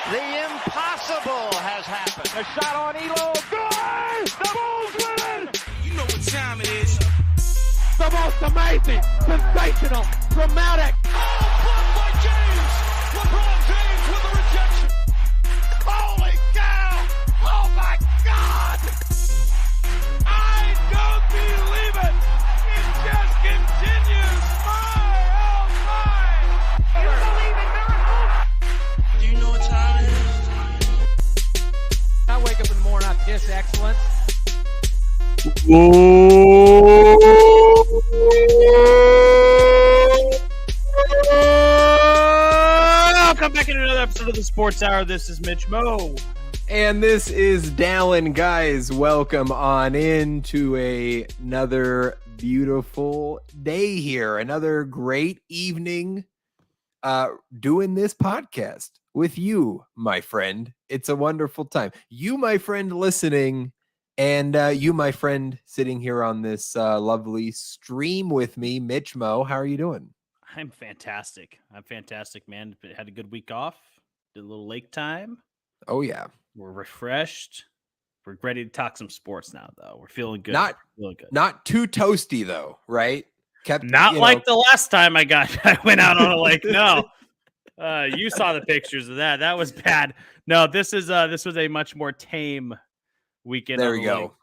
The impossible has happened. A shot on Elo. Good! The Bulls winning! You know what time it is. The most amazing, sensational, dramatic. Oh, blocked by James! LeBron James with the rejection. Holy cow! Oh my God! I don't believe it! It just continues! My, oh my! You believe in miracles? Do you know what time it is? I wake up in the morning, I kiss excellence. Welcome back into another episode of the Sports Hour. This is Mitch Mo. And this is Dallen. Guys, welcome on into another beautiful day here. Another great evening doing this podcast with you, my friend. It's a wonderful time. You, my friend, listening, and you, my friend, sitting here on this lovely stream with me, Mitch Mo. How are you doing? I'm fantastic. Man. Had a good week off. Did a little lake time. Oh, yeah. We're refreshed. We're ready to talk some sports now, though. We're feeling good. Not too toasty, though, right? Not like the last time I went out on a lake. No. You saw the pictures of that. That was bad. No, this was a much more tame weekend. There we go.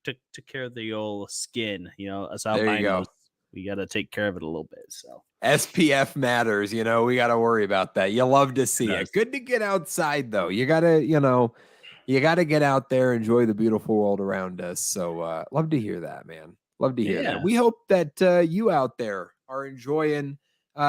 Took care of the old skin. You know, us There you go. albinos, we got to take care of it a little bit. So SPF matters, we got to worry about that. You love to see it. Good to get outside, though. You got to get out there, enjoy the beautiful world around us. So love to hear that, man. Love to hear that. We hope that you out there are enjoying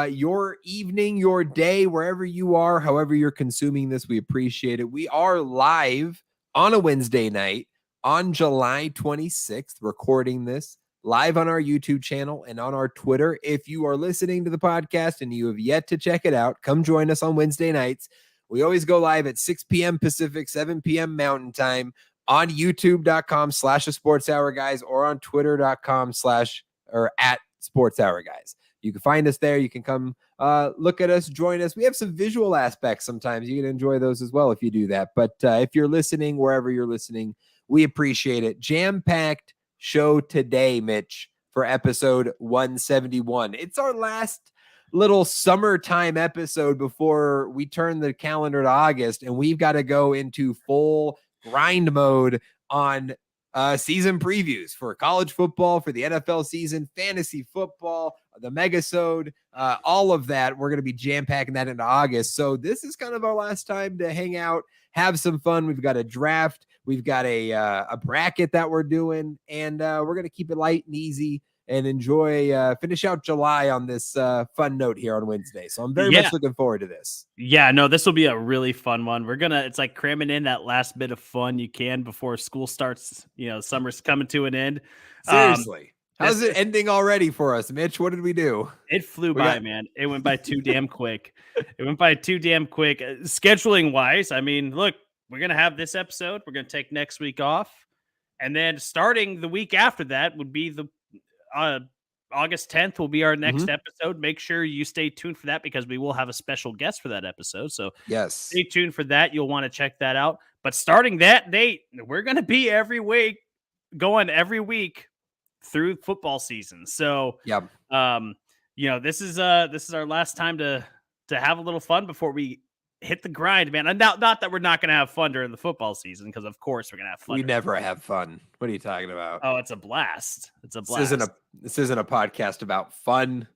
your evening, your day, wherever you are, however you're consuming this. We appreciate it. We are live on a Wednesday night on July 26th, recording this live on our YouTube channel and on our Twitter. If you are listening to the podcast and you have yet to check it out, come join us on Wednesday nights. We always go live at 6 p.m. Pacific, 7 p.m. Mountain Time on youtube.com/a sports hour guys or on twitter.com/ or at sports hour guys. You can find us there. You can come look at us, join us. We have some visual aspects sometimes. You can enjoy those as well if you do that. But if you're listening, wherever you're listening, we appreciate it. Jam-packed show today, Mitch, for episode 171. It's our last little summertime episode before we turn the calendar to August, and we've got to go into full grind mode on season previews for college football, for the NFL season, fantasy football, the megasode, all of that. We're going to be jam-packing that into August. So this is kind of our last time to hang out, have some fun. We've got a draft. We've got a bracket that we're doing, and we're going to keep it light and easy and enjoy, finish out July on this fun note here on Wednesday. So I'm very much looking forward to this. Yeah, no, this will be a really fun one. It's like cramming in that last bit of fun you can before school starts. Summer's coming to an end. Seriously. How's it ending already for us, Mitch? What did we do? It flew by, man. It went by too damn quick. Scheduling wise, I mean, look, we're going to have this episode. We're going to take next week off. And then starting the week after that would be the August 10th will be our next episode. Make sure you stay tuned for that because we will have a special guest for that episode. So yes, stay tuned for that. You'll want to check that out. But starting that date, we're going to be going every week through football season. So, this is our last time to have a little fun before we hit the grind, man. And not that we're not going to have fun during the football season, because of course we're going to have fun. We never have fun. What are you talking about? Oh, it's a blast. This isn't a podcast about fun.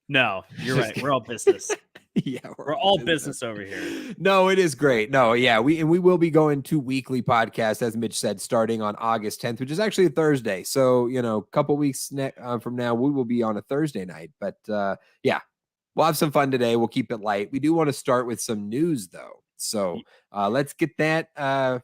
No, you're right. We're all business. Yeah, we're all business over here. No, it is great. No, yeah, we will be going to weekly podcasts, as Mitch said, starting on August 10th, which is actually a Thursday. So, a couple weeks from now, we will be on a Thursday night. But we'll have some fun today. We'll keep it light. We do want to start with some news, though. So let's get that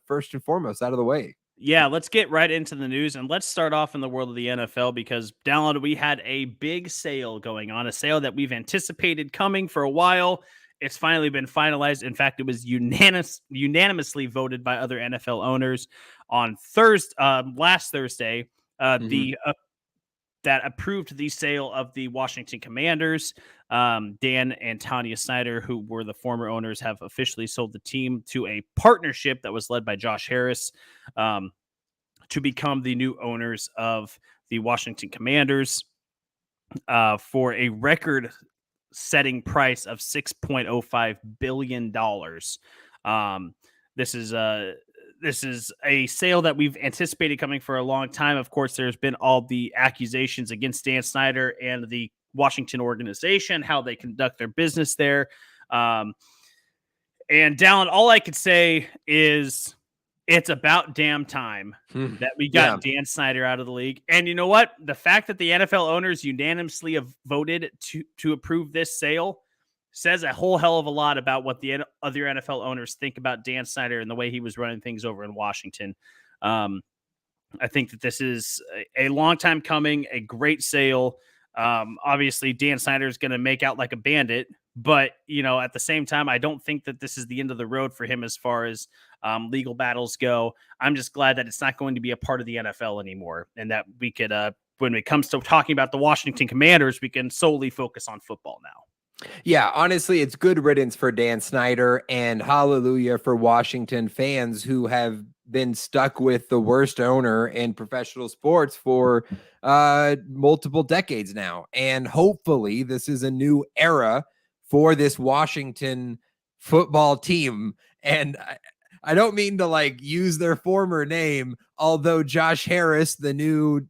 first and foremost out of the way. Yeah, let's get right into the news, and let's start off in the world of the NFL because, Dallen, we had a big sale going on, a sale that we've anticipated coming for a while. It's finally been finalized. In fact, it was unanimously voted by other NFL owners on last Thursday. That approved the sale of the Washington Commanders. Dan and Tanya Snyder, who were the former owners, have officially sold the team to a partnership that was led by Josh Harris to become the new owners of the Washington Commanders for a record-setting price of $6.05 billion. This is a sale that we've anticipated coming for a long time. Of course, there's been all the accusations against Dan Snyder and the Washington organization, how they conduct their business there. And Dallen, all I could say is it's about damn time that we got Dan Snyder out of the league. And you know what? The fact that the NFL owners unanimously have voted to approve this sale says a whole hell of a lot about what the other NFL owners think about Dan Snyder and the way he was running things over in Washington. I think that this is a long time coming, a great sale. Obviously, Dan Snyder is going to make out like a bandit, but at the same time, I don't think that this is the end of the road for him as far as legal battles go. I'm just glad that it's not going to be a part of the NFL anymore, and that we could, when it comes to talking about the Washington Commanders, we can solely focus on football now. Yeah, honestly, it's good riddance for Dan Snyder, and hallelujah for Washington fans who have been stuck with the worst owner in professional sports for multiple decades now. And hopefully this is a new era for this Washington football team. And I don't mean to use their former name, although Josh Harris, the new,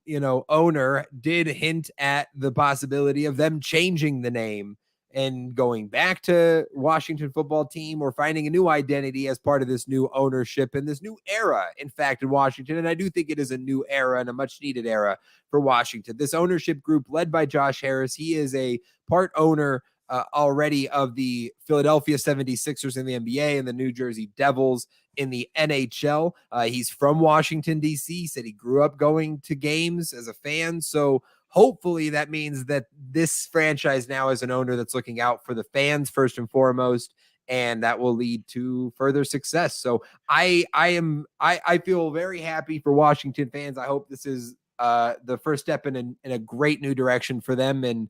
owner, did hint at the possibility of them changing the name and going back to Washington football team or finding a new identity as part of this new ownership and this new era, in fact, in Washington. And I do think it is a new era and a much needed era for Washington. This ownership group led by Josh Harris, he is a part owner already of the Philadelphia 76ers in the NBA and the New Jersey Devils in the NHL. He's from Washington, D.C. He said he grew up going to games as a fan. So hopefully that means that this franchise now is an owner that's looking out for the fans first and foremost, and that will lead to further success. So I feel very happy for Washington fans. I hope this is the first step in a great new direction for them. And,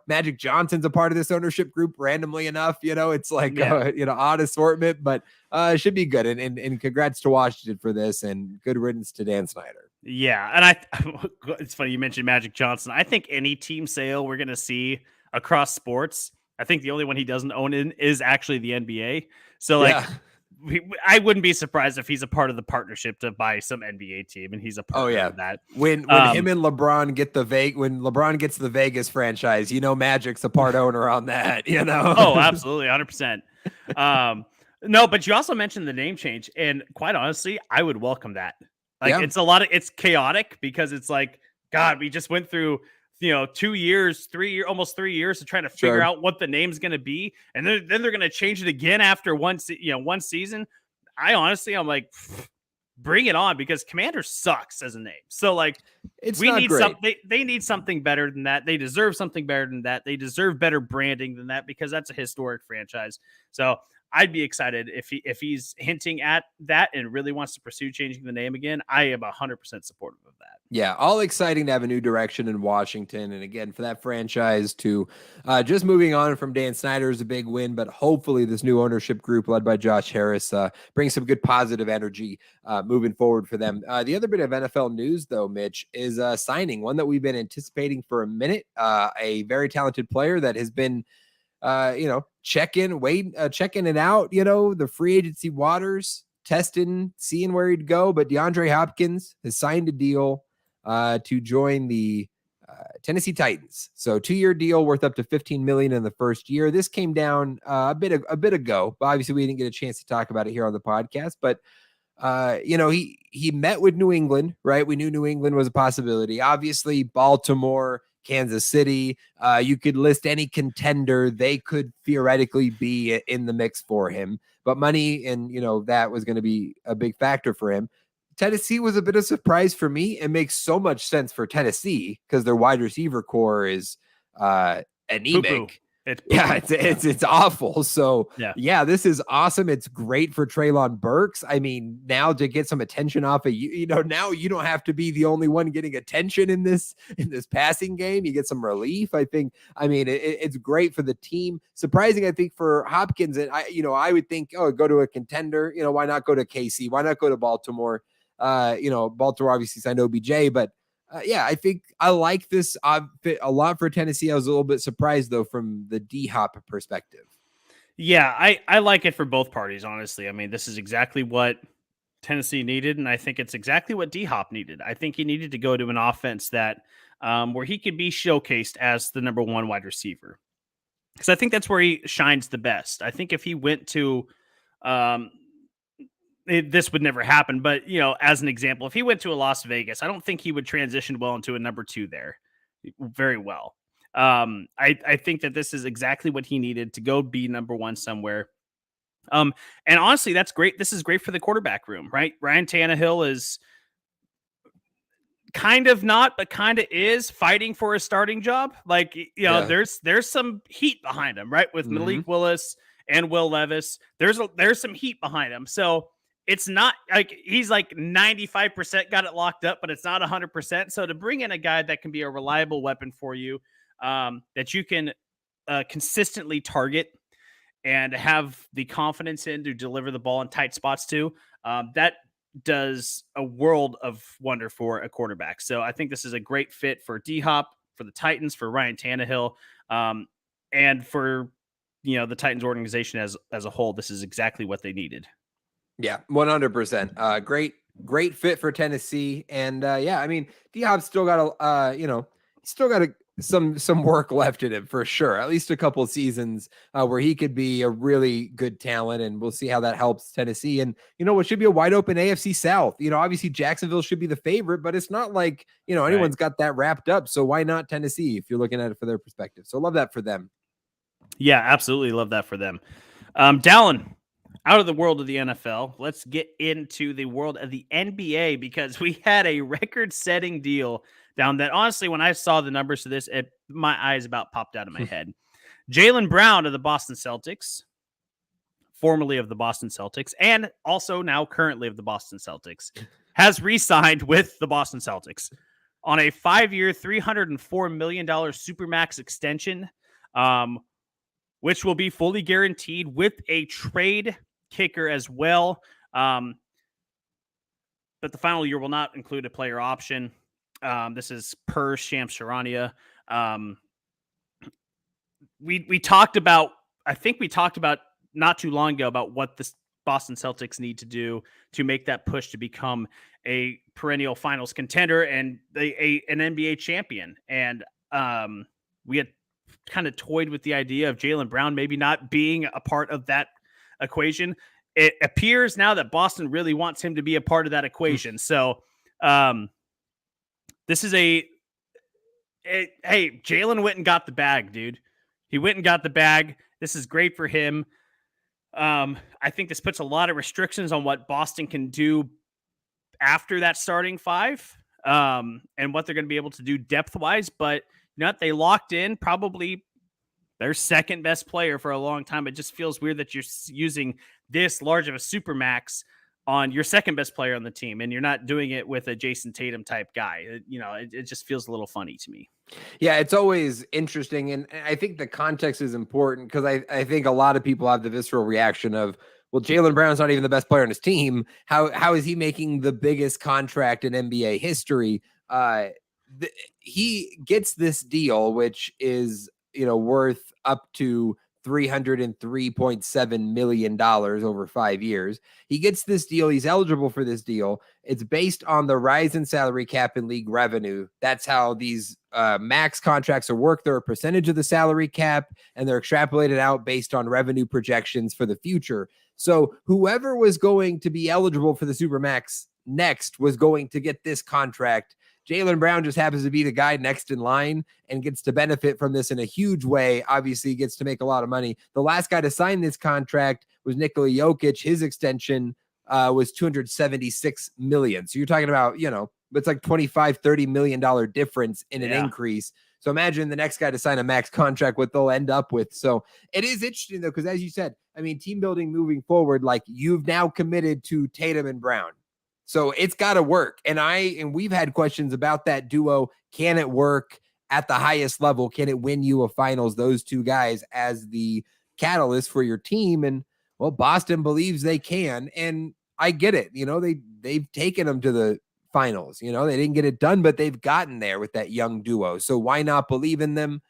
Magic Johnson's a part of this ownership group randomly enough, it's odd assortment, but it should be good. And congrats to Washington for this, and good riddance to Dan Snyder. Yeah. And it's funny you mentioned Magic Johnson. I think any team sale we're going to see across sports, I think the only one he doesn't own in is actually the NBA. So I wouldn't be surprised if he's a part of the partnership to buy some NBA team, and he's a part of that. When him and LeBron get when LeBron gets the Vegas franchise, Magic's a part owner on that, Oh, absolutely. 100%. No, but you also mentioned the name change, and quite honestly, I would welcome that. It's chaotic because it's God, we just went through 2 years, almost 3 years of trying to figure out what the name's going to be. And then they're going to change it again after one season. I'm like, bring it on, because Commander sucks as a name. So they need something better than that. They deserve something better than that. They deserve better branding than that, because that's a historic franchise. So I'd be excited if he's hinting at that and really wants to pursue changing the name again. I am 100% supportive of that. Yeah, all exciting to have a new direction in Washington. And again, for that franchise to just moving on from Dan Snyder is a big win, but hopefully this new ownership group led by Josh Harris brings some good positive energy moving forward for them. The other bit of NFL news, though, Mitch, is signing, one that we've been anticipating for a minute, a very talented player that has been checking it out, the free agency waters, testing, seeing where he'd go. But DeAndre Hopkins has signed a deal to join the Tennessee Titans. So 2-year deal worth up to $15 million in the first year. This came down a bit ago, but obviously we didn't get a chance to talk about it here on the podcast. But he met with New England, right? We knew New England was a possibility. Obviously, Baltimore, Kansas City, you could list any contender. They could theoretically be in the mix for him, but money and, that was going to be a big factor for him. Tennessee was a bit of a surprise for me. It makes so much sense for Tennessee because their wide receiver core is anemic. It's awful. So yeah, this is awesome. It's great for Treylon Burks. I mean, now to get some attention off of you, now you don't have to be the only one getting attention in this passing game. You get some relief. I mean, it's great for the team. Surprising, I think, for Hopkins. And I would think, go to a contender. Why not go to KC? Why not go to Baltimore? Baltimore obviously signed OBJ, but I think I like this fit a lot for Tennessee. I was a little bit surprised, though, from the D-Hop perspective. Yeah, I like it for both parties, honestly. I mean, this is exactly what Tennessee needed, and I think it's exactly what D-Hop needed. I think he needed to go to an offense that where he could be showcased as the number one wide receiver, because I think that's where he shines the best. I think if he went to this would never happen, but as an example, if he went to a Las Vegas, I don't think he would transition well into a number two there very well. I think that this is exactly what he needed to go be number one somewhere. And honestly, that's great. This is great for the quarterback room, right? Ryan Tannehill is kind of not, but kind of is fighting for a starting job. Like, there's some heat behind him, right? With Malik Willis and Will Levis, there's some heat behind him. So it's not like he's like 95% got it locked up, but it's not 100%. So to bring in a guy that can be a reliable weapon for you, that you can consistently target and have the confidence in to deliver the ball in tight spots to, that does a world of wonder for a quarterback. So I think this is a great fit for D-Hop, for the Titans, for Ryan Tannehill, and for the Titans organization as a whole. This is exactly what they needed. Yeah, 100%. Great fit for Tennessee. And I mean, D-Hop's still got some work left in him for sure. At least a couple of seasons where he could be a really good talent, and we'll see how that helps Tennessee. And what should be a wide open AFC South. Obviously Jacksonville should be the favorite, but it's not like anyone's got that wrapped up. So why not Tennessee if you're looking at it for their perspective? So love that for them. Yeah, absolutely love that for them. Dallen, out of the world of the NFL, let's get into the world of the NBA, because we had a record-setting deal down that, honestly, when I saw the numbers to this, my eyes about popped out of my head. Jaylen Brown of the Boston Celtics, formerly of the Boston Celtics, and also now currently of the Boston Celtics, has re-signed with the Boston Celtics on a 5-year, $304 million Supermax extension, which will be fully guaranteed with a trade kicker as well. But the final year will not include a player option. This is per Shams Charania. We talked about not too long ago about what the Boston Celtics need to do to make that push to become a perennial finals contender and an NBA champion. And we had kind of toyed with the idea of Jaylen Brown maybe not being a part of that equation. It appears now that Boston really wants him to be a part of that equation. So this is hey, Jaylen went and got the bag, dude. He went and got the bag. This is great for him. I think this puts a lot of restrictions on what Boston can do after that starting five, and what they're going to be able to do depth-wise. But they locked in probably their second best player for a long time. It just feels weird that you're using this large of a supermax on your second best player on the team, and you're not doing it with a Jason Tatum type guy. It just feels a little funny to me. Yeah, it's always interesting. And I think the context is important, because I think a lot of people have the visceral reaction of, well, Jaylen Brown's not even the best player on his team. How is he making the biggest contract in NBA history? He gets this deal, which is, worth up to $303.7 million over 5 years. He gets this deal. He's eligible for this deal. It's based on the rise in salary cap and league revenue. That's how these max contracts are worked. They're a percentage of the salary cap, and they're extrapolated out based on revenue projections for the future. So whoever was going to be eligible for the Supermax next was going to get this contract. Jaylen Brown just happens to be the guy next in line and gets to benefit from this in a huge way. Obviously, he gets to make a lot of money. The last guy to sign this contract was Nikola Jokic. His extension was $276 million. So you're talking about, it's like $25-30 million difference in an increase. So imagine the next guy to sign a max contract, what they'll end up with. So it is interesting though, because as you said, I mean, team building moving forward, like you've now committed to Tatum and Brown. So it's got to work. And we've had questions about that duo. Can it work at the highest level? Can it win you a finals? Those two guys as the catalyst for your team. And well, Boston believes they can. And I get it. You know, they've taken them to the finals. You know, they didn't get it done, but they've gotten there with that young duo. So why not believe in them?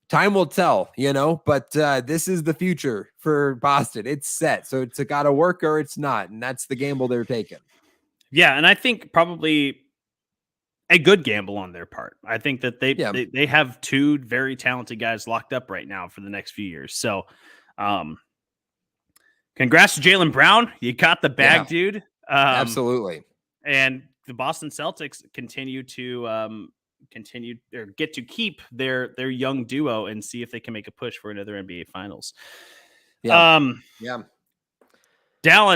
Time will tell, you know, but this is the future for Boston. It's set. So it's got to work or it's not. And that's the gamble they're taking. Yeah. And I think probably a good gamble on their part. I think that they have two very talented guys locked up right now for the next few years. So congrats to Jaylen Brown. You got the bag, dude. Absolutely. And the Boston Celtics continue to get to keep their young duo and see if they can make a push for another NBA Finals. Dallen,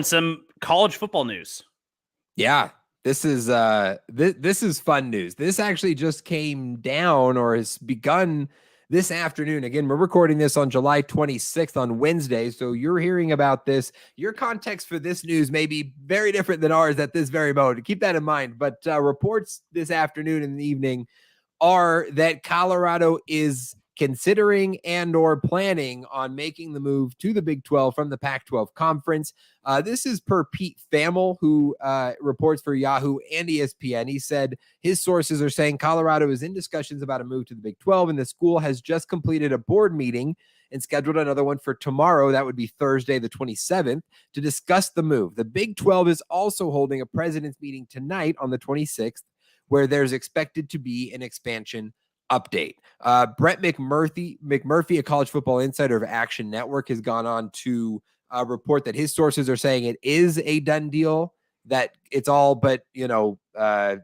some college football news. Yeah, this is this is fun news. This actually just came down or has begun this afternoon. Again, we're recording this on July 26th on Wednesday. So you're hearing about this. Your context for this news may be very different than ours at this very moment. Keep that in mind. But reports this afternoon and the evening are that Colorado is considering and or planning on making the move to the Big 12 from the Pac-12 conference. This is per Pete Thamel, who reports for Yahoo and ESPN. He said his sources are saying Colorado is in discussions about a move to the Big 12, and the school has just completed a board meeting and scheduled another one for tomorrow. That would be Thursday, the 27th, to discuss the move. The Big 12 is also holding a president's meeting tonight on the 26th, where there's expected to be an expansion update. Brett McMurphy, a college football insider of Action Network, has gone on to report that his sources are saying it is a done deal, that it's all but,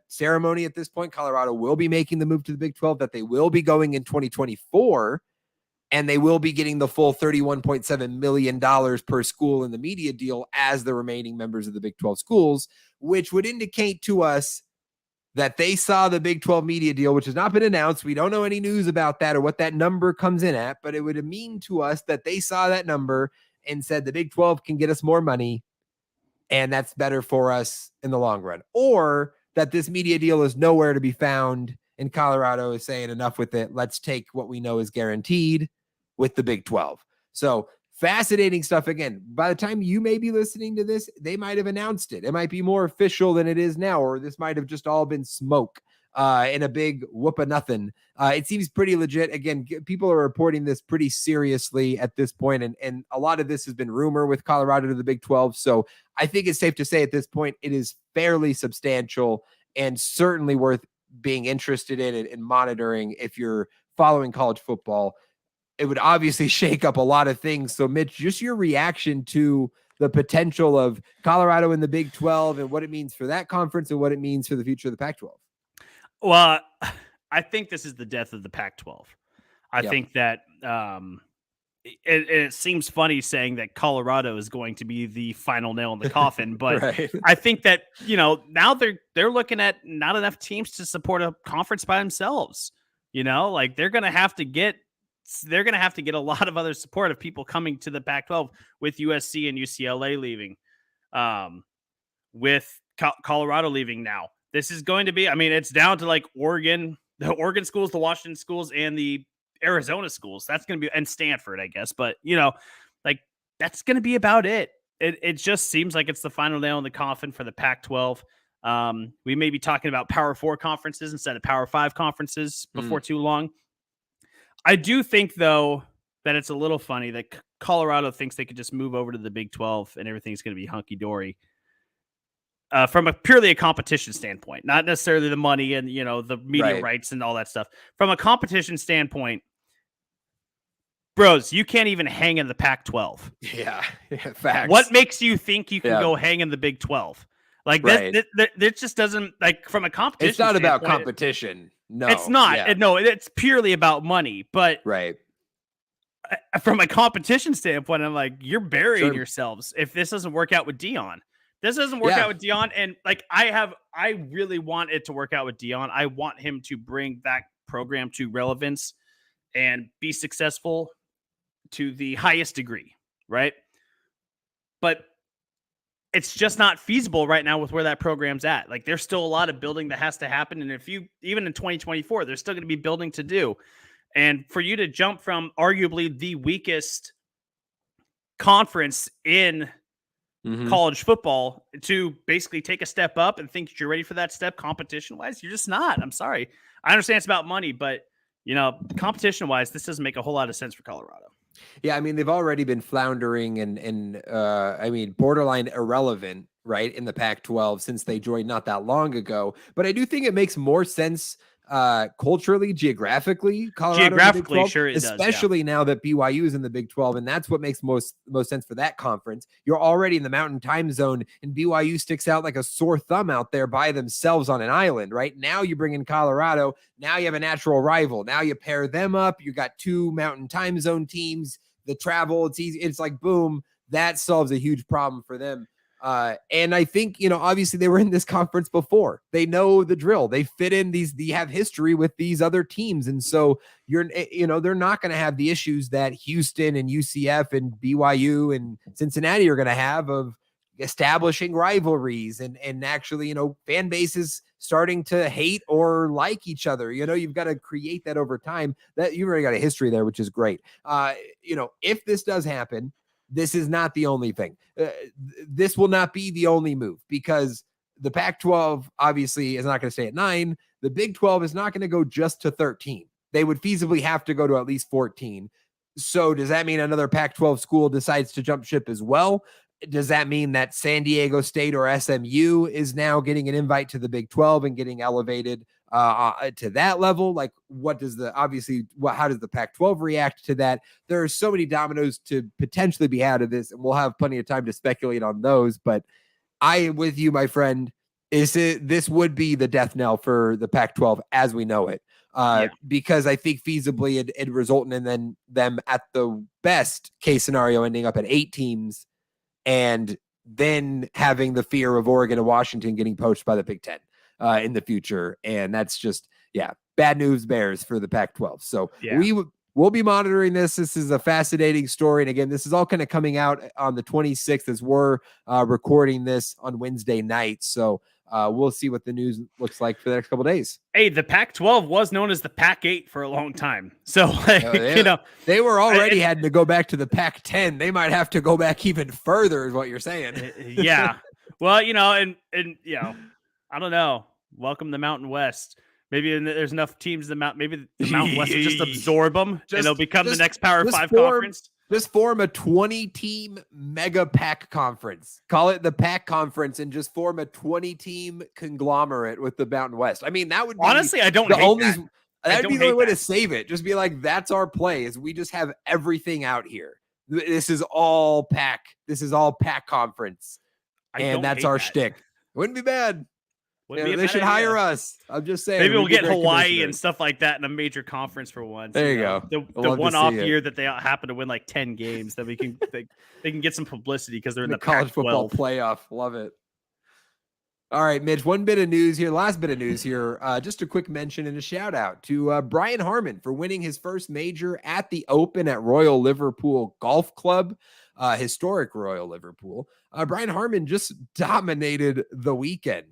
ceremony at this point. Colorado will be making the move to the Big 12, that they will be going in 2024, and they will be getting the full $31.7 million per school in the media deal as the remaining members of the Big 12 schools, which would indicate to us that they saw the Big 12 media deal, which has not been announced. We don't know any news about that or what that number comes in at, but it would mean to us that they saw that number and said the Big 12 can get us more money, and that's better for us in the long run. Or that this media deal is nowhere to be found, and Colorado is saying enough with it. Let's take what we know is guaranteed with the Big 12. So fascinating stuff. Again, by the time you may be listening to this, they might have announced it. It might be more official than it is now, or this might have just all been smoke in a big whoop of nothing. It seems pretty legit. Again, people are reporting this pretty seriously at this point, and a lot of this has been rumor with Colorado to the Big 12. So I think it's safe to say at this point it is fairly substantial and certainly worth being interested in and monitoring if you're following college football. It would obviously shake up a lot of things. So, Mitch, just your reaction to the potential of Colorado in the Big 12 and what it means for that conference and what it means for the future of the Pac-12. Well, I think this is the death of the Pac-12. I think that it seems funny saying that Colorado is going to be the final nail in the coffin, but right. I think that, now they're looking at not enough teams to support a conference by themselves. Like they're going to have to get a lot of other support of people coming to the Pac-12 with USC and UCLA leaving, with Colorado leaving now. This is going to be, it's down to like Oregon, the Oregon schools, the Washington schools, and the Arizona schools. That's going to be, and Stanford, I guess. But, like that's going to be about it. It just seems like it's the final nail in the coffin for the Pac-12. We may be talking about Power 4 conferences instead of Power 5 conferences before too long. I do think, though, that it's a little funny that Colorado thinks they could just move over to the Big 12 and everything's going to be hunky-dory from a purely a competition standpoint, not necessarily the money and, the media rights and all that stuff. From a competition standpoint, bros, you can't even hang in the Pac-12. Yeah, facts. What makes you think you can go hang in the Big 12? Like, that just doesn't, like, from a competition It's not about competition. No, it's not. Yeah. No, it's purely about money. But from a competition standpoint, I'm like, you're burying yourselves if this doesn't work out with Dion. This doesn't work out with Dion, and like I really want it to work out with Dion. I want him to bring that program to relevance and be successful to the highest degree, right? But it's just not feasible right now with where that program's at. Like, there's still a lot of building that has to happen. And even in 2024, there's still going to be building to do. And for you to jump from arguably the weakest conference in college football to basically take a step up and think you're ready for that step competition wise, you're just not. I'm sorry. I understand it's about money, but competition wise, this doesn't make a whole lot of sense for Colorado. Yeah, I mean, they've already been floundering and I mean, borderline irrelevant, right, in the Pac-12 since they joined not that long ago. But I do think it makes more sense culturally, geographically, Colorado sure it especially does, now that BYU is in the Big 12, and that's what makes most sense for that conference. You're already in the Mountain Time Zone, and BYU sticks out like a sore thumb out there by themselves on an island. Right now, you bring in Colorado. Now you have a natural rival. Now you pair them up. You got two Mountain Time Zone teams. The travel, it's easy. It's like boom. That solves a huge problem for them. And I think, obviously they were in this conference before. They know the drill. They fit in they have history with these other teams. And so they're not going to have the issues that Houston and UCF and BYU and Cincinnati are going to have of establishing rivalries and actually, fan bases starting to hate or like each other. You've got to create that over time. That you've already got a history there, which is great. If this does happen, this is not the only thing. This will not be the only move because the Pac-12 obviously is not going to stay at 9. The Big 12 is not going to go just to 13. They would feasibly have to go to at least 14. So does that mean another Pac-12 school decides to jump ship as well? Does that mean that San Diego State or SMU is now getting an invite to the Big 12 and getting elevated to that level? Like, how does the Pac-12 react to that? There are so many dominoes to potentially be out of this, and we'll have plenty of time to speculate on those. But I am with you, my friend. This would be the death knell for the Pac-12 as we know it. Because I think feasibly it'd result in them at the best case scenario ending up at 8 teams, and then having the fear of Oregon and Washington getting poached by the Big 10 in the future. And that's just, bad news bears for the Pac-12. So we'll be monitoring this. This is a fascinating story. And again, this is all kind of coming out on the 26th as we're recording this on Wednesday night. So we'll see what the news looks like for the next couple of days. Hey, the Pac-12 was known as the Pac-8 for a long time. So, they were already had to go back to the Pac-10. They might have to go back even further is what you're saying. Yeah. Well, and I don't know. Welcome to Mountain West. Maybe there's enough teams maybe the Mountain West will just absorb them and they'll become the next Power 5 conference. Just form a 20-team mega Pac conference. Call it the Pac conference and just form a 20-team conglomerate with the Mountain West. I mean, that would be honestly, I don't hate that. That'd be the only way to save it. Just be like, that's our play, is we just have everything out here. This is all Pac. This is all Pac conference. And that's our shtick. Wouldn't be bad. They should hire us. I'm just saying. Maybe we'll get Hawaii and stuff like that in a major conference for once. There you go. The one-off year that they happen to win like 10 games, that we can they can get some publicity because they're in the college football playoff. Love it. All right, Mitch, last bit of news here. Just a quick mention and a shout out to Brian Harmon for winning his first major at the Open at Royal Liverpool Golf Club, historic Royal Liverpool. Brian Harmon just dominated the weekend.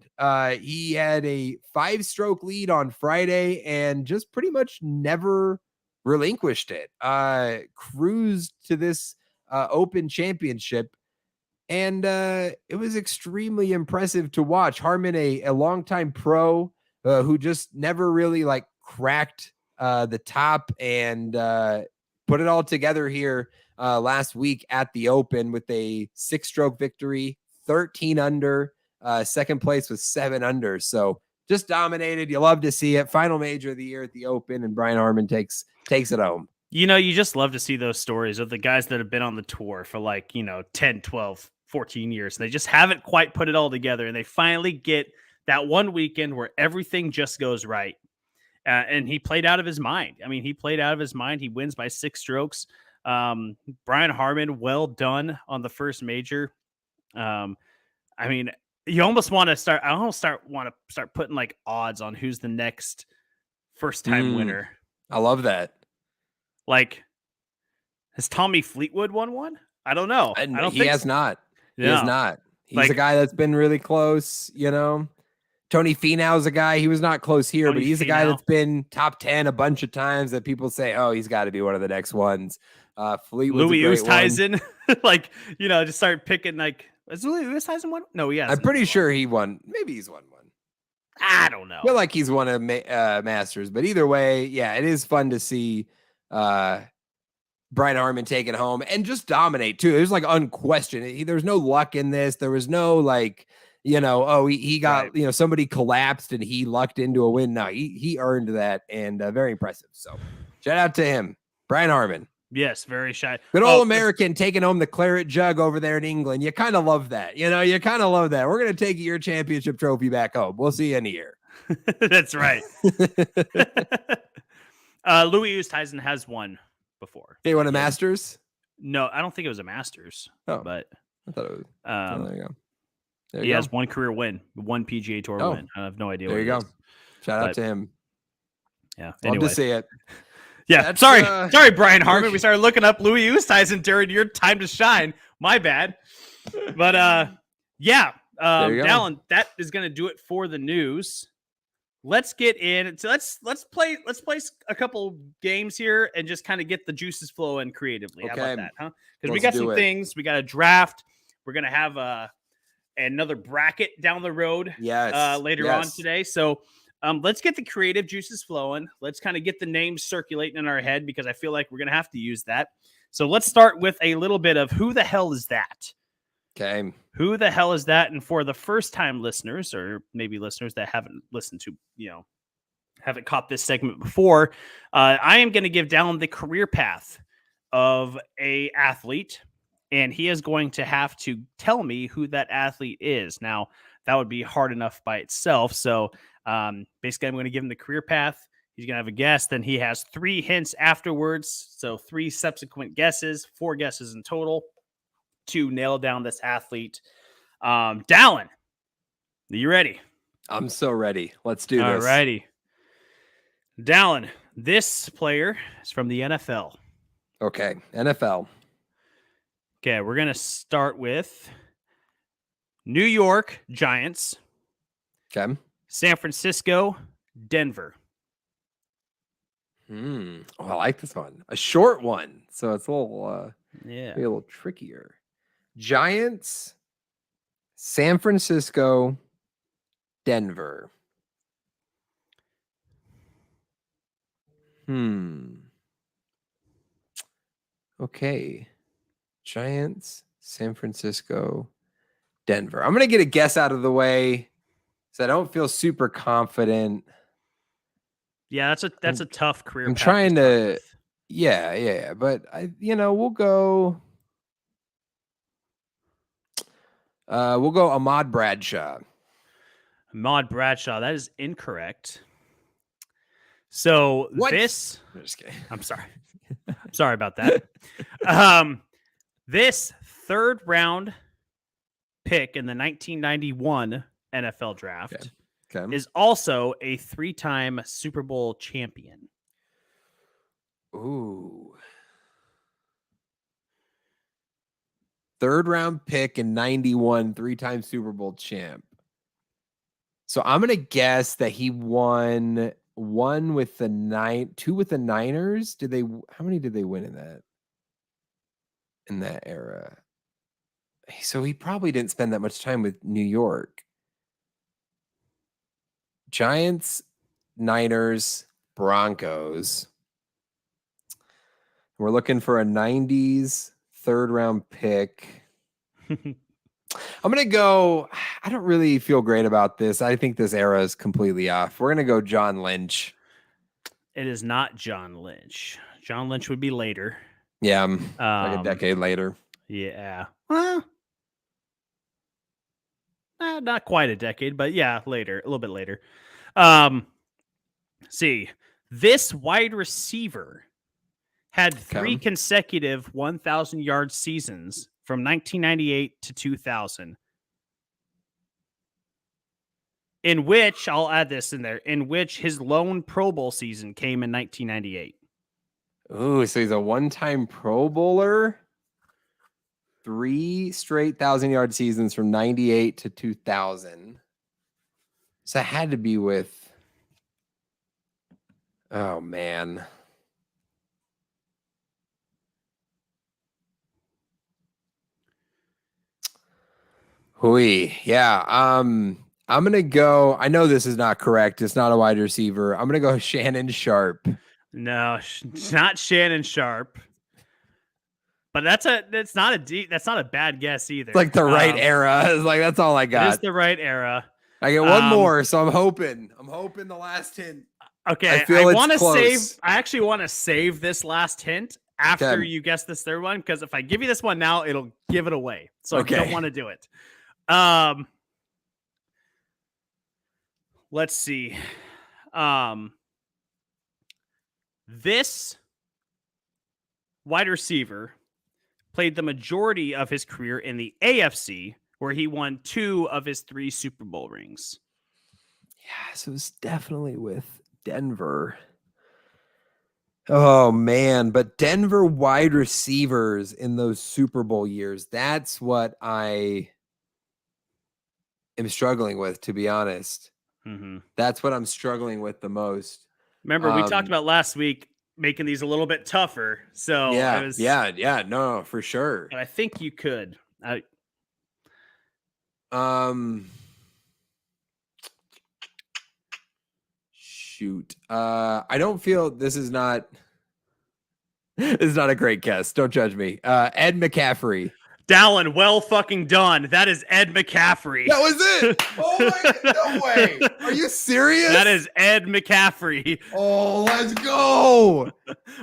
He had a 5-stroke lead on Friday and just pretty much never relinquished it. Cruised to this Open championship. And it was extremely impressive to watch. Harmon, a longtime pro who just never really cracked the top and put it all together here last week at the Open with a 6-stroke victory, 13 under, second place with 7 under. So just dominated. You love to see it. Final major of the year at the Open, and Brian Harmon takes it home. You just love to see those stories of the guys that have been on the tour for 10, 12, 14 years. They just haven't quite put it all together, and they finally get that one weekend where everything just goes right. And he played out of his mind. I mean, he played out of his mind. He wins by 6 strokes. Brian Harmon, well done on the first major. I mean, you almost want to start. I almost want to start putting odds on who's the next first time winner. I love that. Like, has Tommy Fleetwood won one? I don't know. I don't He think has so. not. No. He has not. He's Like, a guy that's been really close, you know. Tony Finau's a guy. He was not close here, but he's a guy that's been top 10 a bunch of times that people say, oh, he's got to be one of the next ones. Fleetwood's Louis a great Oosthuizen. Like, just start picking, like, is Louis Oosthuizen one? No, he hasn't. I'm pretty sure he won. Maybe he's won one. I don't know. I feel like he's won a Masters, but either way, yeah, it is fun to see Brian Harman take it home and just dominate too. It was like unquestioned. There's no luck in this. There was no like, he got, right. Somebody collapsed and he lucked into a win. No, he earned that, and very impressive. So shout out to him, Brian Harman. Yes, very shy. Good old American taking home the claret jug over there in England. You kind of love that. You kind of love that. We're going to take your championship trophy back home. We'll see you in a year. That's right. Louis Oosthuizen has won before. He won a Masters? No, I don't think it was a Masters. Oh, but I thought it was. There you go. He has one career win, one PGA Tour win. I have no idea. There you go. Shout out to him. Yeah. Love to see it. Yeah. Sorry, Brian Harman. We started looking up Louis Oosthuizen during your time to shine. My bad. But Dallen, that is going to do it for the news. Let's get in. So let's play a couple games here and just kind of get the juices flowing creatively. Okay. How about that, huh? Because we got some things. We got a draft. We're gonna have another bracket down the road. Later on today. So let's get the creative juices flowing. Let's kind of get the names circulating in our head because I feel like we're gonna have to use that. So let's start with a little bit of who the hell is that? Okay. Who the hell is that? And for the first time listeners, or maybe listeners that haven't listened to, haven't caught this segment before, I am going to give Dallen the career path of a athlete, and he is going to have to tell me who that athlete is. Now, that would be hard enough by itself. So basically, I'm going to give him the career path. He's going to have a guess. Then he has 3 hints afterwards. So 3 subsequent guesses, 4 guesses in total to nail down this athlete. Dallen, are you ready? I'm so ready. Let's do this. All righty. Dallen, this player is from the NFL. Okay, NFL. Okay, we're going to start with New York Giants. Okay. San Francisco, Denver. Oh, I like this one. A short one, so it's a little maybe a little trickier. Giants, San Francisco, Denver. Okay. Giants, San Francisco, Denver. I'm going to get a guess out of the way because I don't feel super confident. Yeah, that's a tough career. I'm trying to yeah, but we'll go Ahmad Bradshaw. Ahmad Bradshaw, that is incorrect. So what? I'm just kidding. I'm sorry. Sorry about that. This 3rd round pick in the 1991 NFL draft is also a 3-time Super Bowl champion. Ooh. 3rd round pick in 91, 3-time Super Bowl champ. So I'm going to guess that he won 1 with the 2 with the Niners. How many did they win in that era? So he probably didn't spend that much time with New York. Giants, Niners, Broncos. We're looking for a 90s 3rd round pick. I'm going to go. I don't really feel great about this. I think this era is completely off. We're going to go John Lynch. It is not John Lynch. John Lynch would be later. Yeah, like a decade later. Yeah. Well, not quite a decade, but yeah, later, a little bit later. See, this wide receiver had 3 consecutive 1,000-yard seasons from 1998 to 2000. in which I'll add this in there, in which his lone Pro Bowl season came in 1998. Ooh, so he's a one-time Pro Bowler. 3 straight 1,000-yard seasons from 98 to 2000. So it had to be with, oh man. Yeah. I'm gonna go. I know this is not correct. It's not a wide receiver. I'm gonna go Shannon Sharp. No, it's not Shannon Sharp. But that's not a bad guess either. It's like the right era. It's like that's all I got. It's the right era. I get one more, so I'm hoping the last hint. Okay, I actually want to save this last hint after you guess this third one, because if I give you this one now, it'll give it away. So I don't want to do it. Let's see. This wide receiver played the majority of his career in the AFC, where he won 2 of his 3 Super Bowl rings. Yeah, so it's definitely with Denver. Oh, man. But Denver wide receivers in those Super Bowl years, that's what I am struggling with, to be honest. Mm-hmm. That's what I'm struggling with the most. Remember, we talked about last week making these a little bit tougher. So no, for sure. But I think you could. Shoot. I don't feel this is not a great guess. Don't judge me. Ed McCaffrey. Dallen, well fucking done. That is Ed McCaffrey. That was it. Oh my God, no way. Are you serious? That is Ed McCaffrey. Oh, let's go.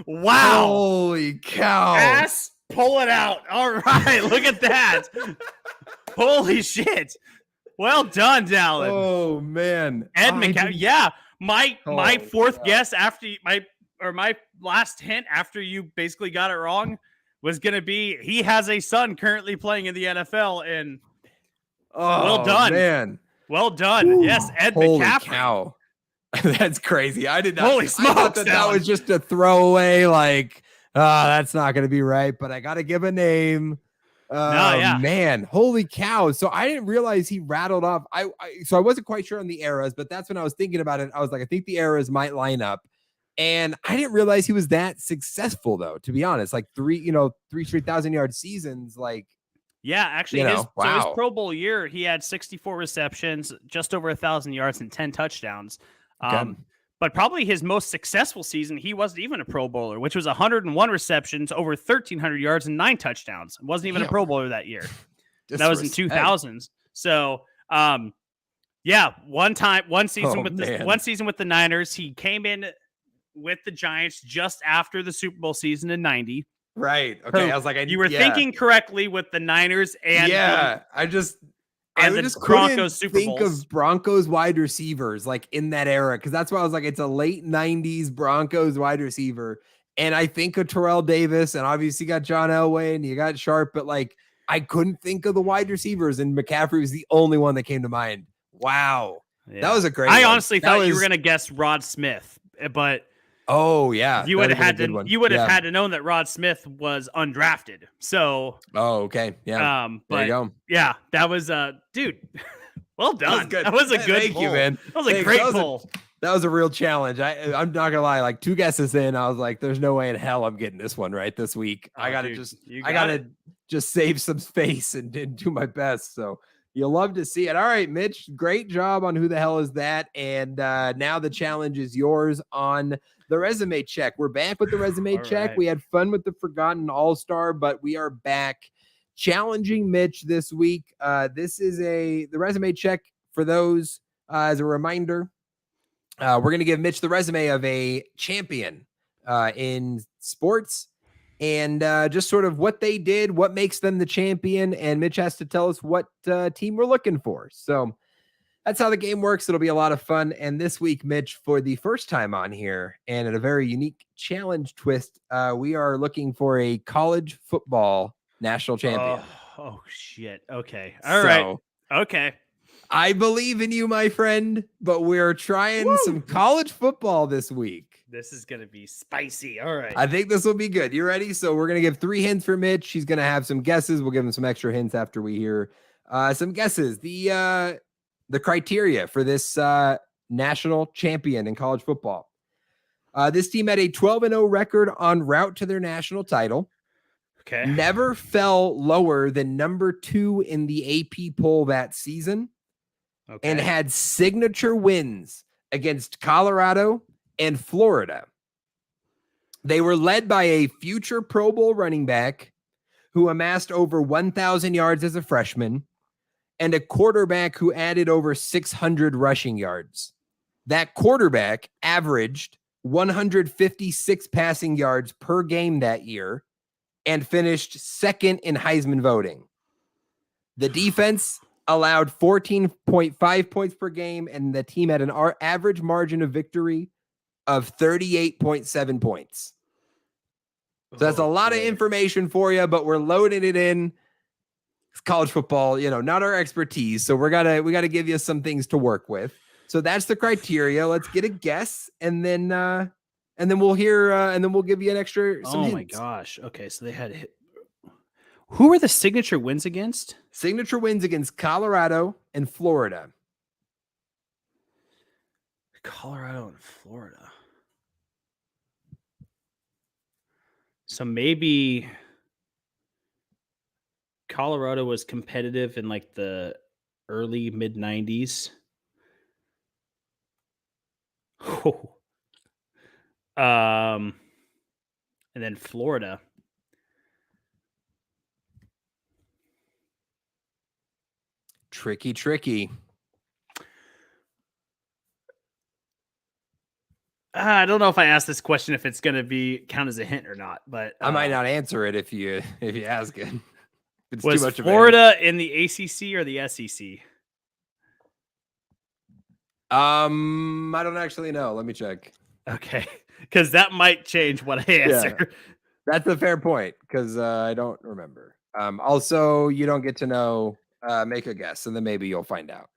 Wow. Holy cow. Ass, pull it out. All right. Look at that. Holy shit. Well done, Dallen. Oh man. Ed McCaffrey. Yeah. My fourth guess after my last hint after you basically got it wrong was going to be he has a son currently playing in the NFL, and well done. Man. Well done. Ooh, yes, Ed holy McCaffrey. Cow. That's crazy. I did not. Holy smokes, that was just a throwaway, like, that's not going to be right, but I got to give a name. Man, holy cow. So I didn't realize he rattled off. So I wasn't quite sure on the eras, but that's when I was thinking about it. I was like, I think the eras might line up. And I didn't realize he was that successful, though, to be honest. Like 3 straight 1,000-yard seasons. Like, yeah, actually, so his Pro Bowl year, he had 64 receptions, just over 1,000 yards and 10 touchdowns. But probably his most successful season, he wasn't even a Pro Bowler, which was 101 receptions, over 1,300 yards and 9 touchdowns. Wasn't even a Pro Bowler that year. That was in 2000s. So, one season with the Niners, he came in with the Giants just after the Super Bowl season in 90. Right. Okay. So I was like, you were thinking correctly with the Niners and I just Broncos Super Bowls. Think of Broncos wide receivers like in that era, because that's why I was like, it's a late 90s Broncos wide receiver. And I think of Terrell Davis, and obviously you got John Elway and you got Sharp, but like I couldn't think of the wide receivers, and McCaffrey was the only one that came to mind. Wow. Yeah. That was a great one. Honestly thought you were going to guess Rod Smith, but oh yeah, you would have had to. You would have had to know that Rod Smith was undrafted. So. Oh okay, yeah. But there you go. Yeah, that was dude. Well done. That was a good. Thank you, man. That was a great pull. That was a real challenge. I'm not gonna lie. Like 2 guesses in, I was like, "There's no way in hell I'm getting this one right this week." I gotta just save some space and do my best. So. You'll love to see it. All right, Mitch, great job on Who the Hell Is That? And now the challenge is yours on the resume check. We're back with the resume check. Right. We had fun with the Forgotten All-Star, but we are back challenging Mitch this week. This is the resume check for those as a reminder. We're going to give Mitch the resume of a champion in sports. And just sort of what they did, what makes them the champion. And Mitch has to tell us what team we're looking for. So that's how the game works. It'll be a lot of fun. And this week, Mitch, for the first time on here and at a very unique challenge twist, we are looking for a college football national champion. Oh shit. Okay. All right. Okay. I believe in you, my friend, but we're trying some college football this week. This is going to be spicy. All right. I think this will be good. You ready? So we're going to give 3 hints for Mitch. He's going to have some guesses. We'll give him some extra hints after we hear some guesses. The criteria for this national champion in college football. This team had a 12-0 record en route to their national title. Okay. Never fell lower than number 2 in the AP poll that season. Okay. And had signature wins against Colorado and Florida. They were led by a future Pro Bowl running back who amassed over 1,000 yards as a freshman and a quarterback who added over 600 rushing yards. That quarterback averaged 156 passing yards per game that year and finished second in Heisman voting. The defense allowed 14.5 points per game, and the team had an average margin of victory of 38.7 points. So that's a lot of information for you, but we're loading it in. It's college football, not our expertise. So we gotta give you some things to work with. So that's the criteria. Let's get a guess, and then we'll hear, and then we'll give you an extra. Some hints. My gosh. Okay, so they had. Who were the signature wins against? Signature wins against Colorado and Florida. Colorado and Florida. So maybe Colorado was competitive in like the early mid 90s. And then Florida. Tricky. I don't know if I asked this question if it's going to count as a hint or not, but I might not answer it if you ask it. It's was too much Florida in the ACC or the SEC? I don't actually know. Let me check. Okay, because that might change what I answer. Yeah, that's a fair point because I don't remember. Also, you don't get to know. Make a guess, and then maybe you'll find out.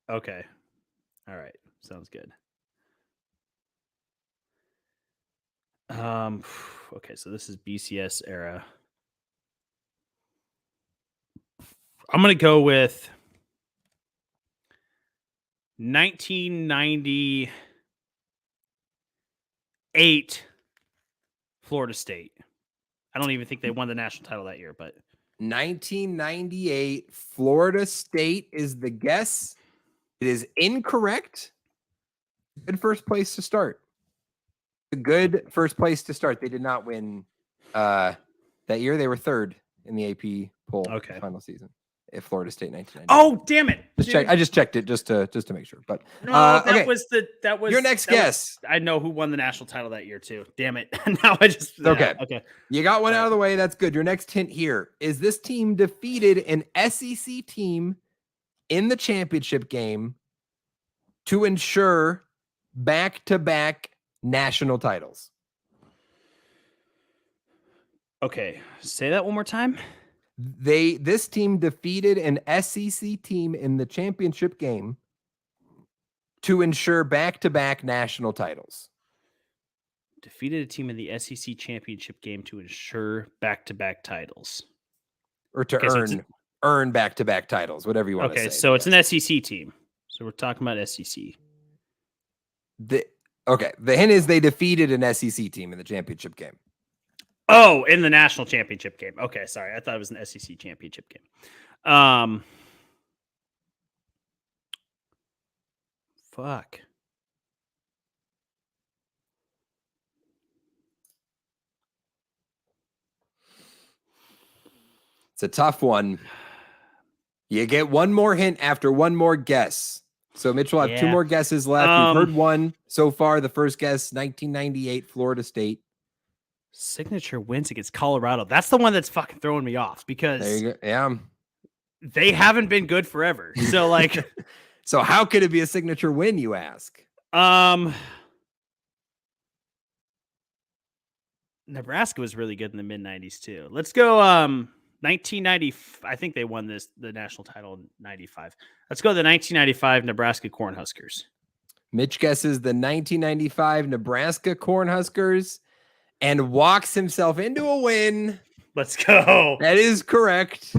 Okay. All right. Sounds good. Okay, so this is BCS era. I'm going to go with 1998 Florida State. I don't even think they won the national title that year, but 1998 Florida State is the guess. It is incorrect. Good first place to start. A good first place to start. They did not win that year. They were third in the AP poll final season. If Florida State 1998. Oh, damn it. I just checked it just to make sure. But no, that was your next guess. I know who won the national title that year too. Damn it. Now I just okay. You got one out of the way. That's good. Your next hint here is this team defeated an SEC team in the championship game to ensure back-to-back national titles. Okay, say that one more time. This team defeated an SEC team in the championship game to ensure back-to-back national titles. Defeated a team in the SEC championship game to ensure back-to-back titles. Or to earn back-to-back titles, whatever you want to say. Okay, so it's an SEC team. So we're talking about SEC. The hint is they defeated an SEC team in the championship game. Oh, in the national championship game. Okay, sorry. I thought it was an SEC championship game. Fuck. It's a tough one. You get one more hint after one more guess. So Mitch will have two more guesses left. We've heard one so far. The first guess, 1998 Florida State. Signature wins against Colorado. That's the one that's fucking throwing me off because there you go. Yeah. They haven't been good forever. So like so how could it be a signature win, you ask? Nebraska was really good in the mid-90s too. Let's go 1990. I think they won the national title in 95. Let's go to the 1995 Nebraska Cornhuskers. Mitch guesses the 1995 Nebraska Cornhuskers and walks himself into a win. Let's go. That is correct.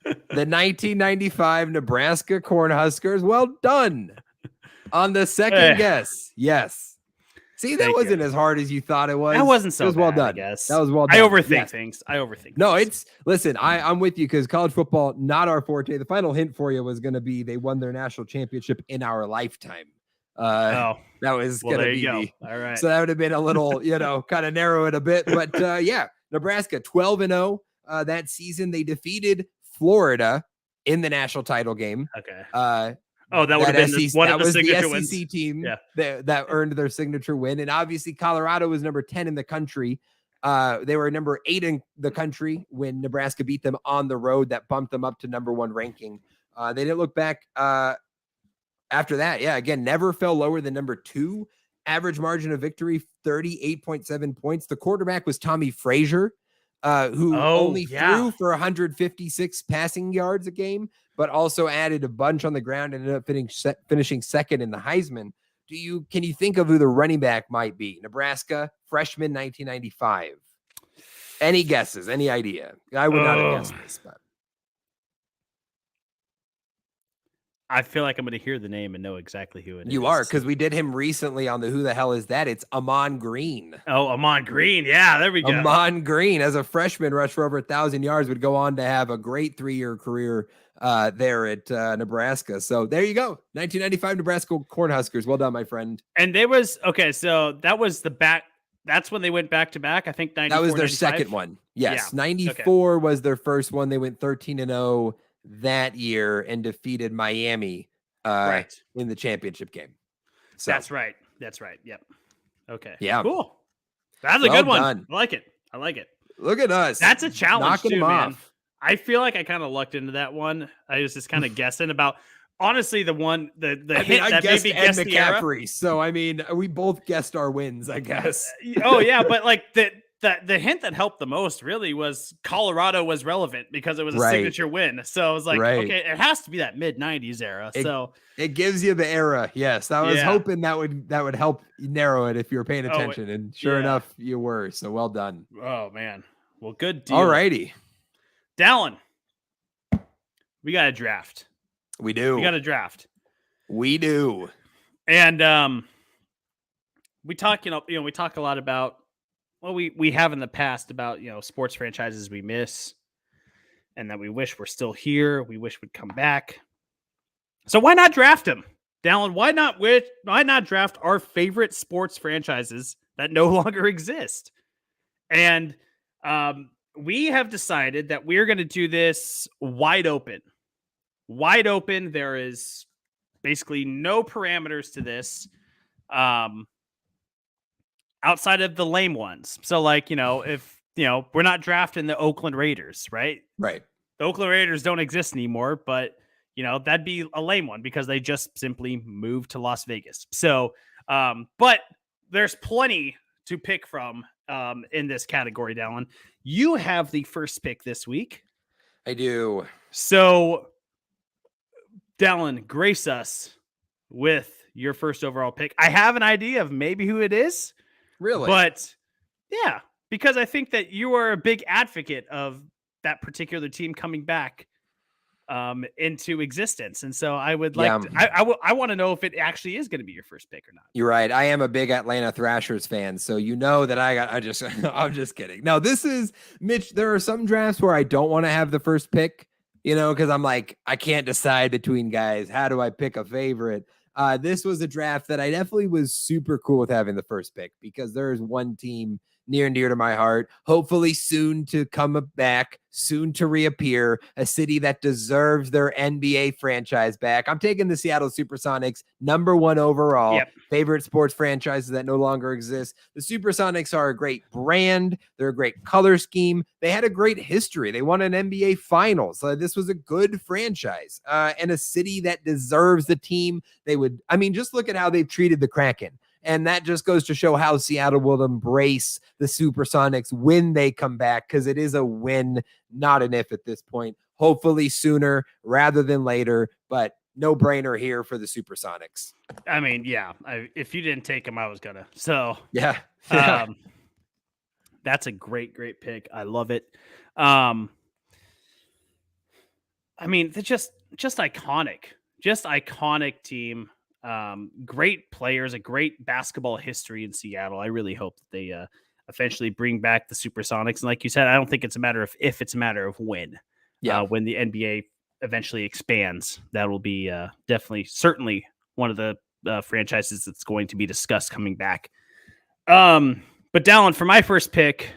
The 1995 Nebraska Cornhuskers. Well done on the second guess. Yes. See, that wasn't as hard as you thought it was. That wasn't so bad, well done. I guess. That was well done. I overthink things. No, listen, I'm with you because college football, not our forte. The final hint for you was going to be they won their national championship in our lifetime. That was going to be all right. So that would have been a little, kind of narrow it a bit. But Nebraska 12-0 that season. They defeated Florida in the national title game. Okay. That would have been one of the signature wins. SEC team that earned their signature win. And obviously Colorado was number 10 in the country. They were number 8 in the country when Nebraska beat them on the road. That bumped them up to number 1 ranking. They didn't look back after that. Yeah, again, never fell lower than number 2. Average margin of victory, 38.7 points. The quarterback was Tommy Frazier, who only threw for 156 passing yards a game, but also added a bunch on the ground and ended up finishing second in the Heisman. Can you think of who the running back might be? Nebraska, freshman, 1995. Any guesses? Any idea? I would not have guessed this, but I feel like I'm going to hear the name and know exactly who it is. You are, because we did him recently on the Who the Hell Is That? It's Amon Green. Oh, Amon Green. Yeah, there we go. Amon Green, as a freshman, rushed for over 1,000 yards, would go on to have a great 3-year career there at Nebraska. So there you go. 1995 Nebraska Cornhuskers. Well done, my friend. And so that was that's when they went back to back. I think 94, that was their 95? second one. Yes. Yeah. 94 was their first one. They went 13-0 that year and defeated Miami in the championship game. So That's right. Yep. Okay. Yeah. Cool. That's a good one. Done. I like it. Look at us. That's a challenge knocking too, them man. off. I feel like I kind of lucked into that one. I was just kind of guessing about, honestly, the one, the hit I that guessed maybe Ed guessed the era. McCaffrey. So, I mean, we both guessed our wins, I guess. Oh, yeah. But like the hint that helped the most really was Colorado was relevant because it was a signature win. So I was like, okay, it has to be that mid-90s era. It gives you the era. Yes. I was hoping that would help narrow it if you were paying attention. And sure enough, you were. So well done. Oh, man. Well, good deal. All righty. Dallen, we got a draft. We do. We got a draft. We do. And we talk, we talk a lot about, we have in the past about, sports franchises we miss and that we wish were still here. We wish would come back. So why not draft them? Dallen, why not draft our favorite sports franchises that no longer exist? And we have decided that we're going to do this wide open. Wide open. There is basically no parameters to this. Outside of the lame ones. So like, if, we're not drafting the Oakland Raiders, right? Right. The Oakland Raiders don't exist anymore, but that'd be a lame one because they just simply moved to Las Vegas. So, but there's plenty to pick from in this category, Dallen. You have the first pick this week. I do. So, Dallen, grace us with your first overall pick. I have an idea of maybe who it is. Really? But yeah, because I think that you are a big advocate of that particular team coming back into existence. And so I would like I want to know if it actually is going to be your first pick or not. You're right. I am a big Atlanta Thrashers fan. So that I'm just kidding. No, this is Mitch. There are some drafts where I don't want to have the first pick, because I'm like, I can't decide between guys. How do I pick a favorite? This was a draft that I definitely was super cool with having the first pick because there is one team near and dear to my heart, hopefully soon to come back, soon to reappear, a city that deserves their NBA franchise back. I'm taking the Seattle Supersonics, number 1 overall, favorite sports franchises that no longer exist. The Supersonics are a great brand. They're a great color scheme. They had a great history. They won an NBA Finals. This was a good franchise and a city that deserves the team. Just look at how they've treated the Kraken And that just goes to show how Seattle will embrace the Supersonics when they come back, because it is a win, not an if at this point. Hopefully sooner rather than later, but no brainer here for the Supersonics. I mean, yeah, if you didn't take him, I was gonna. So yeah. That's a great pick. I love it. I mean, they're just iconic team. Great players, a great basketball history in Seattle. I really hope that they eventually bring back the Supersonics. And like you said, I don't think it's a matter of if, it's a matter of when. Yeah, when the NBA eventually expands, that will be certainly one of the franchises that's going to be discussed coming back. But Dallen, for my first pick,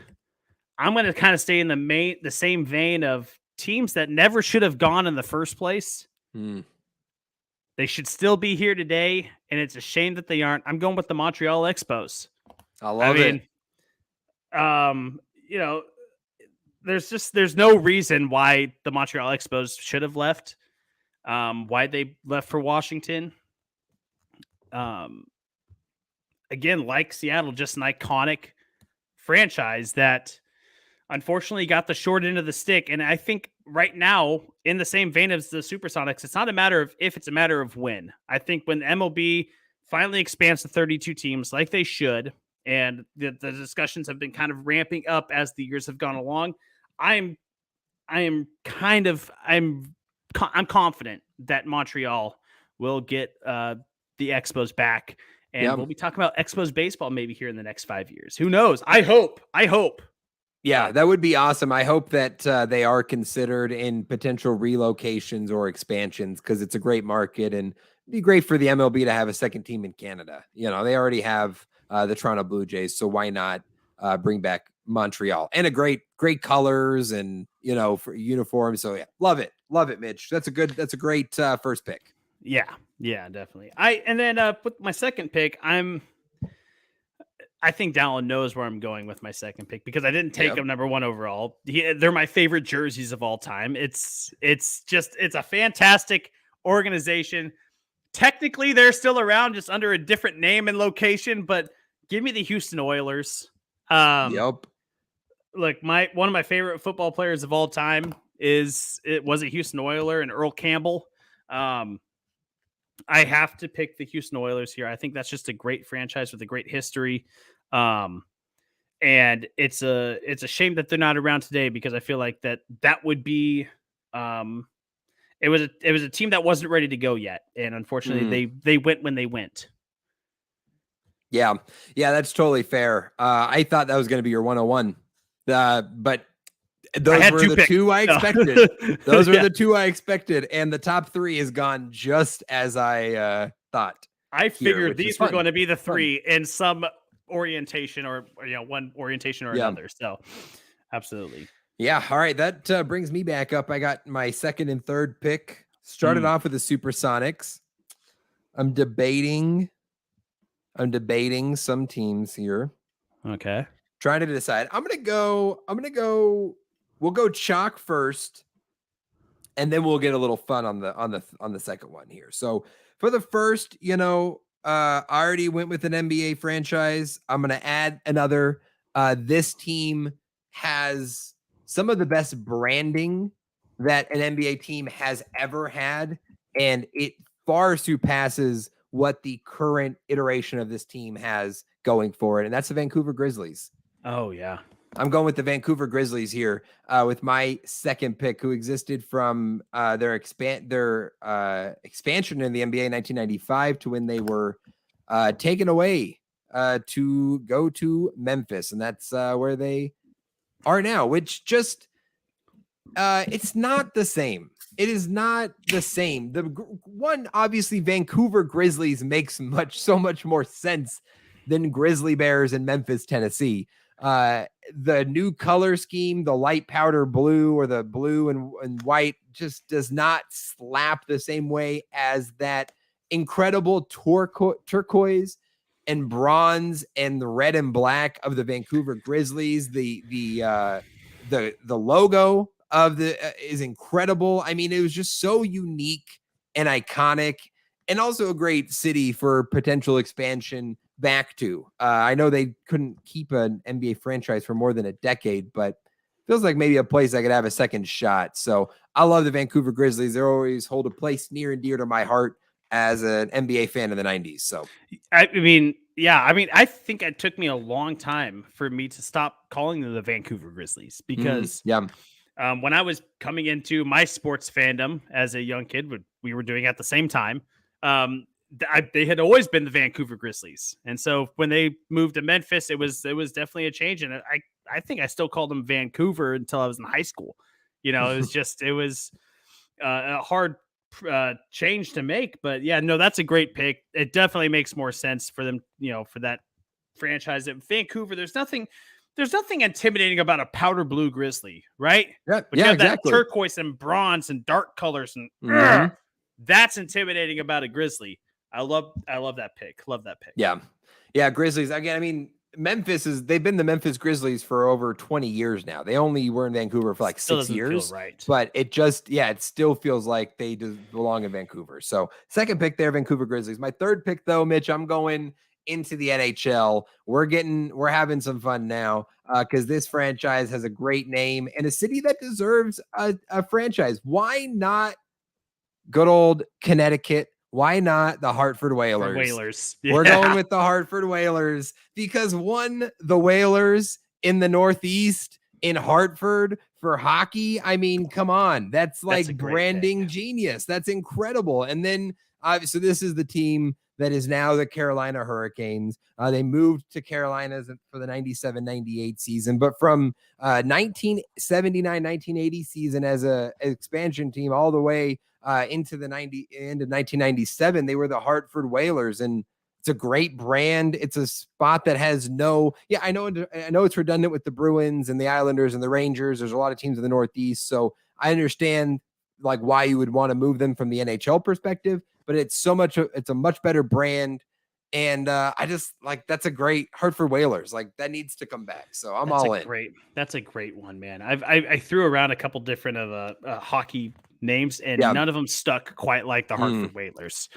I'm going to kind of stay in the same vein of teams that never should have gone in the first place. They should still be here today, and it's a shame that they aren't. I'm going with the Montreal Expos. I love it. You know, there's no reason why the Montreal Expos should have left. Why they left for Washington. Again, like Seattle, just an iconic franchise that unfortunately got the short end of the stick. And I think right now, in the same vein as the Supersonics, it's not a matter of if, it's a matter of when. I think when MLB finally expands to 32 teams like they should, and the discussions have been kind of ramping up as the years have gone along, I'm confident that Montreal will get the Expos back. And we'll be talking about Expos baseball maybe here in the next 5 years. Who knows? I hope. Yeah, that would be awesome. I hope that they are considered in potential relocations or expansions, because it's a great market, and it'd be great for the MLB to have a second team in Canada. You know, they already have the Toronto Blue Jays, so why not bring back Montreal? And a great colors and, you know, for uniforms. So yeah, love it, Mitch. That's a great first pick. Yeah, definitely. And then with my second pick, I think Dallen knows where I'm going with my second pick, because I didn't take him number one overall. They're my favorite jerseys of all time. It's a fantastic organization. Technically, they're still around, just under a different name and location, but give me the Houston Oilers. Look, one of my favorite football players of all time was a Houston Oiler, and Earl Campbell. I have to pick the Houston Oilers here. I think that's just a great franchise with a great history. And it's a shame that they're not around today, because I feel like that would be, it was a team that wasn't ready to go yet. And unfortunately they went when they went. Yeah, that's totally fair. I thought that was going to be your 101. But those were the two I expected. Those were the two I expected. And the top three is gone just as I thought. I figured these were going to be the three in some orientation, or one orientation or another. So absolutely. Yeah. All right. That brings me back up. I got my second and third pick. Started off with the Supersonics. I'm debating some teams here. Okay. Trying to decide. We'll go chalk first, and then we'll get a little fun on the second one here. So for the first, I already went with an NBA franchise. I'm going to add another. This team has some of the best branding that an NBA team has ever had, and it far surpasses what the current iteration of this team has going for it, and that's the Vancouver Grizzlies. Oh, yeah. I'm going with the Vancouver Grizzlies here with my second pick, who existed from their expansion in the NBA in 1995 to when they were taken away to go to Memphis. And that's where they are now, which just it's not the same. It is not the same. The one, obviously, Vancouver Grizzlies makes so much more sense than Grizzly Bears in Memphis, Tennessee. The new color scheme, the light powder blue or the blue and white, just does not slap the same way as that incredible turquoise and bronze and the red and black of the Vancouver Grizzlies. The logo of is incredible. I mean, it was just so unique and iconic, and also a great city for potential expansion back to. I know they couldn't keep an NBA franchise for more than a decade, but feels like maybe a place I could have a second shot. So I love the Vancouver Grizzlies. They always hold a place near and dear to my heart as an NBA fan in the 90s. So, I think it took me a long time for me to stop calling them the Vancouver Grizzlies because when I was coming into my sports fandom as a young kid, we were doing it at the same time. They had always been the Vancouver Grizzlies. And so when they moved to Memphis, it was definitely a change. And I think I still called them Vancouver until I was in high school. It was a hard change to make, but yeah, no, that's a great pick. It definitely makes more sense for them, for that franchise at Vancouver. There's nothing intimidating about a powder blue Grizzly, right? Yeah, but you have exactly. That turquoise and bronze and dark colors, and that's intimidating about a Grizzly. I love that pick. Love that pick. Yeah. Grizzlies again. I mean, they've been the Memphis Grizzlies for over 20 years now. They only were in Vancouver for like 6 years, right? But it still feels like they belong in Vancouver. So second pick there, Vancouver Grizzlies. My third pick though, Mitch, I'm going into the NHL. We're having some fun now because this franchise has a great name and a city that deserves a franchise. Why not good old Connecticut? Why not the Hartford Whalers? Yeah. We're going with the Hartford Whalers because the Whalers in the Northeast in Hartford for hockey. I mean, come on. That's like branding genius. That's incredible. And then so this is the team that is now the Carolina Hurricanes. They moved to Carolina for the 97-98 season, but from 1979-1980 season as an expansion team all the way into the end of 1997, they were the Hartford Whalers, and it's a great brand. It's a spot that has I know it's redundant with the Bruins and the Islanders and the Rangers. There's a lot of teams in the Northeast, so I understand like why you would want to move them from the NHL perspective, but it's a much better brand. And I just like, that's a great Hartford Whalers. Like that needs to come back. So I'm all in. That's a great one, man. I threw around a couple different of hockey names and none of them stuck quite like the Hartford Whalers.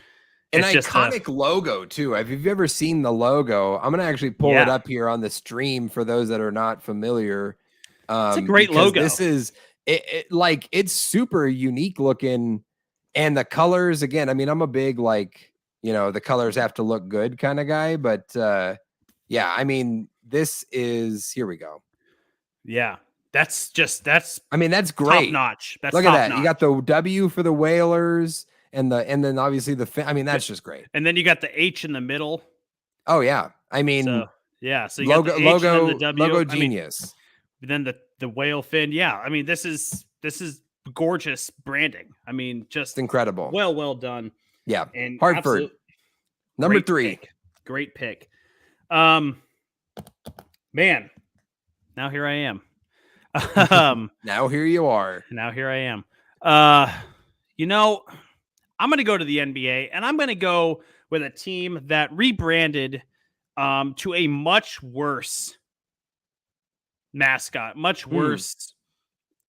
An iconic logo too. If you've ever seen the logo, I'm going to actually pull it up here on the stream for those that are not familiar. It's a great logo. This is it's super unique looking, and the colors again. I mean, I'm a big the colors have to look good kind of guy, but I mean, this is here we go. Yeah, that's I mean, that's great. Top notch. Look at that. You got the W for the Whalers and then obviously I mean, that's just great. And then you got the H in the middle. Oh yeah. I mean, so you logo, got the H and then the W. Logo genius. Then the whale fin. Yeah. I mean, this is gorgeous branding. I mean, just incredible. Well done. Yeah. And Hartford. Number 3. Great pick. Man, now here I am. Now here you are. Now here I am. I'm going to go to the NBA, and I'm going to go with a team that rebranded to a much worse mascot, much worse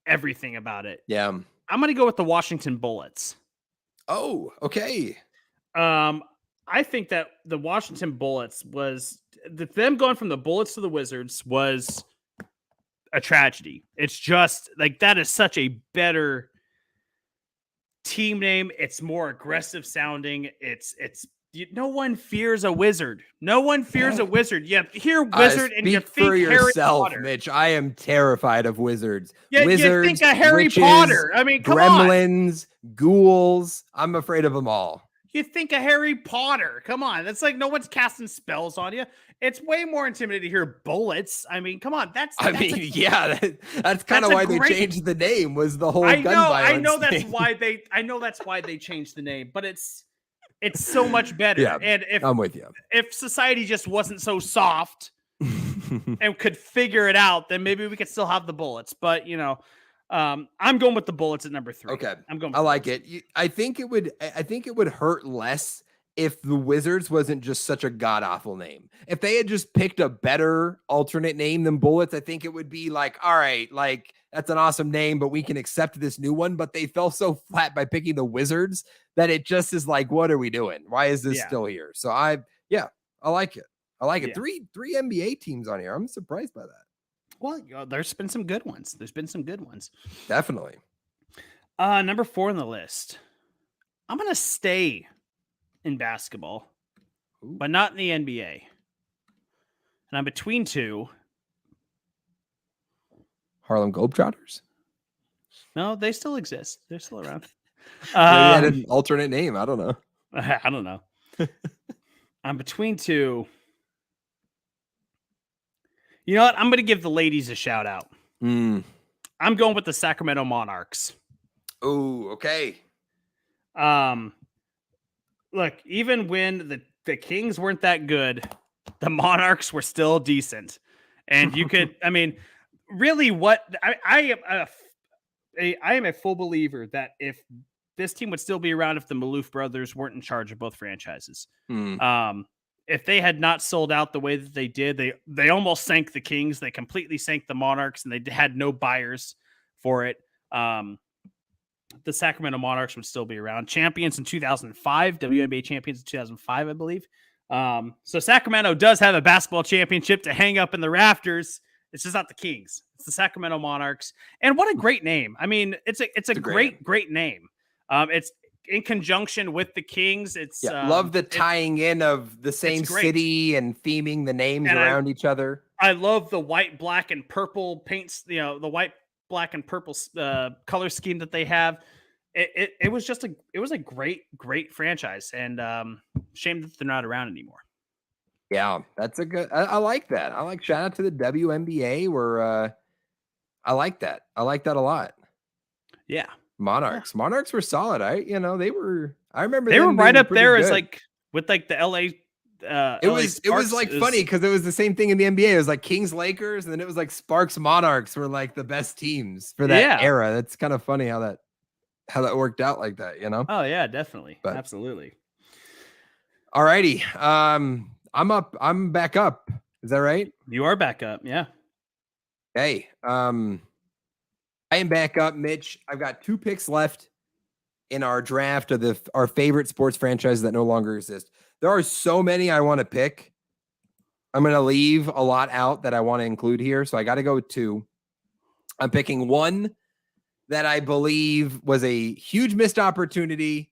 everything about it. Yeah. I'm going to go with the Washington Bullets. Oh, okay. I think that the Washington Bullets them going from the Bullets to the Wizards was a tragedy. It's just like that is such a better team name. It's more aggressive sounding. No one fears a wizard. No one fears a wizard. You hear wizard and you think for yourself, Harry Potter. Mitch. I am terrified of wizards. Yeah, wizards, you think of Harry witches, Potter. I mean, come gremlins, ghouls. I'm afraid of them all. You think of Harry Potter. Come on. That's like no one's casting spells on you. It's way more intimidating to hear bullets. I mean, come on. That's kind of why they changed the name was the whole gun violence. I know that's why they changed the name, but it's so much better. Yeah, and I'm with you. If society just wasn't so soft and could figure it out, then maybe we could still have the Bullets. But I'm going with the Bullets at number 3. Okay, I'm going. I like it. I think it would hurt less if the Wizards wasn't just such a god awful name. If they had just picked a better alternate name than Bullets, I think it would be like, all right, like that's an awesome name, but we can accept this new one. But they fell so flat by picking the Wizards that it just is like, what are we doing? Why is this still here? So I like it. I like it. Three NBA teams on here. I'm surprised by that. Well, there's been some good ones. Definitely. Number 4 on the list. I'm going to stay in basketball, but not in the NBA. And I'm between two. Harlem Globetrotters? No, they still exist. They're still around. Maybe had an alternate name. I don't know. I don't know. I'm between two. You know what? I'm going to give the ladies a shout out. I'm going with the Sacramento Monarchs. Oh, okay. Look, even when the Kings weren't that good, the Monarchs were still decent. And you could, I mean, really what I am a full believer that if this team would still be around if the Maloof brothers weren't in charge of both franchises. If they had not sold out the way that they did, they almost sank the Kings. They completely sank the Monarchs, and they had no buyers for it. The Sacramento Monarchs would still be around. Champions in 2005, WNBA champions in 2005, I believe. So Sacramento does have a basketball championship to hang up in the rafters. It's just not the Kings. It's the Sacramento Monarchs. And what a great name. I mean, it's a great name. It's in conjunction with the Kings. It's love the tying in of the same city and theming the names around each other. I love the white, black, and purple paints, the white, black, and purple color scheme that they have. It was a great franchise, and shame that they're not around anymore. Yeah, that's a good. I like that. I like shout out to the WNBA. Where I like that. I like that a lot. Yeah, Monarchs. Yeah. Monarchs were solid. They were. I remember they were right up there good. as like with like the LA. It was like funny because it was the same thing in the NBA. It was like Kings Lakers, and then it was like Sparks Monarchs were like the best teams for that era. That's kind of funny how that worked out like that, Oh yeah, definitely. Absolutely. All righty. I'm back up. Is that right? You are back up. Yeah. Hey, I am back up, Mitch. I've got 2 picks left in our draft of our favorite sports franchises that no longer exist. There are so many I want to pick. I'm going to leave a lot out that I want to include here. So I got to go with 2. I'm picking one that I believe was a huge missed opportunity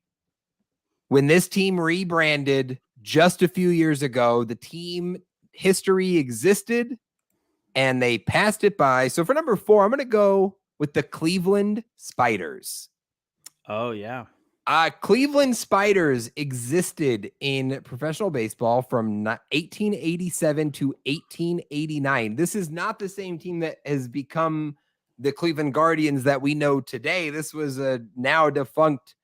when this team rebranded just a few years ago. The team history existed and they passed it by. So for number 4, I'm going to go with the Cleveland Spiders. Oh, yeah. Cleveland Spiders existed in professional baseball from 1887 to 1889. This is not the same team that has become the Cleveland Guardians that we know today. This was a now defunct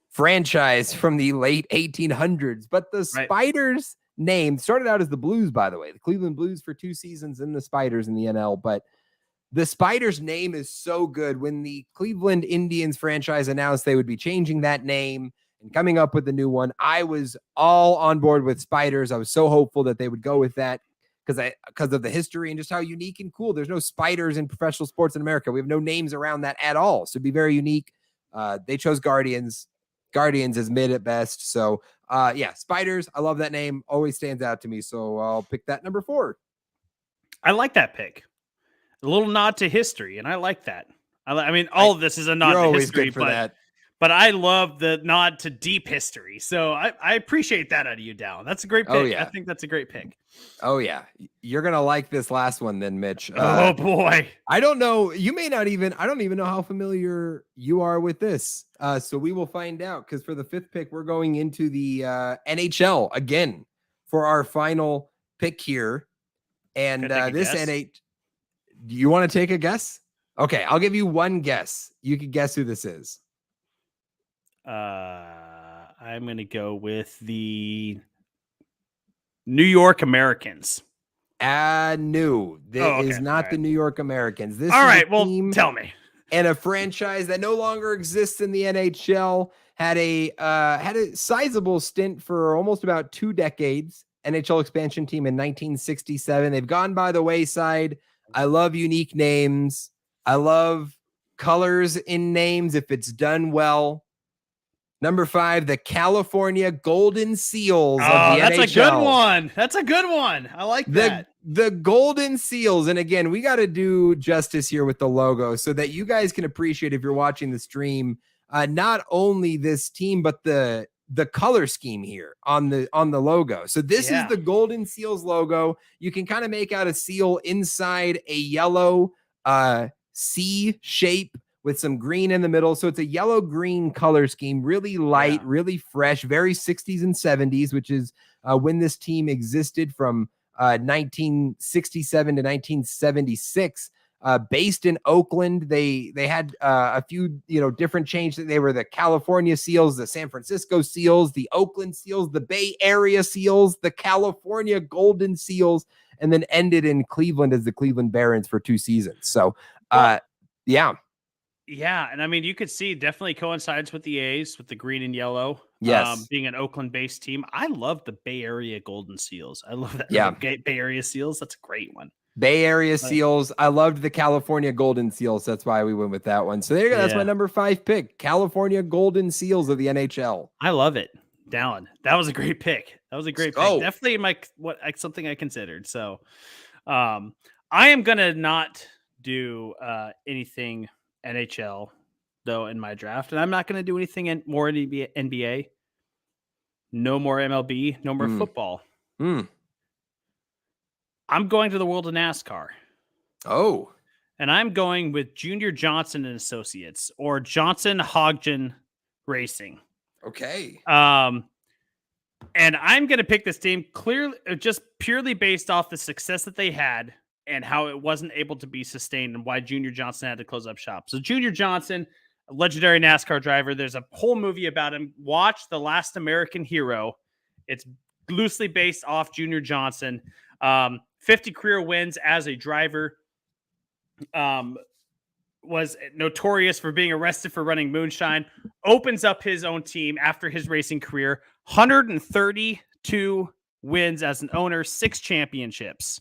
franchise from the late 1800s. But the Spiders name started out as the Blues, by the way. The Cleveland Blues for 2 seasons and the Spiders in the NL. But the Spiders name is so good. When the Cleveland Indians franchise announced they would be changing that name and coming up with a new one, I was all on board with Spiders. I was so hopeful that they would go with that because of the history and just how unique and cool. There's no Spiders in professional sports in America. We have no names around that at all. So it'd be very unique. They chose Guardians. Guardians is mid at best. So Spiders. I love that name. Always stands out to me. So I'll pick that number 4. I like that pick. A little nod to history, and I like that. I mean, all of this is a nod to history, but I love the nod to deep history. So I appreciate that out of you, Dallen. That's a great pick. Oh, yeah. I think that's a great pick. Oh, yeah. You're going to like this last one then, Mitch. Oh, boy. I don't know. You may not even – I don't even know how familiar you are with this. So we will find out because for the 5th pick, we're going into the NHL again for our final pick here. And this NHL – do you want to take a guess? Okay, I'll give you one guess. You can guess who this is. I'm going to go with the New York Americans. No. This is not the New York Americans. This all is right, well, tell me. And a franchise that no longer exists in the NHL had a sizable stint for almost about 2 decades. NHL expansion team in 1967. They've gone by the wayside. I love unique names. I love colors in names if it's done well. Number 5, the California Golden Seals of the NHL. That's a good one. That's a good one. I like that. The Golden Seals. And again, we got to do justice here with the logo so that you guys can appreciate, if you're watching the stream, not only this team, but the color scheme here on the logo. So this is the Golden Seals logo. You can kind of make out a seal inside a yellow C shape with some green in the middle. So it's a yellow-green color scheme, really light, really fresh, very 60s and 70s, which is when this team existed from 1967 to 1976. Based in Oakland, they had a few different changes. They were the California Seals, the San Francisco Seals, the Oakland Seals, the Bay Area Seals, the California Golden Seals, and then ended in Cleveland as the Cleveland Barons for 2 seasons. So, Yeah, and I mean, you could see definitely coincides with the A's, with the green and yellow. Yes. Being an Oakland-based team. I love the Bay Area Golden Seals. I love that. Yeah. Bay Area Seals. That's a great one. Bay Area Seals. I loved the California Golden Seals. That's why we went with that one. So there you go. That's my number 5 pick. California Golden Seals of the NHL. I love it. Dallen. That was a great pick. Definitely something I considered. So I am going to not do anything NHL though in my draft, and I'm not going to do anything more NBA, no more MLB, no more football. I'm going to the world of NASCAR. Oh, and I'm going with Junior Johnson and Associates, or Johnson Hodgson Racing. Okay. And I'm going to pick this team just purely based off the success that they had and how it wasn't able to be sustained and why Junior Johnson had to close up shop. So Junior Johnson, a legendary NASCAR driver, there's a whole movie about him. Watch The Last American Hero. It's loosely based off Junior Johnson. 50 career wins as a driver. Was notorious for being arrested for running moonshine. Opens up his own team after his racing career. 132 wins as an owner, 6 championships.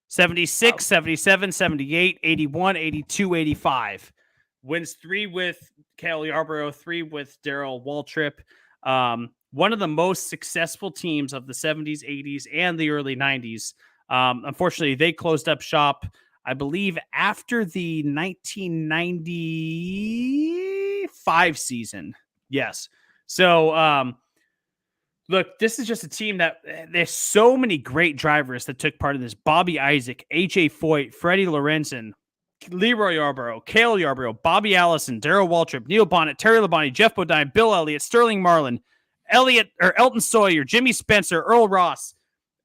76, 77, 78, 81, 82, 85. Wins 3 with Cale Yarborough, 3 with Darrell Waltrip. One of the most successful teams of the 70s, 80s, and the early 90s. Unfortunately, they closed up shop, I believe, after the 1995 season. Yes. So, look, this is just a team that there's so many great drivers that took part in this. Bobby Isaac, A.J. Foyt, Freddie Lorenzen, Leroy Yarborough, Cale Yarborough, Bobby Allison, Darrell Waltrip, Neil Bonnet, Terry Labonte, Jeff Bodine, Bill Elliott, Sterling Marlin, Elton Sawyer, Jimmy Spencer, Earl Ross.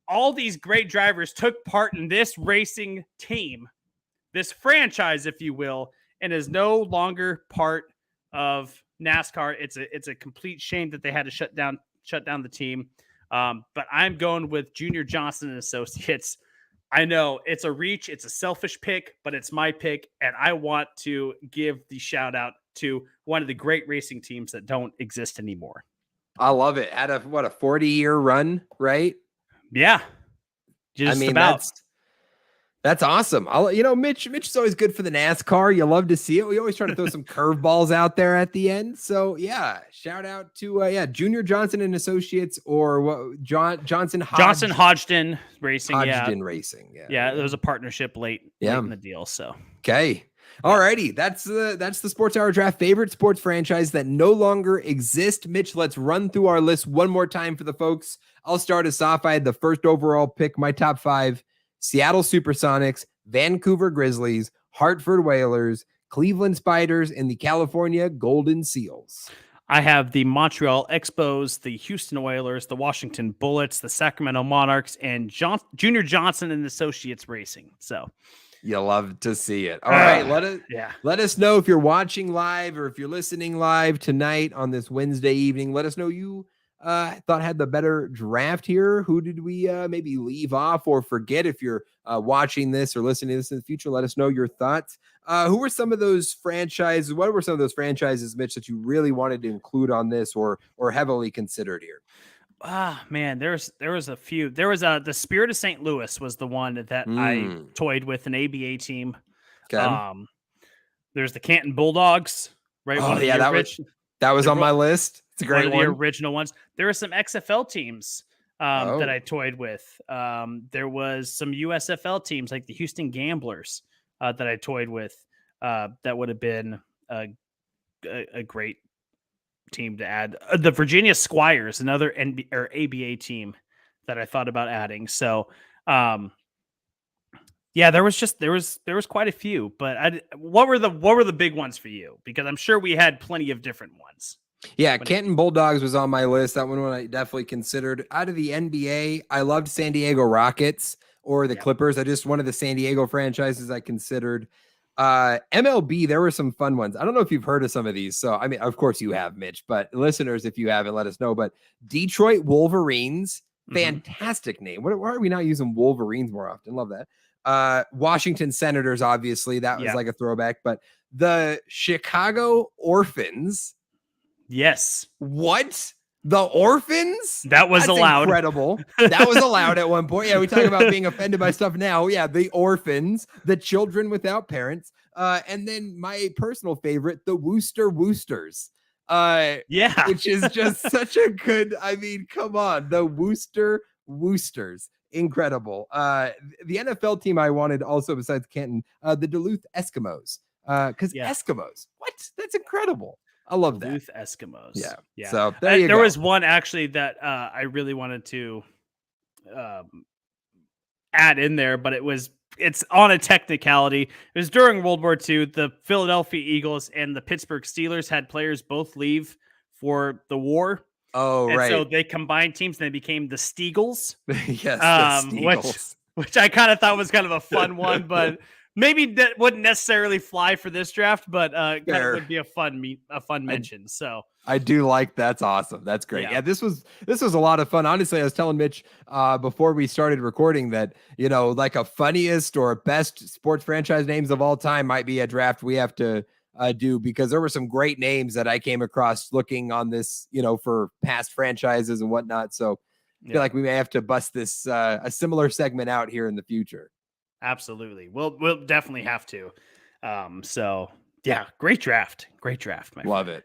All these great drivers took part in this racing team, this franchise, if you will, and is no longer part of NASCAR. It's a complete shame that they had to shut down the team. But I'm going with Junior Johnson and Associates. I know it's a reach, it's a selfish pick, but it's my pick, and I want to give the shout out to one of the great racing teams that don't exist anymore. I love it. At a 40-year run, right? Yeah. That's awesome. Mitch is always good for the NASCAR. You love to see it. We always try to throw some curveballs out there at the end. So yeah, shout out to Junior Johnson and Associates, or what? Johnson Hodgson Racing. Hodgson Racing. Yeah. There was a partnership late in the deal. So okay. Alrighty, that's the Sports Hour Draft favorite sports franchise that no longer exist. Mitch, let's run through our list one more time for the folks. I'll start us off. I had the first overall pick, my top 5: Seattle Supersonics, Vancouver Grizzlies, Hartford Whalers, Cleveland Spiders, and the California Golden Seals. I have the Montreal Expos, the Houston Oilers, the Washington Bullets, the Sacramento Monarchs, and Junior Johnson and Associates Racing. So you love to see it. All right, let us know if you're watching live or if you're listening live tonight on this Wednesday evening. Let us know you thought had the better draft here. Who did we maybe leave off or forget? If you're watching this or listening to this in the future, let us know your thoughts. Who were some of those franchises? What were some of those franchises, Mitch, that you really wanted to include on this or heavily considered here? Man, there was a few. There was the Spirit of St. Louis was the one that I toyed with, an ABA team. Okay. There's the Canton Bulldogs, right? Oh, yeah, that was That was on my list. It's a great one. Of the original ones. There were some XFL teams that I toyed with. There was some USFL teams like the Houston Gamblers that I toyed with. That would have been a great team to add. The Virginia Squires, another ABA team that I thought about adding. So, yeah, there was quite a few. But what were the big ones for you? Because I'm sure we had plenty of different ones. Yeah, Canton Bulldogs was on my list. That one I definitely considered. Out of the NBA, I loved San Diego Rockets or the Clippers. I just one of the San Diego franchises I considered. MLB, there were some fun ones. I don't know if you've heard of some of these. So, I mean, of course you have, Mitch, but listeners, if you haven't, let us know. But Detroit Wolverines, fantastic name. Why are we not using Wolverines more often? Love that. Washington Senators, obviously, that was like a throwback. But the Chicago Orphans. Yes. What? The Orphans? That's allowed. Incredible. That was allowed at one point. Yeah, we talk about being offended by stuff now. Yeah, the orphans, the children without parents. And then my personal favorite, the Wooster Woosters. Which is just such a good, I mean, come on. The Wooster Woosters. Incredible. The NFL team I wanted also besides Canton, the Duluth Eskimos. Because Eskimos, what? That's incredible. I love Duluth Eskimos. Yeah. So there was one actually that I really wanted to add in there, but it's on a technicality. It was during World War II. The Philadelphia Eagles and the Pittsburgh Steelers had players both leave for the war. Oh, and right. So they combined teams and they became the Steagles. Yes, the Steagles. Which I kind of thought was kind of a fun one, but maybe that wouldn't necessarily fly for this draft, but kind of would be a fun mention. So I do like that's awesome. That's great. Yeah, this was a lot of fun. Honestly, I was telling Mitch before we started recording that, you know, like a funniest or best sports franchise names of all time might be a draft we have to do, because there were some great names that I came across looking on this, you know, for past franchises and whatnot. So I feel like we may have to bust this a similar segment out here in the future. Absolutely. We'll definitely have to. So yeah, great draft. Great draft, man. Love it.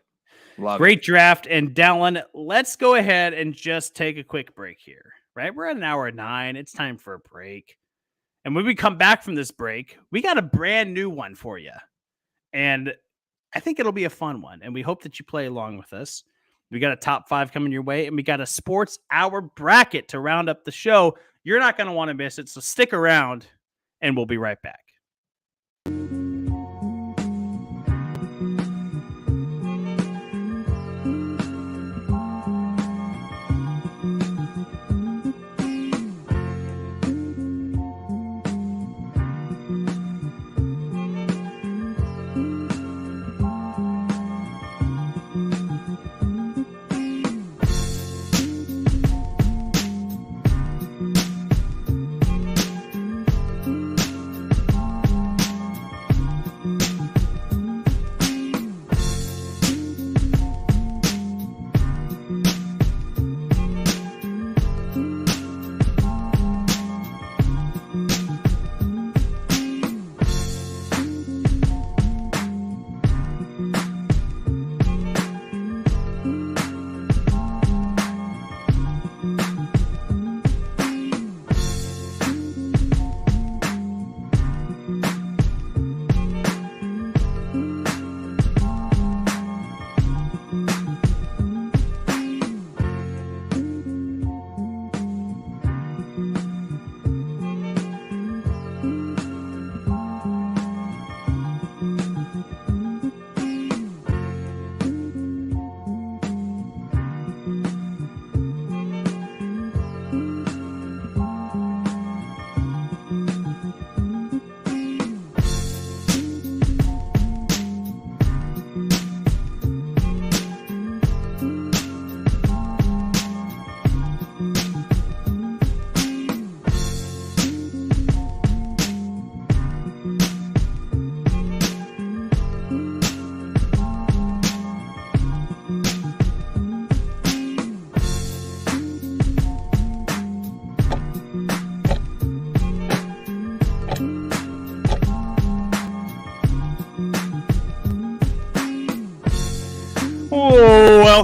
Great draft. And Dallen, let's go ahead and just take a quick break here, right? We're at an hour 9. It's time for a break. And when we come back from this break, we got a brand new one for you. And I think it'll be a fun one. And we hope that you play along with us. We got a top 5 coming your way, and we got a sports hour bracket to round up the show. You're not going to want to miss it. So stick around. And we'll be right back.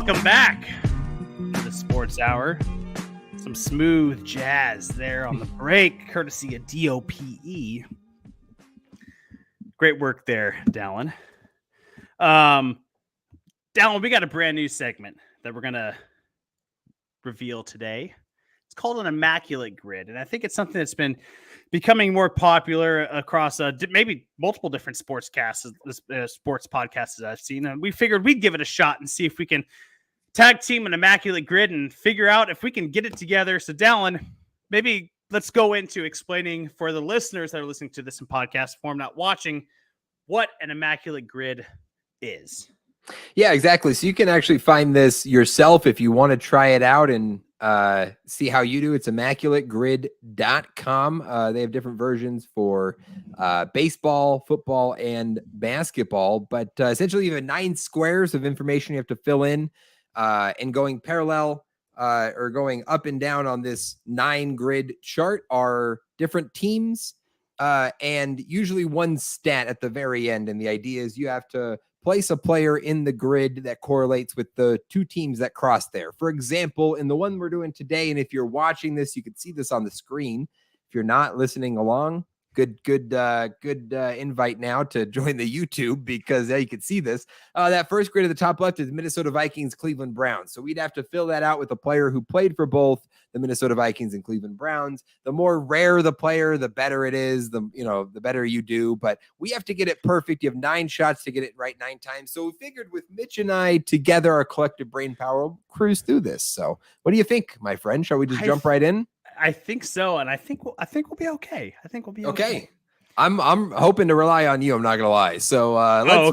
Welcome back to the Sports Hour. Some smooth jazz there on the break, courtesy of DOPE. Great work there, Dallen. Dallen, we got a brand new segment that we're going to reveal today. It's called an Immaculate Grid, and I think it's something that's been becoming more popular across maybe multiple different sports podcasts I've seen. And we figured we'd give it a shot and see if we can tag team an Immaculate Grid and figure out if we can get it together. So, Dallen, maybe let's go into explaining for the listeners that are listening to this in podcast form, not watching, what an Immaculate Grid is. Yeah, exactly. So you can actually find this yourself if you want to try it out and see how you do. It's immaculategrid.com. They have different versions for baseball, football, and basketball. But essentially, you have 9 squares of information you have to fill in, and going parallel or going up and down on this 9 grid chart are different teams and usually one stat at the very end. And the idea is you have to place a player in the grid that correlates with the 2 teams that cross there. For example, in the one we're doing today, and if you're watching this, you can see this on the screen. If you're not listening along, good invite now to join the YouTube, because you can see this. That first grid at the top left is Minnesota Vikings, Cleveland Browns. So we'd have to fill that out with a player who played for both the Minnesota Vikings and Cleveland Browns. The more rare the player, the better it is, the better you do. But we have to get it perfect. You have 9 shots to get it right 9 times. So we figured with Mitch and I together, our collective brain power, we'll cruise through this. So what do you think, my friend? Shall we just jump right in? I think so, and I think we'll be okay. I think we'll be okay. I'm hoping to rely on you. I'm not gonna lie. So let's.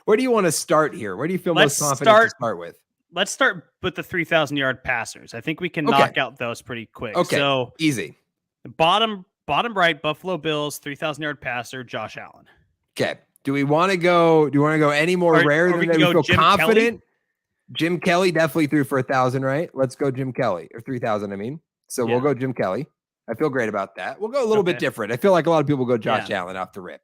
Where do you want to start here? Where do you feel most confident to start with? Let's start with the 3,000-yard passers. I think we can knock out those pretty quick. Okay, so easy. Bottom right, Buffalo Bills 3,000-yard passer, Josh Allen. Okay. Do we want to go any more rare than that? We feel confident. Jim Kelly definitely threw for 1,000, right? Let's go Jim Kelly, or 3,000. I mean. So we'll go Jim Kelly. I feel great about that. We'll go a little bit different. I feel like a lot of people go Josh Allen off the rip.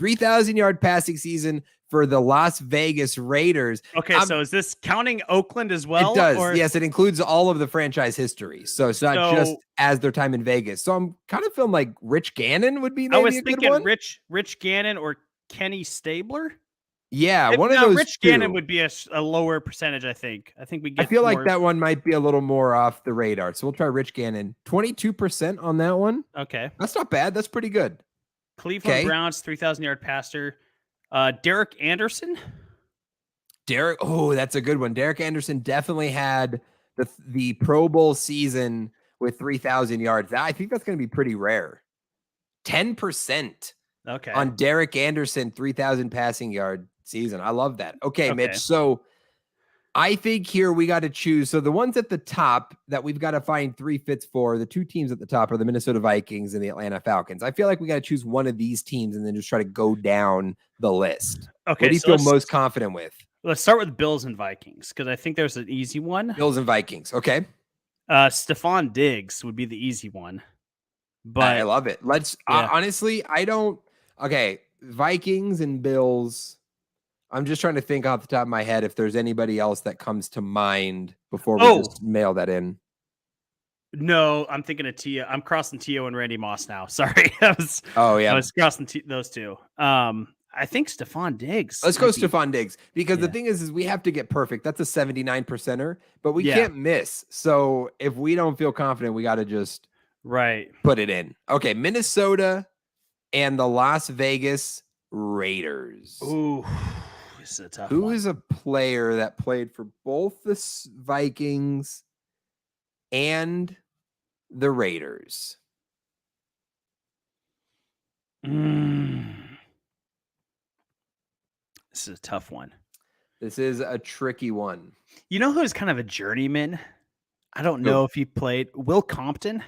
3,000-yard passing season for the Las Vegas Raiders. Okay, so is this counting Oakland as well? It does. Yes, it includes all of the franchise history. So it's not just as their time in Vegas. So I'm kind of feeling like Rich Gannon would be maybe a good one. I was thinking Rich Gannon or Kenny Stabler. Yeah, one of those. Rich Gannon would be a lower percentage, I think. I feel like that one might be a little more off the radar. So we'll try Rich Gannon. 22% on that one. Okay. That's not bad. That's pretty good. Cleveland Browns, 3,000-yard passer. Derek Anderson. That's a good one. Derek Anderson definitely had the Pro Bowl season with 3,000 yards. I think that's going to be pretty rare. 10%. Okay. On Derek Anderson, 3,000 passing yard season. I love that. Okay, Mitch. So I think here we got to choose. So the ones at the top that we've got to find 3 fits for, the 2 teams at the top are the Minnesota Vikings and the Atlanta Falcons. I feel like we got to choose one of these teams and then just try to go down the list. Okay. What do you feel most confident with? Let's start with Bills and Vikings, because I think there's an easy one. Bills and Vikings. Okay. Stephon Diggs would be the easy one. But I love it. Let's honestly, okay. Vikings and Bills. I'm just trying to think off the top of my head if there's anybody else that comes to mind before we just mail that in. No, I'm thinking of Tio. I'm crossing Tio and Randy Moss now. Sorry. I was crossing those two. I think Stephon Diggs. Let's go Stephon Diggs, because the thing is we have to get perfect. That's a 79%er, but we can't miss. So if we don't feel confident, we got to just put it in. Okay, Minnesota and the Las Vegas Raiders. Ooh. This is a tough Who one. is a player that played for both the Vikings and the Raiders? This is a tough one. This is a tricky one. You know who's kind of a journeyman? I don't know if he played. Will Compton.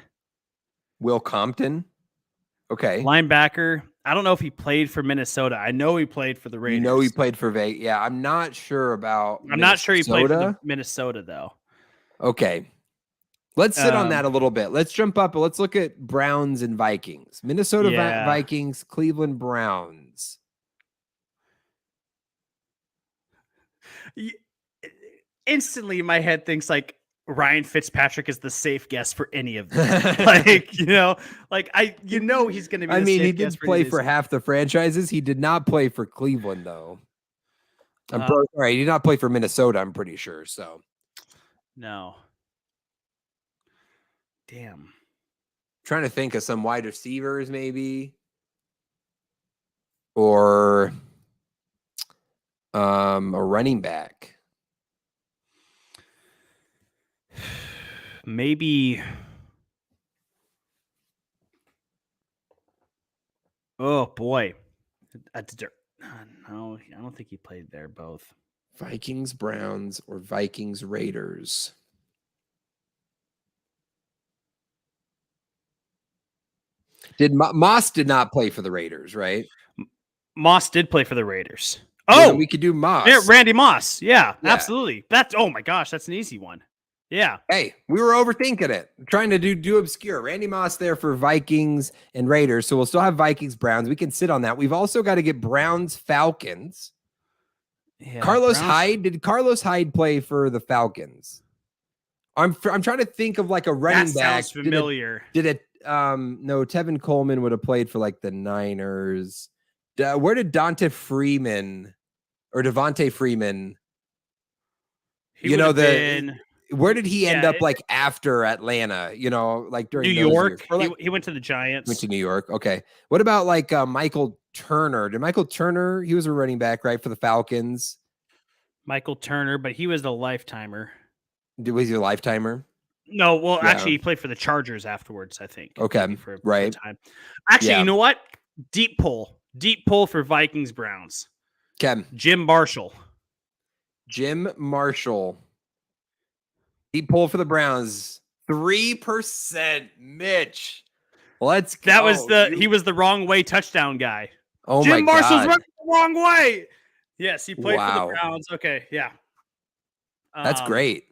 Okay. Linebacker. I don't know if he played for Minnesota. I know he played for the Raiders. You know he played for Vegas. Yeah, I'm not sure about I'm not sure he played for the Minnesota, though. Okay. Let's sit on that a little bit. Let's jump up. Let's look at Browns and Vikings. Minnesota Vikings, Cleveland Browns. instantly in my head thinks like Ryan Fitzpatrick is the safe guess for any of them. Like, he's going to be I the mean, safe he guess did for play any of for these. half the franchises. He did not play for Cleveland, though. Sorry, he did not play for Minnesota, I'm pretty sure. So, no. Damn. Trying to think of some wide receivers, maybe. Or a running back. Maybe. Oh boy. No, I don't think he played there both. Vikings, Browns, or Vikings, Raiders. Moss did not play for the Raiders, right? Moss did play for the Raiders. Well, we could do Moss. Yeah, Randy Moss. Yeah, absolutely. Oh my gosh, that's an easy one. Yeah. Hey, we were overthinking it. Trying to do obscure. Randy Moss there for Vikings and Raiders. So we'll still have Vikings, Browns. We can sit on that. We've also got to get Browns, Falcons. Yeah, Carlos Hyde. Did Carlos Hyde play for the Falcons? I'm trying to think of like a running back. Sounds familiar. No, Tevin Coleman would have played for like the Niners. Where did Devontae Freeman? Where did he end up like after Atlanta? Like during New York. He went to the Giants. Went to New York. Okay. What about like Michael Turner? He was a running back, right, for the Falcons? Michael Turner, but he was a lifetimer. Was he a lifetimer? No, well, actually, he played for the Chargers afterwards, I think. Okay, for right. Time. Actually, you know what? Deep pull for Vikings Browns. Okay. Jim Marshall. Deep pull for the Browns. 3%, Mitch. Let's go. That was he was the wrong way touchdown guy. Oh Jim my Marshall's God. running the wrong way. Yes, he played for the Browns. Okay, yeah. That's great.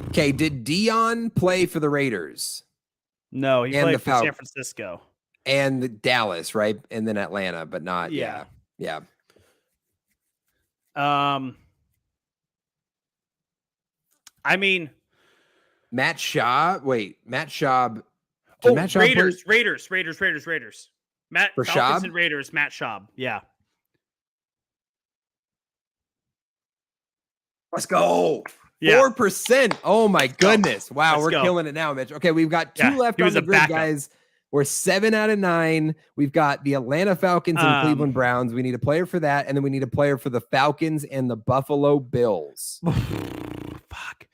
Okay, did Dion play for the Raiders? No, he played for San Francisco. And Dallas, right? And then Atlanta, but not. Yeah. I mean, Matt Schaub. Matt Schaub. Raiders. Matt for Falcons Schaub? And Raiders. Matt Schaub. Yeah. Let's go. 4%. Oh my goodness. Wow, we're killing it now, Mitch. Okay, we've got 2 left on the grid, guys. We're 7 out of 9. We've got the Atlanta Falcons and the Cleveland Browns. We need a player for that, and then we need a player for the Falcons and the Buffalo Bills. Fuck,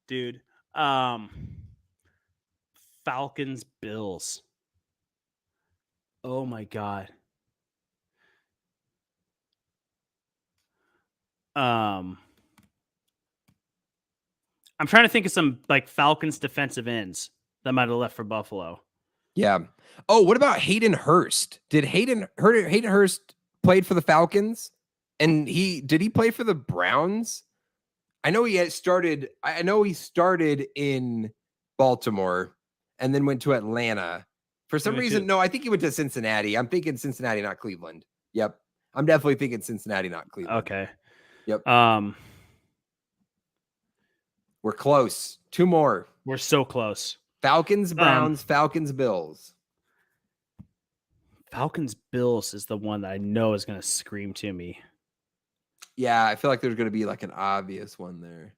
dude. Falcons, Bills. Oh my God. I'm trying to think of some like Falcons defensive ends that might have left for Buffalo. Yeah. Oh, what about Hayden Hurst? Did Hayden Hurst played for the Falcons? And did he play for the Browns? I know he started in Baltimore and then went to Atlanta. For some reason, no, I think he went to Cincinnati. I'm thinking Cincinnati, not Cleveland. Yep. I'm definitely thinking Cincinnati, not Cleveland. Okay. Yep. We're close. 2 more. We're so close. Falcons, Browns, Falcons, Bills. Falcons, Bills is the one that I know is going to scream to me. Yeah, I feel like there's going to be like an obvious one there.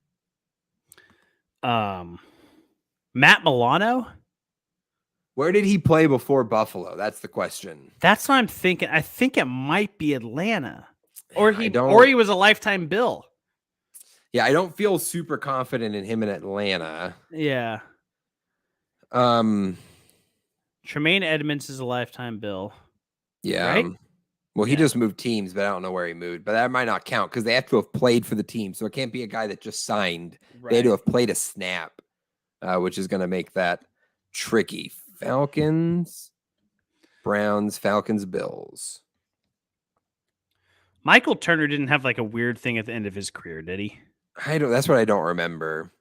Matt Milano? Where did he play before Buffalo? That's the question. That's what I'm thinking. I think it might be Atlanta. Or he was a lifetime Bill. Yeah, I don't feel super confident in him in Atlanta. Yeah. Tremaine Edmonds is a lifetime Bill. Yeah. Right? Well, he just moved teams, but I don't know where he moved. But that might not count because they have to have played for the team. So it can't be a guy that just signed. Right. They had to have played a snap, which is going to make that tricky. Falcons, Browns, Falcons, Bills. Michael Turner didn't have like a weird thing at the end of his career, did he? That's what I don't remember.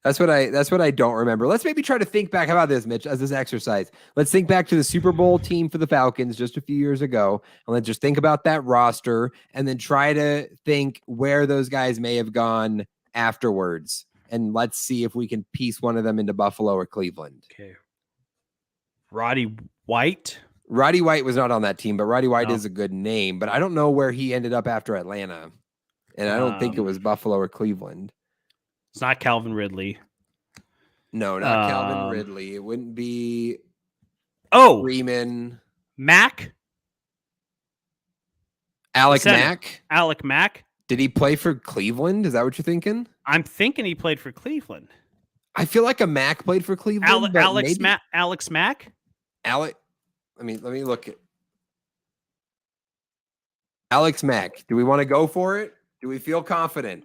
That's what I don't remember. Let's maybe try to think back. How about this, Mitch, as this exercise? Let's think back to the Super Bowl team for the Falcons just a few years ago. And let's just think about that roster and then try to think where those guys may have gone afterwards. And let's see if we can piece one of them into Buffalo or Cleveland. Okay. Roddy White. Roddy White was not on that team, but Roddy White is a good name. But I don't know where he ended up after Atlanta. And I don't think it was Buffalo or Cleveland. It's not Calvin Ridley. No, not Calvin Ridley. It wouldn't be Freeman. Mack? Alec Mack? Alec Mack? Did he play for Cleveland? Is that what you're thinking? I'm thinking he played for Cleveland. I feel like a Mack played for Cleveland. Alex Mack? Let me look at Alex Mack. Do we want to go for it? Do we feel confident?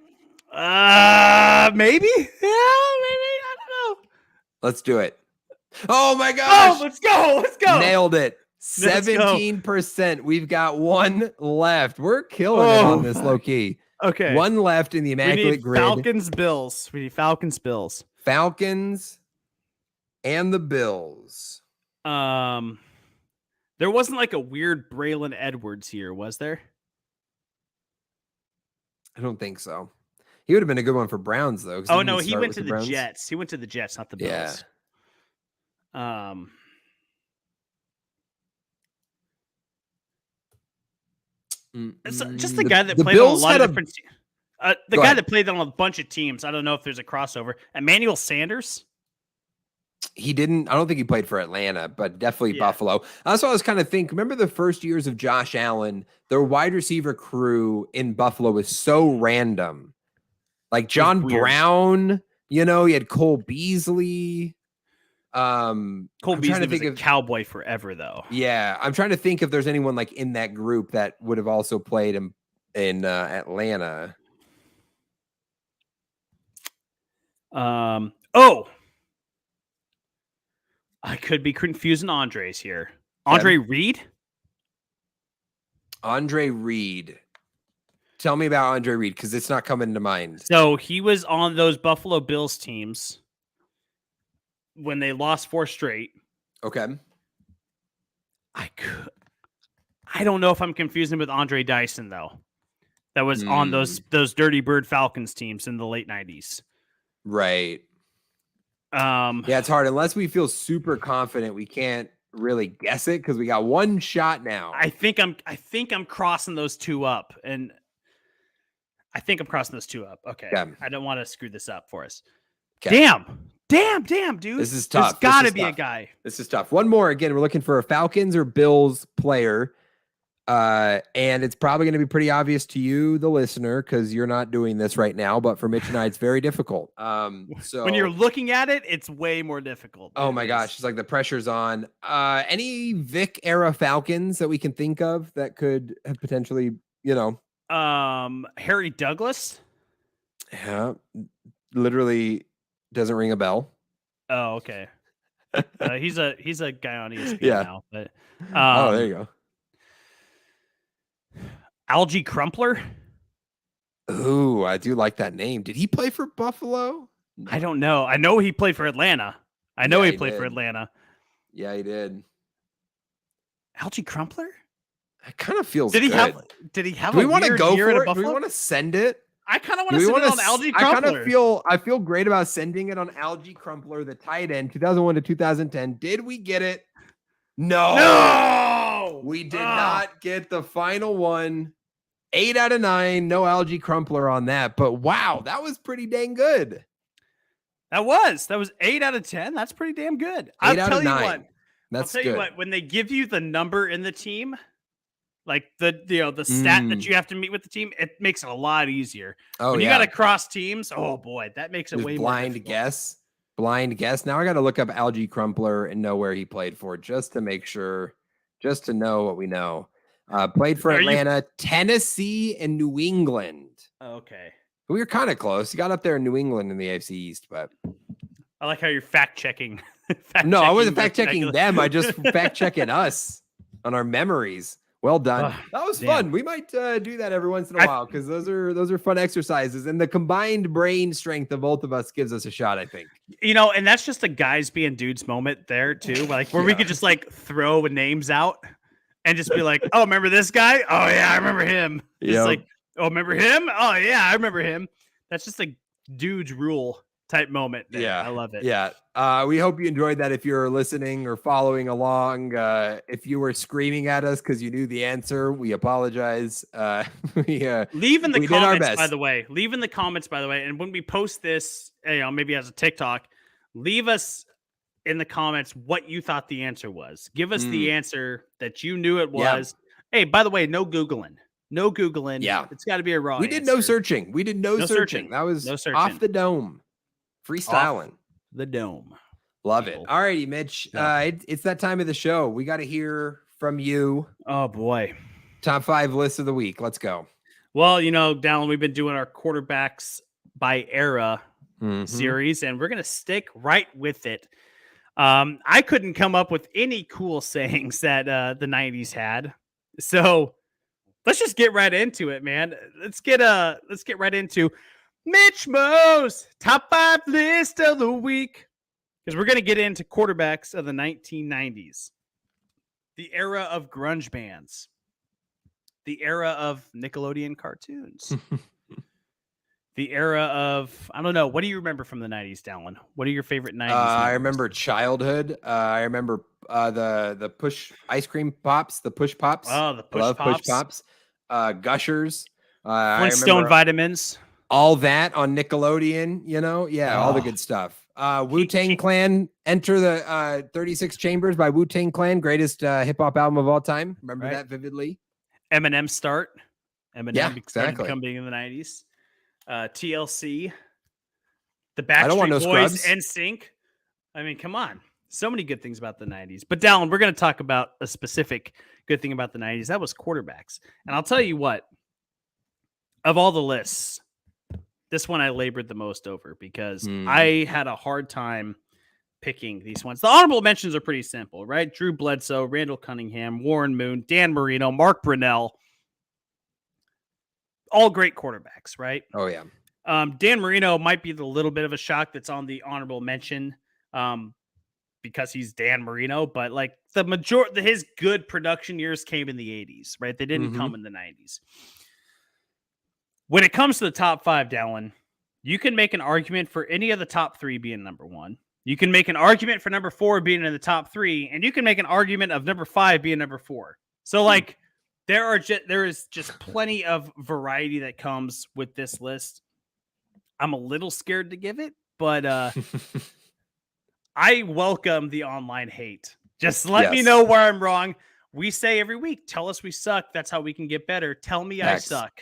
Maybe. Yeah, maybe. I don't know. Let's do it. Oh my gosh. Oh, let's go. Nailed it. 17%. We've got one left. We're killing it on this low key. Okay. One left in the Immaculate Grid. Falcons, Bills. We need Falcons, Bills. Falcons and the Bills. There wasn't like a weird Braylon Edwards here, was there? I don't think so. He would have been a good one for Browns, though. Oh, no, he went to the Jets. He went to the Jets, not the Bills. Yeah. It's just the guy that played on a lot of different teams. The guy that played on a bunch of teams. I don't know if there's a crossover. Emmanuel Sanders? He didn't. I don't think he played for Atlanta, but definitely Buffalo. That's what I was kind of thinking. Remember the first years of Josh Allen, their wide receiver crew in Buffalo was so random. Like John Brown, he had Cole Beasley. Cole Beasley was a Cowboy forever, though. Yeah, I'm trying to think if there's anyone like in that group that would have also played in Atlanta. I could be confusing Andres here. Andre Reed? Andre Reed. Tell me about Andre Reed, because it's not coming to mind. So he was on those Buffalo Bills teams when they lost 4 straight. Okay. I don't know if I'm confusing him with Andre Dyson, though. That was on those Dirty Bird Falcons teams in the late 90s. Right. Yeah, it's hard. Unless we feel super confident, we can't really guess it because we got one shot now. I think I'm crossing those two up, and I think I'm crossing those two up. Okay. Yeah. I don't want to screw this up for us. Okay. Damn, dude. This is tough. There's got to be a guy. This is tough. One more. Again, we're looking for a Falcons or Bills player. And it's probably going to be pretty obvious to you, the listener, because you're not doing this right now. But for Mitch and I, it's very difficult. So when you're looking at it, it's way more difficult. Oh my gosh, it's like the pressure's on. Any Vic era Falcons that we can think of that could have potentially, Harry Douglas. Yeah, literally doesn't ring a bell. Oh, okay. He's a guy on ESPN now. But there you go. Algie Crumpler. Ooh, I do like that name. Did he play for Buffalo? No. I don't know. I know he played for Atlanta. He played for Atlanta. Yeah, he did. Algie Crumpler? It kind of feels Did he good. Did he have do we want to go for it? Do we want to send it? I kind of want to send it on Algie Crumpler. I feel great about sending it on Algie Crumpler, the tight end, 2001 to 2010. Did we get it? No. We did not get the final one. 8 out of 9. No Algie Crumpler on that. But wow, that was pretty dang good. That was 8 out of 10. That's pretty damn good. I'll tell you what. I'll tell you what. When they give you the number in the team, like the stat that you have to meet with the team, it makes it a lot easier. When you got to cross teams, oh boy, that makes it way more blind guess. Blind guess. Now I got to look up Algie Crumpler and know where he played for, just to make sure, just to know what we know. Played for Atlanta, Tennessee, and New England. Okay. We were kind of close. He got up there in New England in the AFC East, but I like how you're fact checking. No, I wasn't fact checking them. I just fact checking us on our memories. Well done. That was fun. We might do that every once in a while because those are fun exercises, and the combined brain strength of both of us gives us a shot, I think. And that's just a guys being dudes moment there too, like where we could just like throw names out and just be like, "Oh, remember this guy? Oh yeah, I remember him." Just like, "Oh, remember him? Oh yeah, I remember him." That's just a dudes rule type moment there. Yeah, I love it. Yeah. We hope you enjoyed that. If you're listening or following along, if you were screaming at us because you knew the answer, we apologize. Leave in the comments, by the way. Leave in the comments, by the way. And when we post this, maybe as a TikTok, leave us in the comments what you thought the answer was. Give us the answer that you knew it was. Yeah. Hey, by the way, no Googling. No Googling. Yeah. It's got to be a raw We did no searching. We did no searching. That was off the dome. Freestyling. Off the dome. Love it. All righty, Mitch. It's that time of the show. We got to hear from you. Oh, boy. Top 5 list of the week. Let's go. Well, Dallen, we've been doing our quarterbacks by era series, and we're going to stick right with it. I couldn't come up with any cool sayings that the 90s had. So let's just get right into it, man. Let's get right into Mitch Mo's top 5 list of the week, because we're going to get into quarterbacks of the 1990s, the era of grunge bands, the era of Nickelodeon cartoons, the era of, I don't know, what do you remember from the 90s, Dallen? What are your favorite 90s? I remember childhood. I remember the push ice cream pops, the push pops. Oh, the push pops. Gushers. Flintstone vitamins. All that on Nickelodeon, all the good stuff. Wu-Tang Clan, Enter the 36 Chambers by Wu-Tang Clan, greatest hip-hop album of all time. Remember that vividly. Eminem start. Eminem exactly. Becoming in the 90s. TLC. The Backstreet Boys, NSYNC. I mean, come on. So many good things about the 90s. But Dallen, we're going to talk about a specific good thing about the 90s. That was quarterbacks. And I'll tell you what, of all the lists, this one I labored the most over because I had a hard time picking these ones. The honorable mentions are pretty simple, right? Drew Bledsoe, Randall Cunningham, Warren Moon, Dan Marino, Mark Brunell. All great quarterbacks, right? Oh, yeah. Dan Marino might be the little bit of a shock that's on the honorable mention because he's Dan Marino, but like his good production years came in the 80s, right? They didn't come in the 90s. When it comes to the top 5, Dallen, you can make an argument for any of the top 3 being number 1. You can make an argument for number 4 being in the top 3, and you can make an argument of number 5 being number 4. So, like, there is just plenty of variety that comes with this list. I'm a little scared to give it, but I welcome the online hate. Just let me know where I'm wrong. We say every week, tell us we suck. That's how we can get better. Tell me I suck,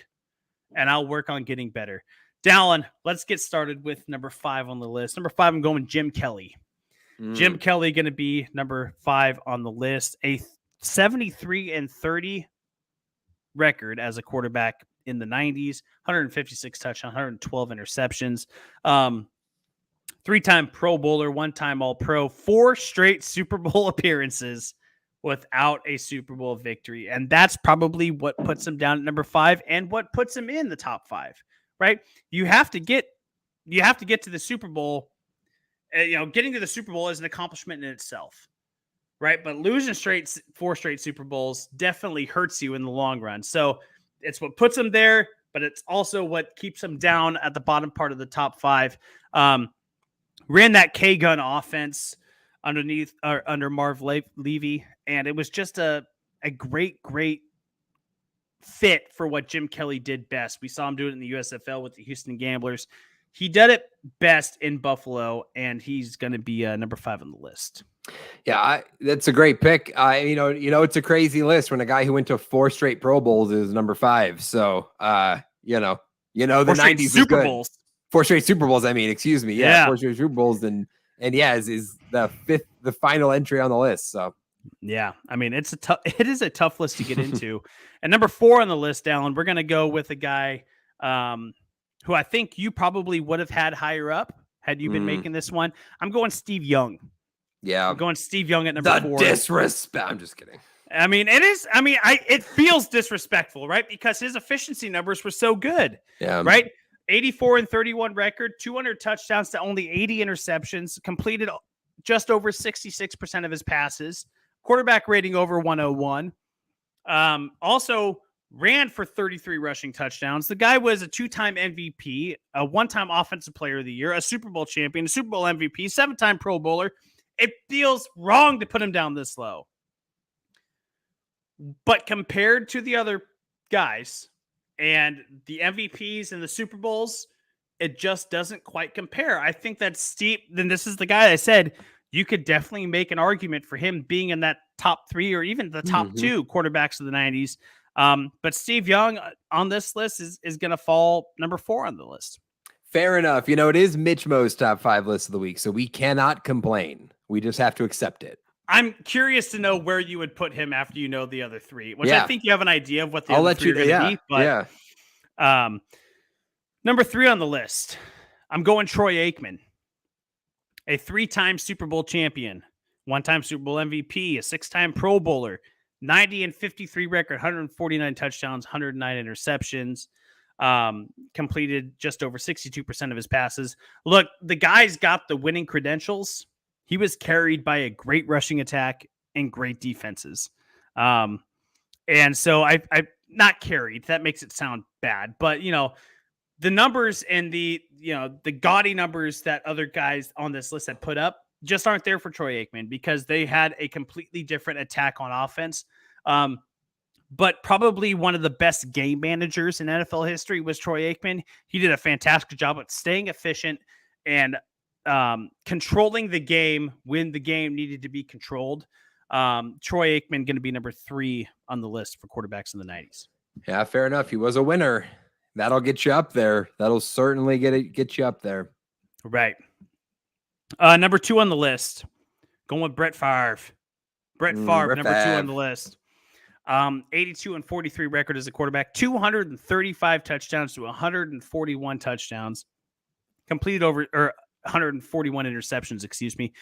and I'll work on getting better. Dallen, let's get started with number 5 on the list. Number 5, I'm going Jim Kelly. Jim Kelly going to be number 5 on the list. A 73-30 record as a quarterback in the 90s. 156 touchdowns, 112 interceptions. 3-time Pro Bowler, 1-time All-Pro, 4 straight Super Bowl appearances without a Super Bowl victory. And that's probably what puts him down at number 5 and what puts him in the top 5. Right? You have to get to the Super Bowl. Getting to the Super Bowl is an accomplishment in itself. Right? But losing 4 straight Super Bowls definitely hurts you in the long run. So it's what puts him there, but it's also what keeps him down at the bottom part of the top 5. Ran that K-gun offense under Marv Levy, and it was just a great fit for what Jim Kelly did best. We saw him do it in the USFL with the Houston Gamblers. He did it best in Buffalo, and he's going to be number 5 on the list. Yeah, that's a great pick. It's a crazy list when a guy who went to 4 straight Pro Bowls is number 5. So, the 90s Super Bowls. 4 straight Super Bowls. I mean, excuse me. Yeah. 4 straight Super Bowls, and is the final entry on the list. So. Yeah, I mean, it is a tough list to get into. And number 4 on the list, Dallen, we're going to go with a guy who I think you probably would have had higher up had you been making this one. I'm going Steve Young. Yeah. I'm going Steve Young at number 4. Disrespect. I'm just kidding. I mean, it is. I mean, it feels disrespectful, right? Because his efficiency numbers were so good, right? 84-31 record, 200 touchdowns to only 80 interceptions, completed just over 66% of his passes, quarterback rating over 101. Also ran for 33 rushing touchdowns. The guy was a 2-time MVP, a 1-time Offensive Player of the Year, a Super Bowl champion, a Super Bowl MVP, 7-time Pro Bowler. It feels wrong to put him down this low. But compared to the other guys and the MVPs and the Super Bowls, it just doesn't quite compare. I think that Steve, then this is the guy I said, you could definitely make an argument for him being in that top 3 or even the top 2 quarterbacks of the 90s. But Steve Young on this list is going to fall number 4 on the list. Fair enough. You know, it is Mitch Mo's top 5 list of the week, so we cannot complain. We just have to accept it. I'm curious to know where you would put him after you know the other 3, which I think you have an idea of what the other 3 are going to be. But number 3 on the list, I'm going Troy Aikman, a 3-time Super Bowl champion, 1-time Super Bowl MVP, a 6-time Pro Bowler, 90-53 record, 149 touchdowns, 109 interceptions, completed just over 62% of his passes. Look, the guy's got the winning credentials. He was carried by a great rushing attack and great defenses. And so I not carried, that makes it sound bad, but you know, the numbers and the gaudy numbers that other guys on this list have put up just aren't there for Troy Aikman because they had a completely different attack on offense. But probably one of the best game managers in NFL history was Troy Aikman. He did a fantastic job at staying efficient and controlling the game when the game needed to be controlled. Troy Aikman going to be number 3 on the list for quarterbacks in the 90s. Yeah, fair enough. He was a winner. That'll get you up there. That'll certainly get you up there. Right. Number 2 on the list, going with Brett Favre. Brett Favre, number 2 on the list. 82-43 record as a quarterback, 235 touchdowns to 141 touchdowns, completed over 141 interceptions, excuse me.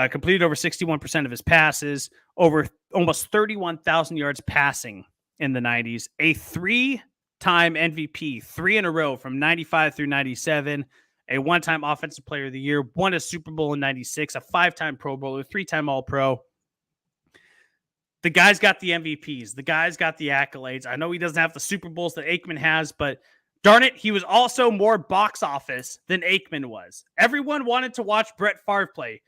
Completed over 61% of his passes, over almost 31,000 yards passing in the 90s. A 3-time MVP, 3 in a row from 95 through 97. A 1-time Offensive Player of the Year, won a Super Bowl in 96, a 5-time Pro Bowler, 3-time All-Pro. The guy's got the MVPs. The guy's got the accolades. I know he doesn't have the Super Bowls that Aikman has, but darn it, he was also more box office than Aikman was. Everyone wanted to watch Brett Favre play.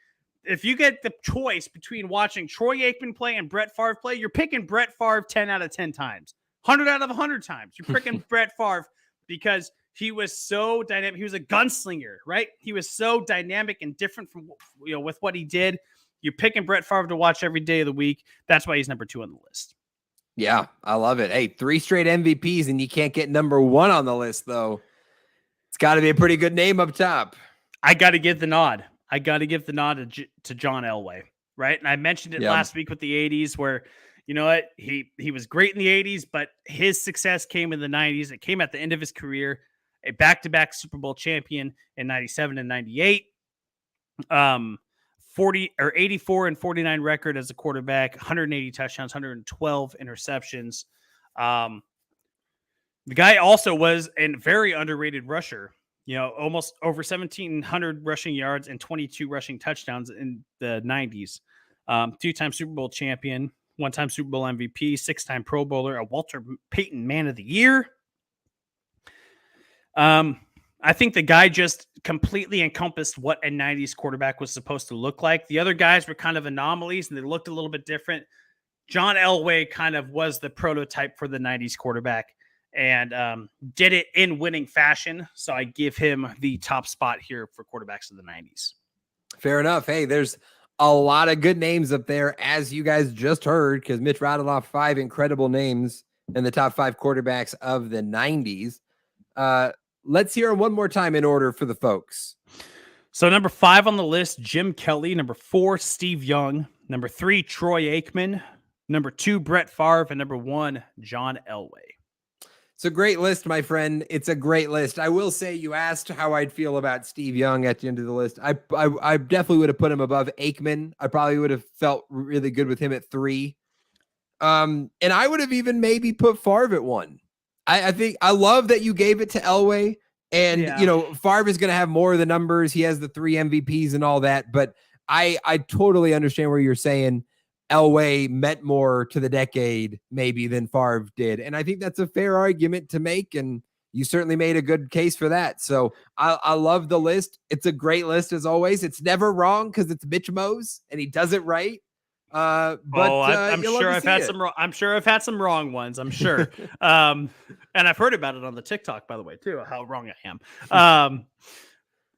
If you get the choice between watching Troy Aikman play and Brett Favre play, you're picking Brett Favre 10 out of 10 times. 100 out of 100 times. You're picking Brett Favre because he was so dynamic. He was a gunslinger, right? He was so dynamic and different from, with what he did. You're picking Brett Favre to watch every day of the week. That's why he's number 2 on the list. Yeah, I love it. Hey, 3 straight MVPs and you can't get number 1 on the list, though. It's got to be a pretty good name up top. I got to give the nod. To John Elway, right? And I mentioned it last week with the 80s where, you know what, he was great in the 80s, but his success came in the 90s. It came at the end of his career, a back-to-back Super Bowl champion in 97 and 98. 84-49 record as a quarterback, 180 touchdowns, 112 interceptions. The guy also was a very underrated rusher. Almost over 1,700 rushing yards and 22 rushing touchdowns in the 90s. 2-time Super Bowl champion, 1-time Super Bowl MVP, 6-time Pro Bowler, a Walter Payton Man of the Year. I think the guy just completely encompassed what a 90s quarterback was supposed to look like. The other guys were kind of anomalies and they looked a little bit different. John Elway kind of was the prototype for the 90s quarterback and did it in winning fashion. So I give him the top spot here for quarterbacks of the 90s. Fair enough. Hey, there's a lot of good names up there, as you guys just heard, because Mitch rattled off 5 incredible names in the top 5 quarterbacks of the 90s. Let's hear them one more time in order for the folks. So number 5 on the list, Jim Kelly. Number 4, Steve Young. Number 3, Troy Aikman. Number 2, Brett Favre. And number 1, John Elway. It's a great list, my friend. It's a great list. I will say, you asked how I'd feel about Steve Young at the end of the list. I definitely would have put him above Aikman. I probably would have felt really good with him at 3. And I would have even maybe put Favre at 1. I think I love that you gave it to Elway. And, Favre is going to have more of the numbers. He has the 3 MVPs and all that. But I totally understand where you're saying Elway meant more to the decade maybe than Favre did. And I think that's a fair argument to make. And you certainly made a good case for that. So I love the list. It's a great list as always. It's never wrong because it's Mitch Mo's and he does it right. I'm sure I've had some. I'm sure I've had some wrong ones. I'm sure, and I've heard about it on the TikTok, by the way, too. How wrong I am.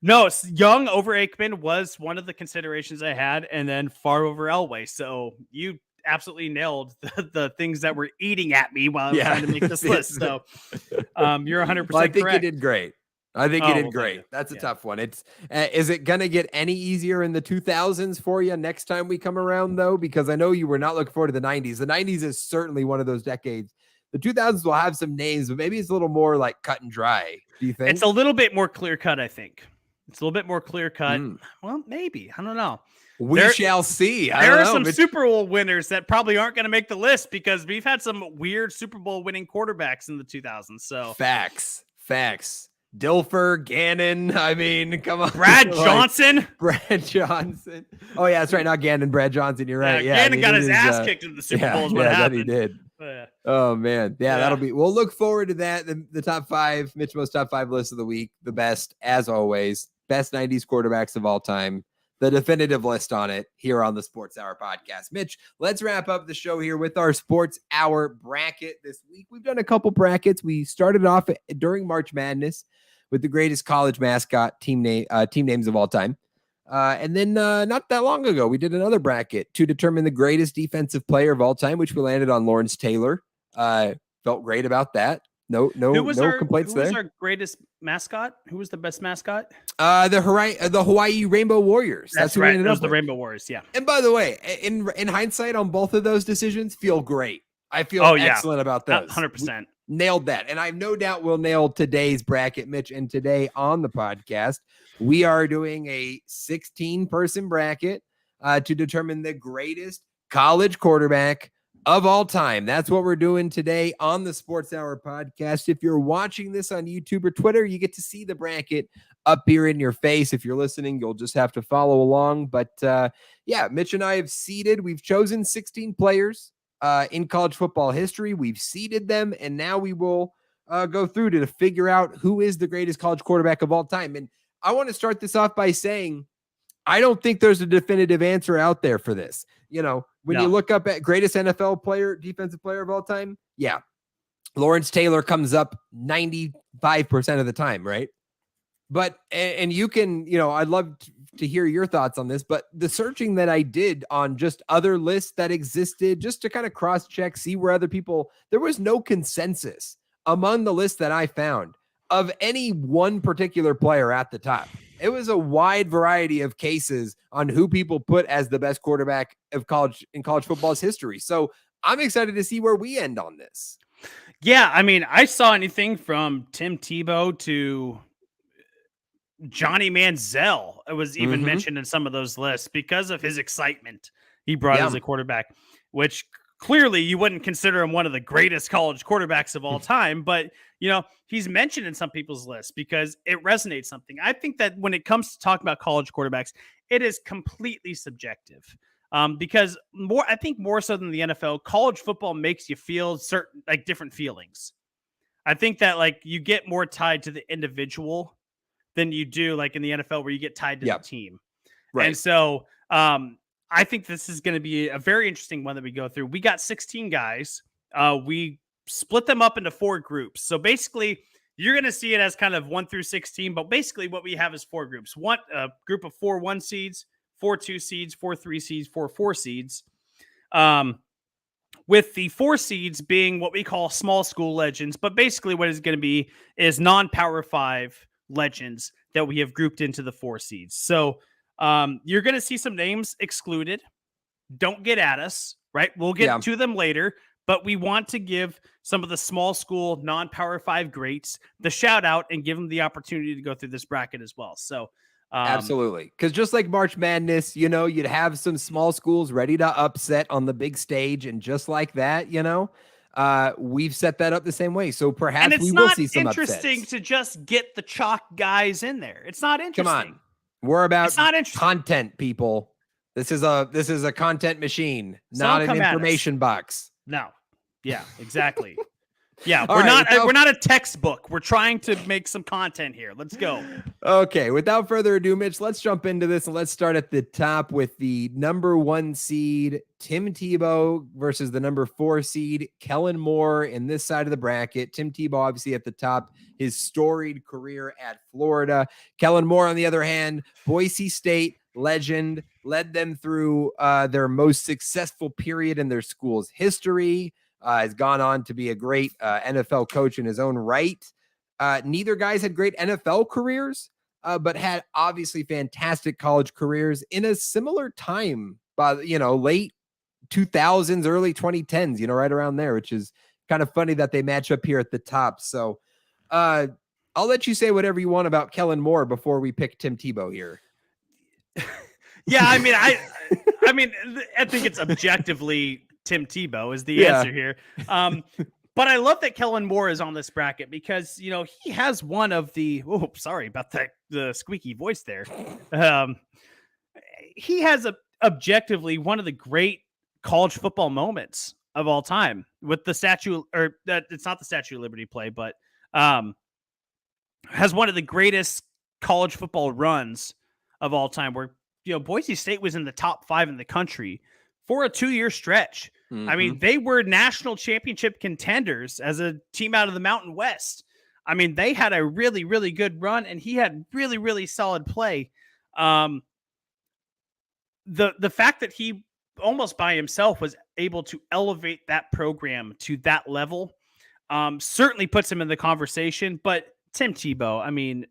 No, Young over Aikman was one of the considerations I had, and then Favre over Elway. So you absolutely nailed the things that were eating at me while I was trying to make this list. So you're 100% correct. I think you did great. I think you did great. That's a tough one. It's is it going to get any easier in the 2000s for you next time we come around, though? Because I know you were not looking forward to the 90s. The 90s is certainly one of those decades. The 2000s will have some names, but maybe it's a little more like cut and dry. Do you think? It's a little bit more clear cut, I think. It's a little bit more clear cut. Well, maybe. I don't know. We shall see. There are some Super Bowl winners that probably aren't going to make the list because we've had some weird Super Bowl winning quarterbacks in the 2000s. So facts. Dilfer, Gannon. I mean, come on. Brad Johnson. Oh, yeah, that's right. Not Gannon, Brad Johnson. You're right. Yeah, Gannon got his ass kicked in the Super Bowl. What happened? That he did. Oh, man. Yeah, that'll be. We'll look forward to that. The top 5, Mitch Mo's top 5 list of the week. The best, as always. Best 90s quarterbacks of all time. The definitive list on it here on the Sports Hour podcast. Mitch, let's wrap up the show here with our Sports Hour bracket this week. We've done a couple brackets. We started off during March Madness with the greatest college mascot team names of all time. And then not that long ago, we did another bracket to determine the greatest defensive player of all time, which we landed on Lawrence Taylor. Felt great about that. No complaints there. Who was our greatest mascot? Who was the best mascot? The Hawaii Rainbow Warriors. That's right. It was the Rainbow Warriors. Yeah. And by the way, in hindsight on both of those decisions, feel great. I feel excellent about those. 100%. Nailed that. And I have no doubt we'll nail today's bracket, Mitch. And today on the podcast, we are doing a 16-person bracket to determine the greatest college quarterback of all time. That's what we're doing today on the Sports Hour podcast. If you're watching this on YouTube or Twitter, you get to see the bracket up here in your face. If you're listening, you'll just have to follow along. But Mitch and I have we've chosen 16 players in college football history. We've seeded them, and now we will go through to figure out who is the greatest college quarterback of all time. And I want to start this off by saying, I don't think there's a definitive answer out there for this. When you look up at greatest NFL player, defensive player of all time, Lawrence Taylor comes up 95% of the time, right? But, and you can, I'd love to hear your thoughts on this, but the searching that I did on just other lists that existed, just to kind of cross-check, see where other people, there was no consensus among the lists that I found of any one particular player at the top. It was a wide variety of cases on who people put as the best quarterback of college football's history. So I'm excited to see where we end on this. Yeah, I mean, I saw anything from Tim Tebow to Johnny Manziel. It was even mentioned in some of those lists because of his excitement he brought as a quarterback, which clearly you wouldn't consider him one of the greatest college quarterbacks of all time, but he's mentioned in some people's lists because it resonates something. I think that when it comes to talking about college quarterbacks, it is completely subjective. Because I think more so than the NFL, college football makes you feel certain, like different feelings. I think that you get more tied to the individual than you do like in the NFL where you get tied to the team. Right. And so, I think this is going to be a very interesting one that we go through. We got 16 guys. We split them up into 4 groups. So basically, you're going to see it as kind of 1 through 16. But basically, what we have is 4 groups. One group of 4 1 seeds, 4 2 seeds, 4 3 seeds, 4 4 seeds. With the 4 seeds being what we call small school legends. But basically, what it's going to be is non-Power 5 legends that we have grouped into the 4 seeds. So you're going to see some names excluded. Don't get at us, right? We'll get to them later, but we want to give some of the small school non-Power 5 greats the shout out and give them the opportunity to go through this bracket as well. So Absolutely. Because just like March Madness, you'd have some small schools ready to upset on the big stage. And just like that, we've set that up the same way. So perhaps we will see some upsets. It's not interesting to just get the chalk guys in there. It's not interesting. Come on. We're about it's not interesting. Content, people. This is a content machine, not an information box. No. Yeah, exactly. Yeah, we're not a textbook. We're trying to make some content here. Let's go. Okay, without further ado, Mitch, let's jump into this and let's start at the top with the number 1 seed, Tim Tebow, versus the number 4 seed, Kellen Moore, in this side of the bracket. Tim Tebow, obviously at the top, his storied career at Florida. Kellen Moore, on the other hand, Boise State legend, led them through their most successful period in their school's history. Has gone on to be a great NFL coach in his own right. Neither guys had great NFL careers, but had obviously fantastic college careers in a similar time, by late 2000s, early 2010s, right around there, which is kind of funny that they match up here at the top. So I'll let you say whatever you want about Kellen Moore before we pick Tim Tebow here. Yeah, I mean, I think it's objectively Tim Tebow is the answer here. But I love that Kellen Moore is on this bracket because, he has one of the, sorry about the squeaky voice there. He has objectively one of the great college football moments of all time with the statue, or it's not the Statue of Liberty play, but has one of the greatest college football runs of all time where, Boise State was in the top 5 in the country for a 2-year stretch. Mm-hmm. I mean, they were national championship contenders as a team out of the Mountain West. I mean, they had a really, really good run, and he had really, really solid play. The fact that he almost by himself was able to elevate that program to that level certainly puts him in the conversation. But Tim Tebow, I mean,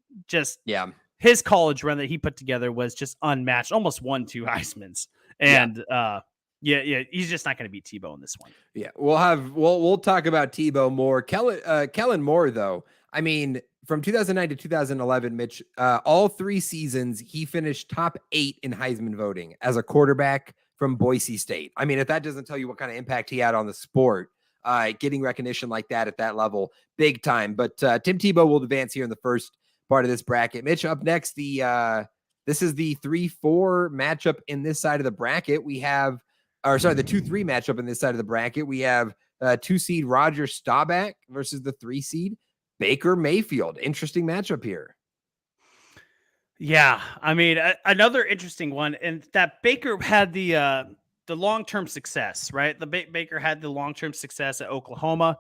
his college run that he put together was just unmatched, almost won 2 Heismans. And yeah, he's just not going to beat Tebow in this one. Yeah, we'll talk about Tebow more. Kellen Moore, though, I mean, from 2009 to 2011, Mitch, all 3 seasons, he finished top 8 in Heisman voting as a quarterback from Boise State. I mean, if that doesn't tell you what kind of impact he had on the sport, getting recognition like that at that level, big time. But Tim Tebow will advance here in the first part of this bracket. Mitch, up next, this is the 3-4 matchup in this side of the bracket. We have, the 2-3 matchup in this side of the bracket. We have 2 seed Roger Staubach versus the 3 seed Baker Mayfield. Interesting matchup here. Yeah, I mean, another interesting one, and that Baker had the long-term success, right? Baker had the long-term success at Oklahoma.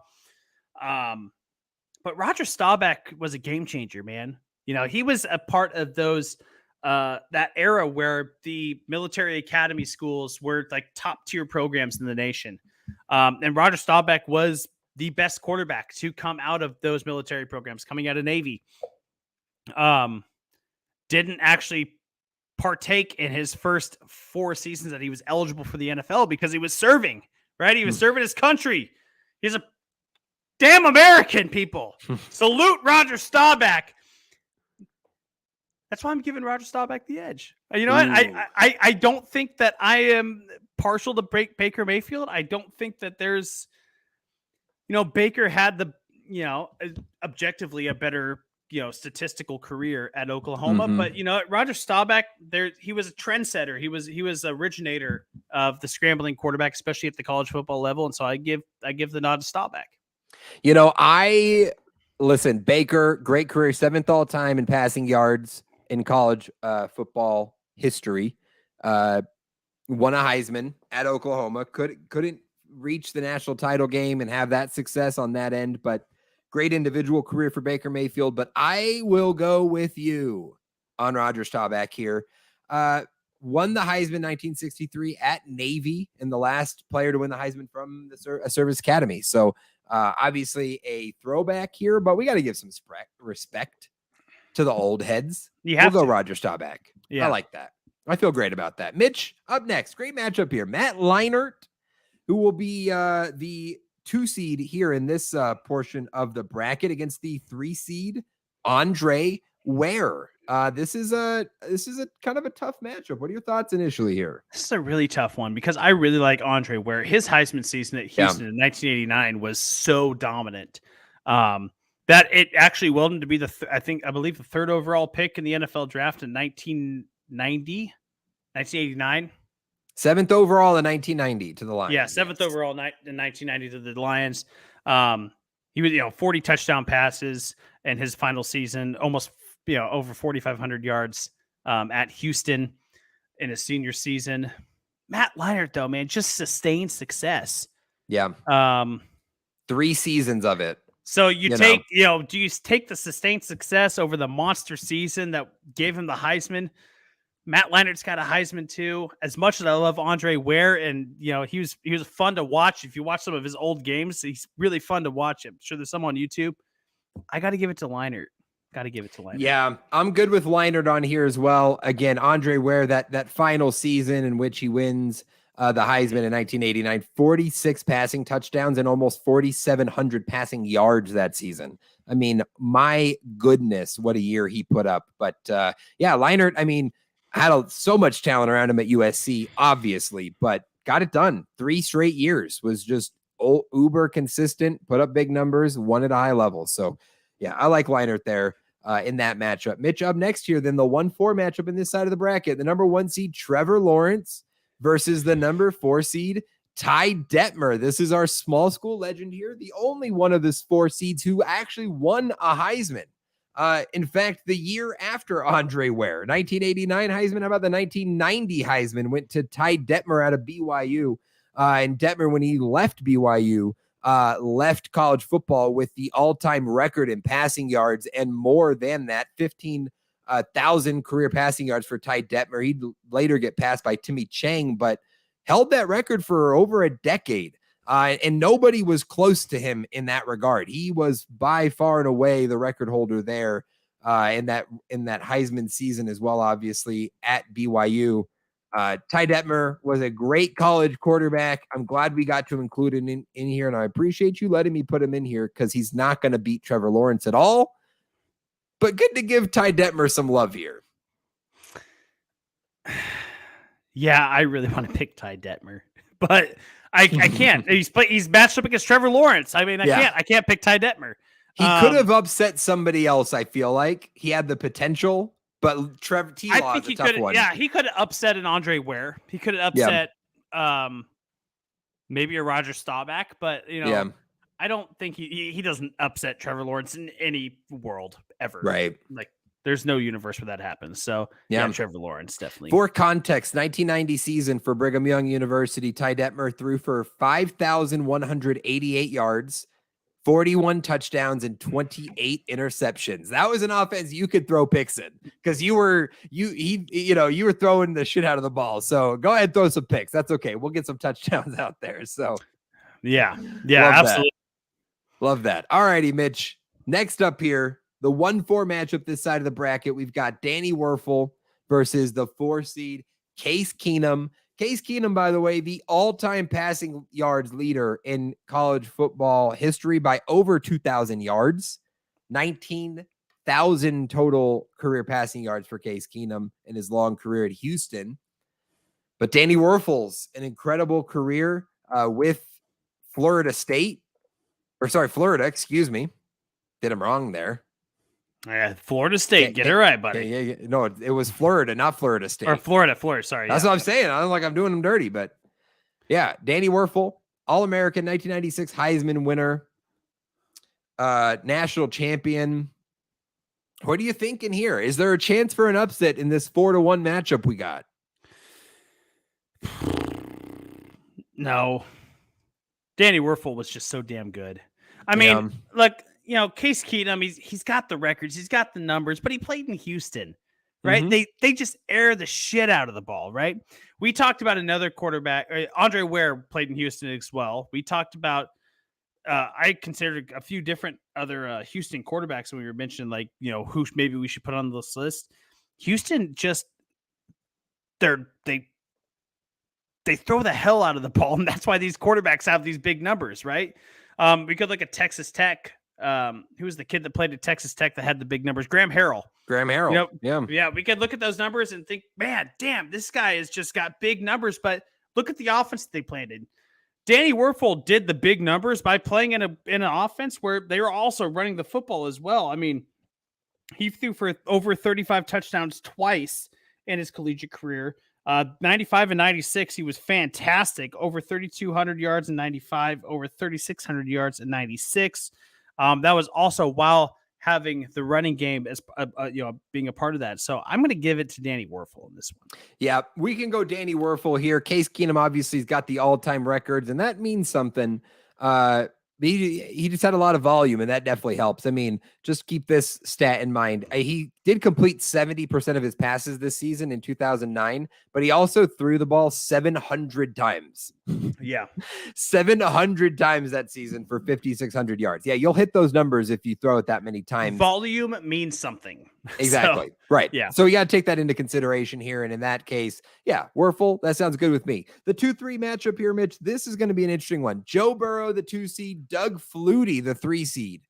But Roger Staubach was a game changer, man. He was a part of those that era where the military academy schools were like top tier programs in the nation. And Roger Staubach was the best quarterback to come out of those military programs, coming out of Navy. Didn't actually partake in his first 4 seasons that he was eligible for the NFL because he was serving, right? He was serving his country. He's a damn American, people. Salute Roger Staubach. That's why I'm giving Roger Staubach the edge. You know what? I don't think that I am partial to Baker Mayfield. I don't think that there's, Baker had the, objectively a better, statistical career at Oklahoma. Mm-hmm. But, Roger Staubach, he was a trendsetter. He was originator of the scrambling quarterback, especially at the college football level. And so I give the nod to Staubach. Listen, Baker, great career, 7th all time in passing yards in college football history. Won a Heisman at Oklahoma. Couldn't reach the national title game and have that success on that end, but great individual career for Baker Mayfield. But I will go with you on Roger Staubach here. Won the Heisman 1963 at Navy, and the last player to win the Heisman from the Service Academy. So obviously a throwback here, but we got to give some respect to the old heads. We'll go Roger Staubach. Yeah. I like that. I feel great about that. Mitch, up next. Great matchup here. Matt Leinart, who will be the 2 seed here in this portion of the bracket, against the 3 seed Andre Ware. This is a kind of a tough matchup. What are your thoughts initially here? This is a really tough one because I really like Andre Ware. His Heisman season at Houston in 1989 was so dominant that it actually willed him to be I believe the third overall pick in the NFL draft in 1989. Seventh overall in 1990 to the Lions. Yeah, seventh overall in 1990 to the Lions. He was, 40 touchdown passes in his final season, almost, over 4,500 yards at Houston in his senior season. Matt Leinart, though, man, just sustained success. Yeah. 3 seasons of it. So do you take the sustained success over the monster season that gave him the Heisman? Matt Leinart's got a Heisman too. As much as I love Andre Ware, and he was fun to watch. If you watch some of his old games, he's really fun to watch. I'm sure there's some on YouTube. I got to give it to Leinart. Yeah, I'm good with Leinart on here as well. Again, Andre Ware, that final season in which he wins the Heisman in 1989, 46 passing touchdowns and almost 4,700 passing yards that season. I mean, my goodness, what a year he put up. But yeah, Leinart, I mean, had so much talent around him at USC, obviously, but got it done. 3 straight years, was just uber consistent, put up big numbers, won at a high level. So yeah, I like Leinart there in that matchup. Mitch, up next here, then the 1-4 matchup in this side of the bracket, the number 1 seed Trevor Lawrence versus the number 4 seed Ty Detmer. This is our small school legend here, the only one of this 4 seeds who actually won a Heisman. In fact, the year after Andre Ware, 1989 Heisman, how about the 1990 Heisman, went to Ty Detmer out of BYU. And Detmer, when he left BYU, left college football with the all-time record in passing yards and more than that, 15,000 career passing yards for Ty Detmer. He'd later get passed by Timmy Chang, but held that record for over a decade. And nobody was close to him in that regard. He was by far and away the record holder there in that Heisman season as well, obviously, at BYU. Ty Detmer was a great college quarterback. I'm glad we got to include him in here, and I appreciate you letting me put him in here because he's not going to beat Trevor Lawrence at all. But good to give Ty Detmer some love here. Yeah, I really want to pick Ty Detmer, but I can't. He's matched up against Trevor Lawrence. I mean, I can't pick Ty Detmer. He could have upset somebody else. I feel like he had the potential, but Trevor T-Law is a tough one. Yeah, he could have upset an Andre Ware. He could have upset maybe a Roger Staubach, but I don't think he doesn't upset Trevor Lawrence in any world ever. Right. Like, there's no universe where that happens. So yeah, Trevor Lawrence definitely. For context, 1990 season for Brigham Young University, Ty Detmer threw for 5,188 yards, 41 touchdowns, and 28 interceptions. That was an offense you could throw picks in because you were throwing the shit out of the ball. So go ahead, throw some picks. That's okay. We'll get some touchdowns out there. So yeah, absolutely. Love that. All righty, Mitch. Next up here, the 1-4 matchup this side of the bracket, we've got Danny Werfel versus the 4 seed Case Keenum. Case Keenum, by the way, the all-time passing yards leader in college football history by over 2,000 yards. 19,000 total career passing yards for Case Keenum in his long career at Houston. But Danny Werfel's an incredible career with Florida, excuse me. Did him wrong there. Yeah, Florida State. Get it right, buddy. Yeah. No, it was Florida, not Florida State. Or Florida. Sorry. That's what I'm saying. I'm doing them dirty, but yeah, Danny Werfel, All-American, 1996 Heisman winner, national champion. What are you thinking here? Is there a chance for an upset in this 4-1 matchup we got? No. Danny Werfel was just so damn good. I mean, Case Keenum, he's got the records, he's got the numbers, but he played in Houston, right? Mm-hmm. They just air the shit out of the ball, right? We talked about another quarterback, Andre Ware played in Houston as well. We talked about, I considered a few different other Houston quarterbacks when we were mentioning, who maybe we should put on this list. Houston just, they throw the hell out of the ball, and that's why these quarterbacks have these big numbers, right? We could look at Texas Tech. who was the kid that played at Texas Tech that had the big numbers? Graham Harrell. Yeah. We could look at those numbers and think, man, damn, this guy has just got big numbers. But look at the offense that they played in. Danny Werfel did the big numbers by playing in an offense where they were also running the football as well. I mean, he threw for over 35 touchdowns twice in his collegiate career. 95 and 96, he was fantastic. Over 3,200 yards in 95, over 3,600 yards in 96. That was also while having the running game as being a part of that. So I'm going to give it to Danny Werfel in this one. Yeah, we can go Danny Werfel here. Case Keenum obviously has got the all-time records, and that means something. He just had a lot of volume, and that definitely helps. I mean, just keep this stat in mind. He did complete 70% of his passes this season in 2009, but he also threw the ball 700 times. Yeah. 700 times that season for 5,600 yards. Yeah, you'll hit those numbers if you throw it that many times. Volume means something. Exactly. So, right. Yeah. So you got to take that into consideration here. And in that case, yeah, Werfel, that sounds good with me. The 2-3 matchup here, Mitch, this is going to be an interesting one. Joe Burrow, the 2 seed, Doug Flutie, the 3 seed.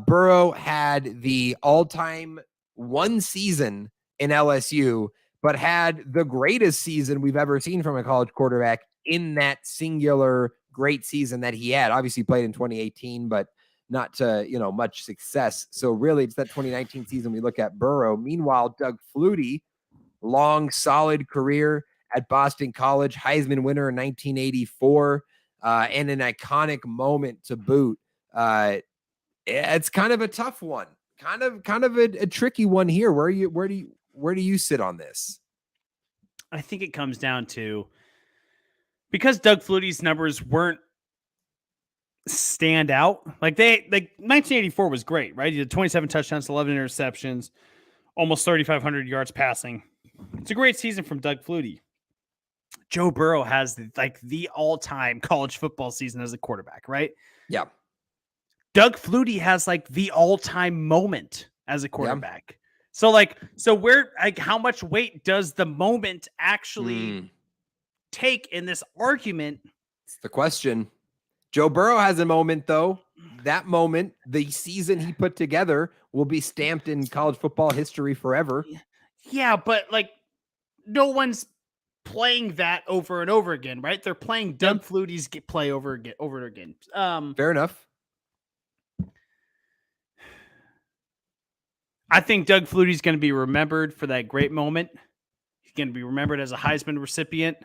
Burrow had the all-time one season in LSU, but had the greatest season we've ever seen from a college quarterback in that singular great season that he had. Obviously played in 2018, but not to, much success. So really it's that 2019 season we look at Burrow. Meanwhile, Doug Flutie, long, solid career at Boston College, Heisman winner in 1984, and an iconic moment to boot. It's kind of a tough one, kind of a tricky one here. Where do you sit on this? I think it comes down to, because Doug Flutie's numbers weren't stand out. Like 1984 was great, right? He had 27 touchdowns, 11 interceptions, almost 3,500 yards passing. It's a great season from Doug Flutie. Joe Burrow has the all-time college football season as a quarterback, right? Yeah. Doug Flutie has the all-time moment as a quarterback. Yeah. So where, how much weight does the moment actually take in this argument? It's the question. Joe Burrow has a moment, though. That moment, the season he put together, will be stamped in college football history forever. Yeah, but no one's playing that over and over again, right? They're playing Doug Flutie's play over and again. Fair enough. I think Doug Flutie's going to be remembered for that great moment. He's going to be remembered as a Heisman recipient.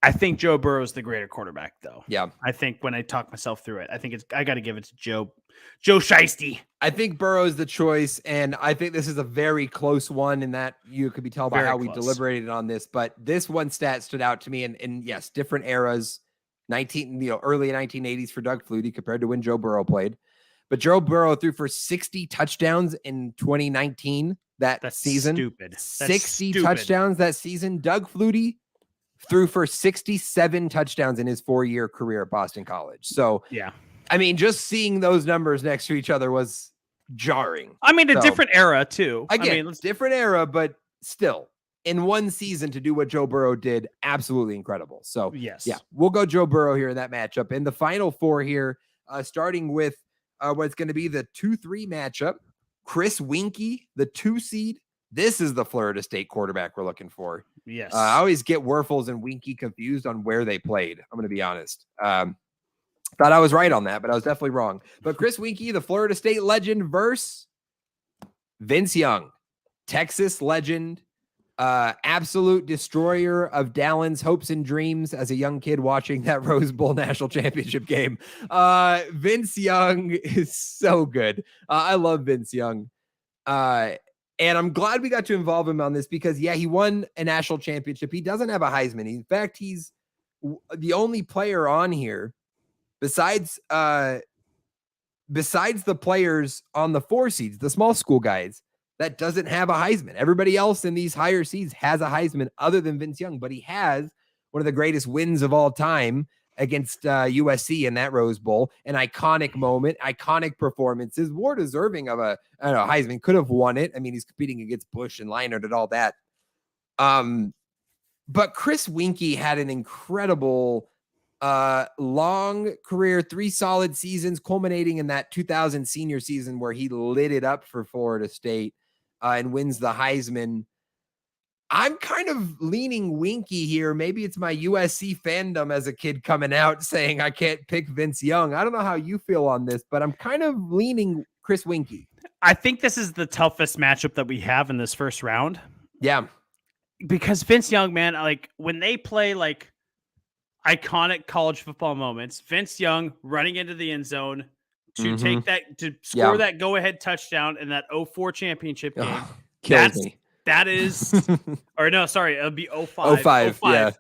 I think Joe Burrow is the greater quarterback, though. Yeah. I think when I talk myself through it, I got to give it to Joe Shiesty. I think Burrow is the choice, and I think this is a very close one in that you could be tell by how we deliberated on this. But this one stat stood out to me, and yes, different eras, early 1980s for Doug Flutie compared to when Joe Burrow played. But Joe Burrow threw for 60 touchdowns in 2019 That's season. Stupid. That's 60 touchdowns that season. Doug Flutie threw for 67 touchdowns in his 4-year career at Boston College. So, yeah, I mean, just seeing those numbers next to each other was jarring. I mean, a different era too. Again, different era, but still in one season to do what Joe Burrow did, absolutely incredible. So yes, yeah, we'll go Joe Burrow here in that matchup. In the final 4 here, starting with what's going to be the 2-3 matchup, Chris Winkie, the 2 seed. This is the Florida State quarterback we're looking for. Yes. I always get Werfels and Winkie confused on where they played. I'm going to be honest. Thought I was right on that, but I was definitely wrong. But Chris Winkie, the Florida State legend, versus Vince Young, Texas legend, absolute destroyer of Dallen's hopes and dreams as a young kid watching that Rose Bowl national championship game. Vince Young is so good. I love Vince Young. And I'm glad we got to involve him on this because, yeah, he won a national championship. He doesn't have a Heisman. In fact, he's the only player on here besides the players on the 4 seeds, the small school guys, that doesn't have a Heisman. Everybody else in these higher seeds has a Heisman other than Vince Young, but he has one of the greatest wins of all time against USC in that Rose Bowl, an iconic moment, iconic performances, more deserving of a, I don't know, Heisman. Could have won it. I mean, he's competing against Bush and Leinart and all that. But Chris Winkie had an incredible Long career, 3 solid seasons, culminating in that 2000 senior season where he lit it up for Florida State and wins the Heisman. I'm kind of leaning Winky here. Maybe it's my USC fandom as a kid coming out saying I can't pick Vince Young. I don't know how you feel on this, but I'm kind of leaning Chris Winky. I think this is the toughest matchup that we have in this first round. Yeah. Because Vince Young, man, like when they play like iconic college football moments, Vince Young running into the end zone to take that, to score that go-ahead touchdown in that 04 championship game. Kills me. That is, or no, sorry, it'll be 05. 05, yeah.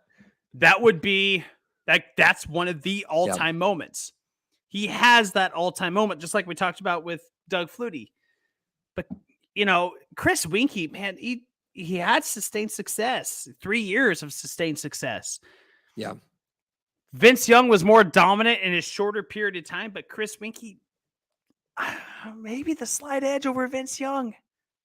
That would be, that's one of the all-time moments. He has that all-time moment, just like we talked about with Doug Flutie. But, you know, Chris Winky, man, he had sustained success, 3 years of sustained success. Yeah. Vince Young was more dominant in his shorter period of time, but Chris Winky, maybe the slight edge over Vince Young.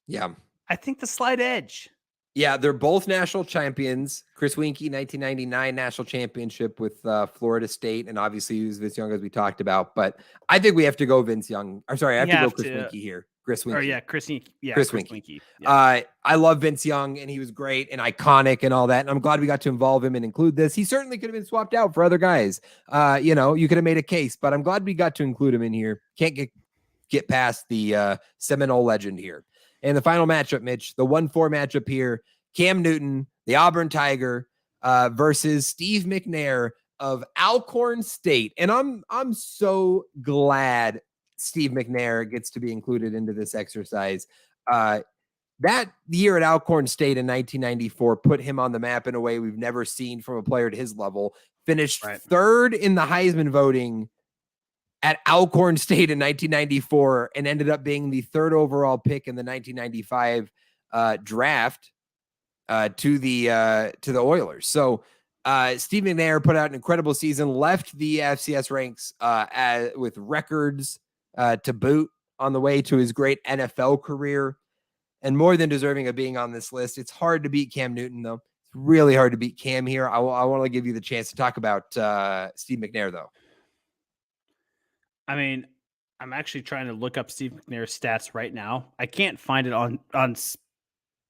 Yeah. I think the slight edge. Yeah, they're both national champions. Chris Winky, 1999 national championship with Florida State, and obviously he was Vince Young as we talked about. But I think we have to go Vince Young. I'm sorry, I have to go Chris Winky here. Chris Winky. Oh yeah, Chris Winky. Yeah, Chris Winky. Yeah. I love Vince Young, and he was great and iconic and all that. And I'm glad we got to involve him and include this. He certainly could have been swapped out for other guys. You know, you could have made a case, but I'm glad we got to include him in here. Can't get past the Seminole legend here. And the final matchup, Mitch, the 1-4 matchup here, Cam Newton, the Auburn Tiger, versus Steve McNair of Alcorn State. And I'm so glad Steve McNair gets to be included into this exercise. That year at Alcorn State in 1994 put him on the map in a way we've never seen from a player at his level. Finished third in the Heisman voting at Alcorn State in 1994 and ended up being the 3rd overall pick in the 1995 draft to the Oilers. So Steve McNair put out an incredible season, left the FCS ranks with records to boot on the way to his great NFL career, and more than deserving of being on this list. It's hard to beat Cam Newton, though. It's really hard to beat Cam here. I want to give you the chance to talk about Steve McNair, though. I mean, I'm actually trying to look up Steve McNair's stats right now. I can't find it on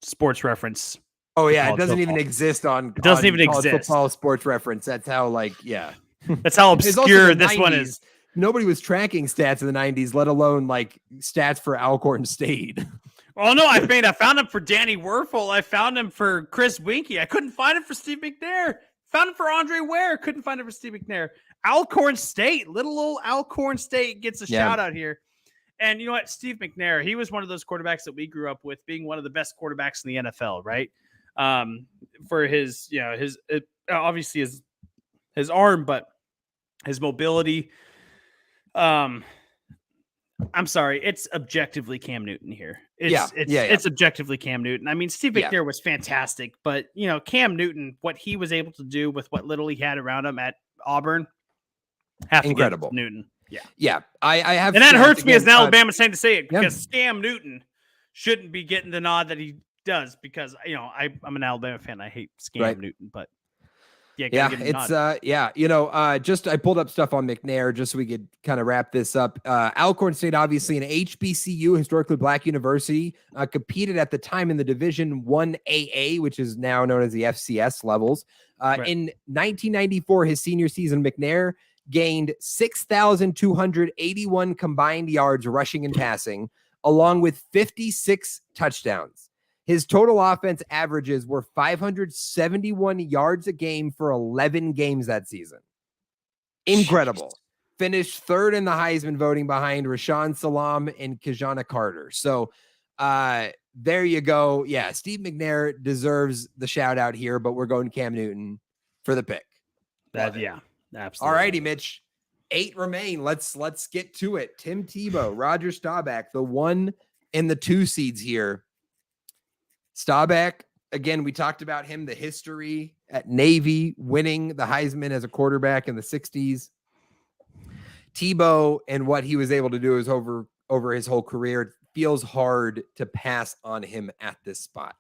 Sports Reference. Oh yeah, it doesn't even exist on. It doesn't even exist. Football Sports Reference. That's how, yeah. That's how obscure this 90s. One is. Nobody was tracking stats in the 90s, let alone like stats for Alcorn State. Well, no, I found him for Danny Werfel. I found him for Chris Winky. I couldn't find him for Steve McNair. Found him for Andre Ware. Couldn't find him for Steve McNair. Alcorn State, little old Alcorn State gets a shout out here. And you know what? Steve McNair, he was one of those quarterbacks that we grew up with, being one of the best quarterbacks in the NFL, right? For his, obviously his arm, but his mobility. I'm sorry, it's objectively Cam Newton here. It's objectively Cam Newton. I mean, Steve McNair was fantastic, but Cam Newton, what he was able to do with what little he had around him at Auburn, incredible. Newton. Yeah. I have, and that hurts me as an Alabama fan to say it, because Cam Newton shouldn't be getting the nod that he does, because I'm an Alabama fan. I hate Cam Newton, but just I pulled up stuff on McNair just so we could kind of wrap this up. Alcorn State, obviously an HBCU, historically black university, competed at the time in the Division 1AA, which is now known as the FCS levels. In 1994, his senior season, McNair gained 6,281 combined yards rushing and passing, along with 56 touchdowns. His total offense averages were 571 yards a game for 11 games that season. Incredible. Finished 3rd in the Heisman voting behind Rashawn Salam and Kajana Carter. So there you go. Yeah, Steve McNair deserves the shout out here, but we're going Cam Newton for the pick. Absolutely. All righty, Mitch. 8 remain. Let's get to it. Tim Tebow, Roger Staubach, the 1 and the 2 seeds here. Staubach, again, we talked about him, the history at Navy, winning the Heisman as a quarterback in the 60s. Tebow and what he was able to do is over his whole career. It feels hard to pass on him at this spot.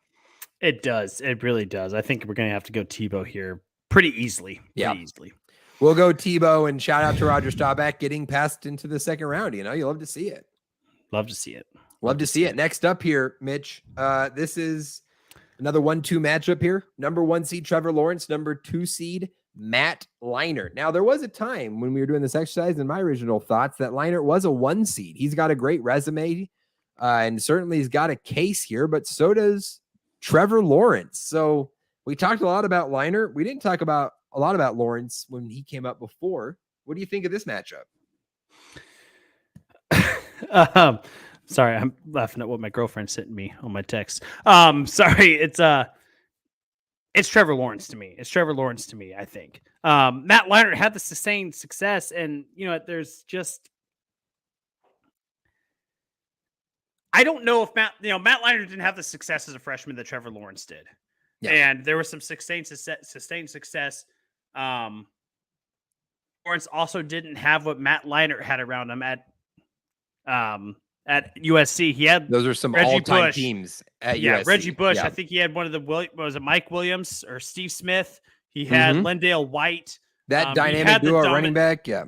It does. It really does. I think we're going to have to go Tebow here pretty easily. Easily. We'll go Tebow, and shout out to Roger Staubach getting passed into the second round. You love to see it. Love to see it. Love to see it. Next up here, Mitch. This is another 1-2 matchup here. Number 1 seed Trevor Lawrence, number 2 seed Matt Leinart. Now, there was a time when we were doing this exercise, and my original thoughts that Leinart was a 1 seed. He's got a great resume, and certainly he's got a case here, but so does Trevor Lawrence. So we talked a lot about Leinart. We didn't talk about a lot about Lawrence when he came up before. What do you think of this matchup? Sorry, I'm laughing at what my girlfriend sent me on my text. Sorry, it's Trevor Lawrence to me. It's Trevor Lawrence to me, I think. Matt Leinart had the sustained success, and there's just I don't know if Matt Leinart didn't have the success as a freshman that Trevor Lawrence did. Yeah. And there was some sustained success. Lawrence also didn't have what Matt Leinart had around him at USC. He had those are some all-time teams at USC. Reggie Bush. Yeah. I think he had one of the was it Mike Williams or Steve Smith? He had LenDale White. That dynamic duo running back. Yeah.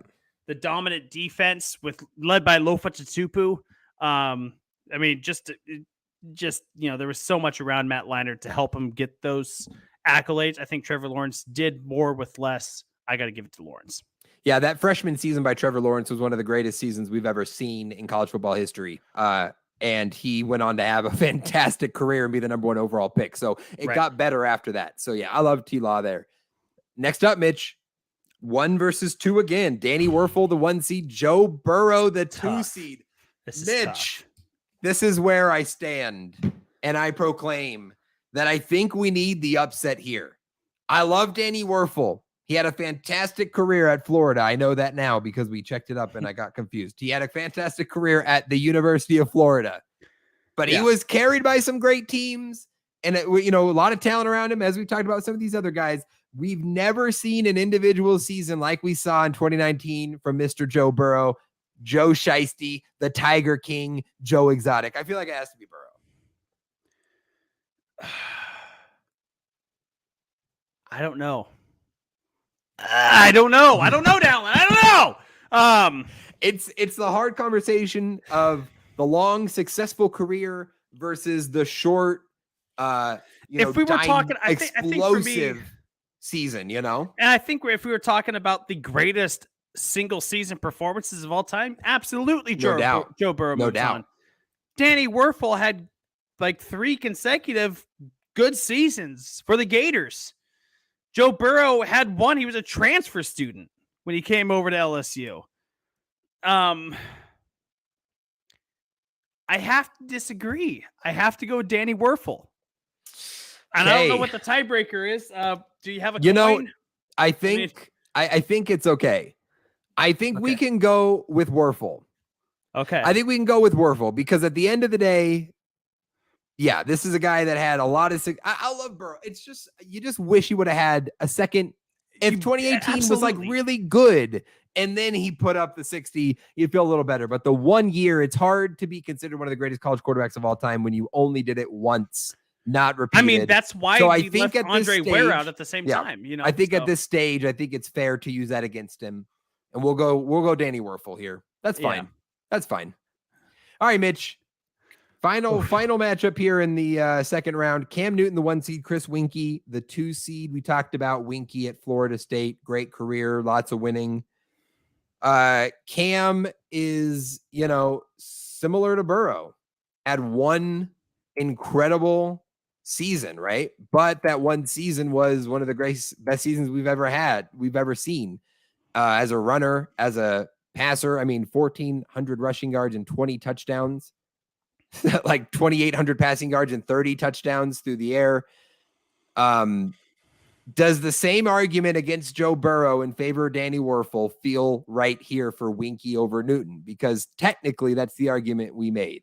The dominant defense led by Lofa Tatupu. I mean, just there was so much around Matt Leinart to help him get those accolades. I think Trevor Lawrence did more with less. I got to give it to Lawrence. Yeah, that freshman season by Trevor Lawrence was one of the greatest seasons we've ever seen in college football history. And he went on to have a fantastic career and be the number 1 overall pick. So it got better after that. So yeah, I love T-Law there. Next up, Mitch, 1 versus 2 again. Danny Werfel, the 1 seed, Joe Burrow, the 2 seed. Mitch, this is where I stand and I proclaim that I think we need the upset here. I love Danny Werfel. He had a fantastic career at Florida. I know that now because we checked it up and I got confused. He had a fantastic career at the University of Florida, but he was carried by some great teams and a lot of talent around him. As we've talked about some of these other guys, we've never seen an individual season like we saw in 2019 from Mr. Joe Burrow, Joe Shiesty, the Tiger King, Joe Exotic. I feel like it has to be Burrow. I don't know. I don't know, Dallen. I don't know. It's the hard conversation of the long, successful career versus the short, if we were talking, I think for me, season, And I think if we were talking about the greatest single season performances of all time, absolutely Joe Burrow. No doubt. On. Danny Werfel had like 3 consecutive good seasons for the Gators. Joe Burrow had 1. He was a transfer student when he came over to LSU. I have to disagree. I have to go with Danny Werfel. And I don't know what the tiebreaker is. Do you have a coin? I think it's okay. I think we can go with Werfel. Okay. I think we can go with Werfel because at the end of the day, yeah, this is a guy that had a lot of. I love Burrow. It's just you just wish he would have had a second. If 2018 was like really good, and then he put up the 60, you'd feel a little better. But the 1 year, it's hard to be considered one of the greatest college quarterbacks of all time when you only did it once, not repeated. I mean, that's why I think left Andre Ware out at the same time. I think at this stage, I think it's fair to use that against him, and we'll go Danny Werfel here. That's fine. Yeah. That's fine. All right, Mitch. Final matchup here in the second round. Cam Newton, the 1 seed, Chris Winkie, the 2 seed. We talked about Winkie at Florida State. Great career, lots of winning. Cam is, similar to Burrow. Had 1 incredible season, right? But that 1 season was one of the best seasons we've ever seen. As a runner, as a passer, 1,400 rushing yards and 20 touchdowns. Like 2,800 passing yards and 30 touchdowns through the air. Does the same argument against Joe Burrow in favor of Danny Werfel feel right here for Winkie over Newton? Because technically that's the argument we made.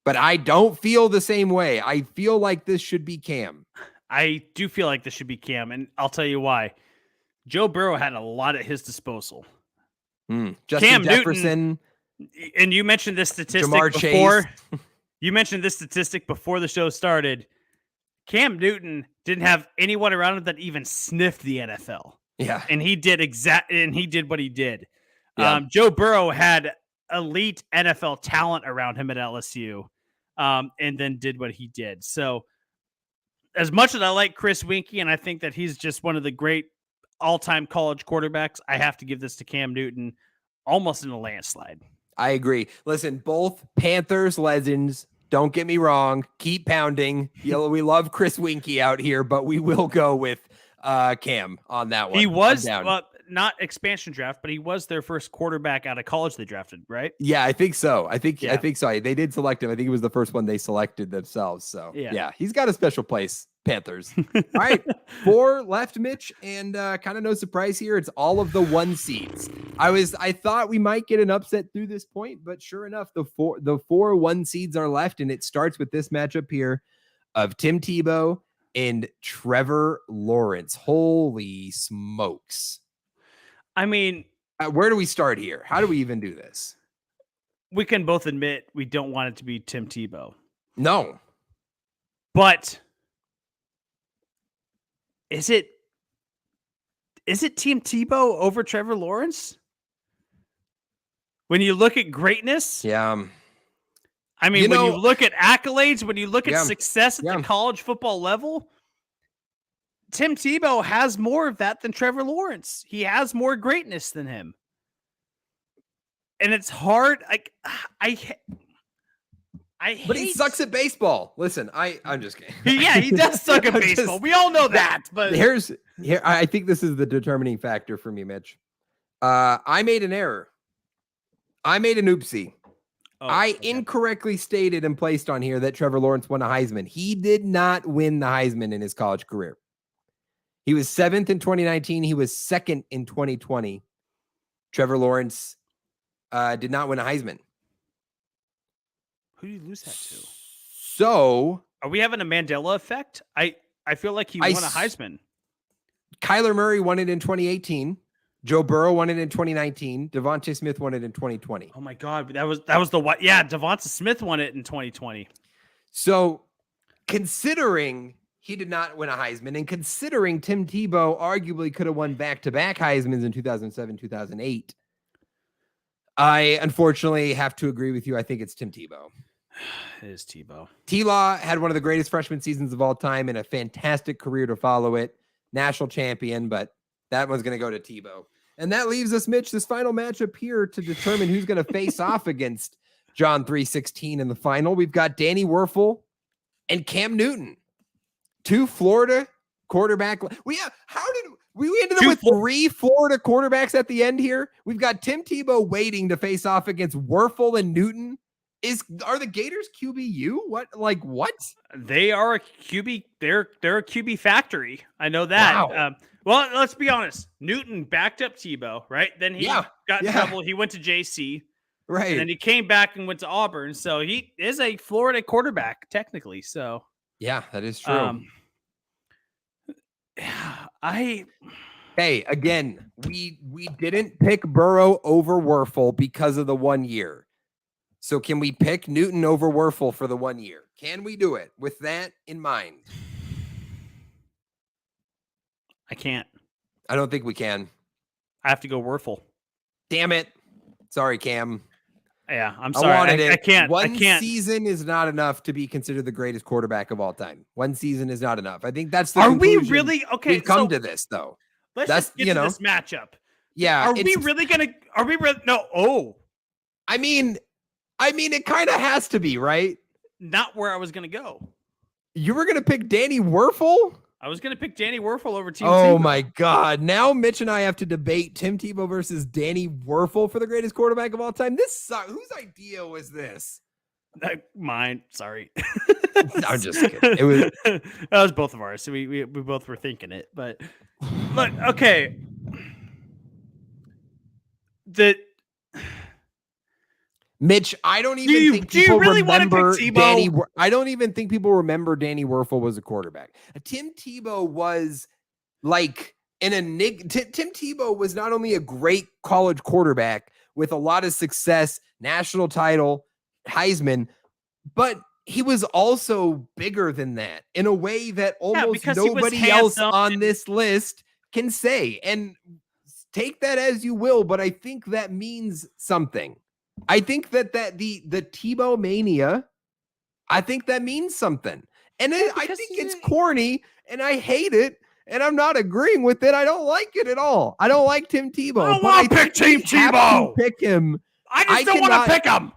But I don't feel the same way. I feel like this should be Cam. I do feel like this should be Cam, and I'll tell you why. Joe Burrow had a lot at his disposal. Justin Cam Jefferson. Newton, and you mentioned this statistic Jamar before. Chase. You mentioned this statistic before the show started. Cam Newton didn't have anyone around him that even sniffed the NFL. Yeah. And he did what he did. Yeah. Joe Burrow had elite NFL talent around him at LSU, and then did what he did. So as much as I like Chris Winkie, and I think that he's just one of the great all-time college quarterbacks, I have to give this to Cam Newton almost in a landslide. I agree. Listen, both Panthers legends. Don't get me wrong. Keep pounding. We love Chris Winkie out here, but we will go with Cam on that one. He was not expansion draft, but he was their first quarterback out of college they drafted, right? Yeah, I think so. I think so. They did select him. I think it was the first one they selected themselves. So yeah, he's got a special place. Panthers. All right, 4 left, Mitch, and kind of no surprise here. It's all of the 1 seeds. I thought we might get an upset through this point, but sure enough, the four 1 seeds are left, and it starts with this matchup here of Tim Tebow and Trevor Lawrence. Holy smokes! I mean, where do we start here? How do we even do this? We can both admit we don't want it to be Tim Tebow. No, but is it Tim Tebow over Trevor Lawrence? When you look at greatness? Yeah. I mean, when you look at accolades, when you look at success at the college football level, Tim Tebow has more of that than Trevor Lawrence. He has more greatness than him. And it's hard. But he sucks at baseball. Listen, I'm just kidding. Yeah, he does suck at baseball. We all know that. But I think this is the determining factor for me, Mitch. I made an error. I made an oopsie. I incorrectly stated and placed on here that Trevor Lawrence won a Heisman. He did not win the Heisman in his college career. He was 7th in 2019. He was 2nd in 2020. Trevor Lawrence did not win a Heisman. Who did you lose that to? So, are we having a Mandela effect? I feel like he won a Heisman. Kyler Murray won it in 2018. Joe Burrow won it in 2019. Devontae Smith won it in 2020. Oh my God, that was the what? Yeah, Devontae Smith won it in 2020. So, considering he did not win a Heisman, and considering Tim Tebow arguably could have won back-to-back Heismans in 2007, 2008, I unfortunately have to agree with you. I think it's Tim Tebow. It is Tebow. T-Law had one of the greatest freshman seasons of all time and a fantastic career to follow it. National champion, but that one's going to go to Tebow. And that leaves us, Mitch, this final matchup here to determine who's going to face off against John 3:16 in the final. We've got Danny Werfel and Cam Newton. 2 Florida quarterback. We ended up with 3 Florida quarterbacks at the end here. We've got Tim Tebow waiting to face off against Werfel and Newton. Are the Gators QBU? What? They are a QB. They're a QB factory. I know that. Wow. Well, let's be honest. Newton backed up Tebow, right? Then he got in trouble. He went to JC. Right. And then he came back and went to Auburn. So he is a Florida quarterback, technically. So yeah, that is true. Hey, again, we didn't pick Burrow over Werfel because of the 1 year. So can we pick Newton over Werfel for the 1 year? Can we do it with that in mind? I can't. I don't think we can. I have to go Werfel. Damn it. Sorry, Cam. Yeah, I'm sorry. I can't. One season is not enough to be considered the greatest quarterback of all time. One season is not enough. I think that's the conclusion. We really okay? We've come to this though. Let's just get to this matchup. Yeah. Are we really gonna? Are we really? No. Oh. I mean, it kind of has to be, right? Not where I was gonna go. You were gonna pick Danny Werfel? I was going to pick Danny Werfel over Tim Tebow. Oh, my God. Now Mitch and I have to debate Tim Tebow versus Danny Werfel for the greatest quarterback of all time. This sucks. Whose idea was this? Mine. Sorry. I'm just kidding. It was that was both of ours. So we both were thinking it. But look, okay. Mitch, I don't even think people remember Danny. I don't even think people remember Danny Werfel was a quarterback. Tim Tebow was like an enigma. Tim Tebow was not only a great college quarterback with a lot of success, national title, Heisman, but he was also bigger than that in a way that almost nobody else on this list can say, and take that as you will, but I think that means something. I think that the Tebow mania, I think that means something. And I think it's corny and I hate it and I'm not agreeing with it. I don't like it at all. I don't like Tim Tebow. I don't want to pick Team Tebow. Pick him. I just don't want to pick him.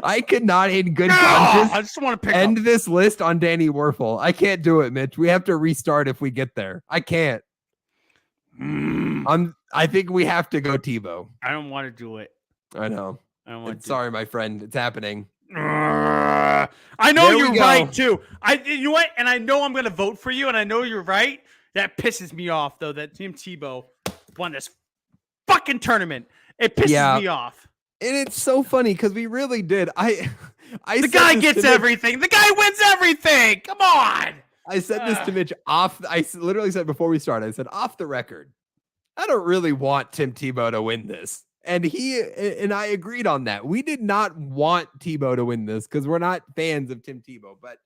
I could not in good conscience I just want to end this list on Danny Werfel. I can't do it, Mitch. We have to restart if we get there. I can't. I think we have to go Tebow. I don't want to do it. I know. I don't want to. Sorry, my friend. It's happening. I know you're right too. You know what? And I know I'm gonna vote for you, and I know you're right. That pisses me off though. That Tim Tebow won this fucking tournament. It pisses me off. And it's so funny because we really did. The guy gets everything. The guy wins everything. Come on. I said this to Mitch off. I literally said before we started, I said off the record, I don't really want Tim Tebow to win this. And he and I agreed on that. We did not want Tebow to win this because we're not fans of Tim Tebow. But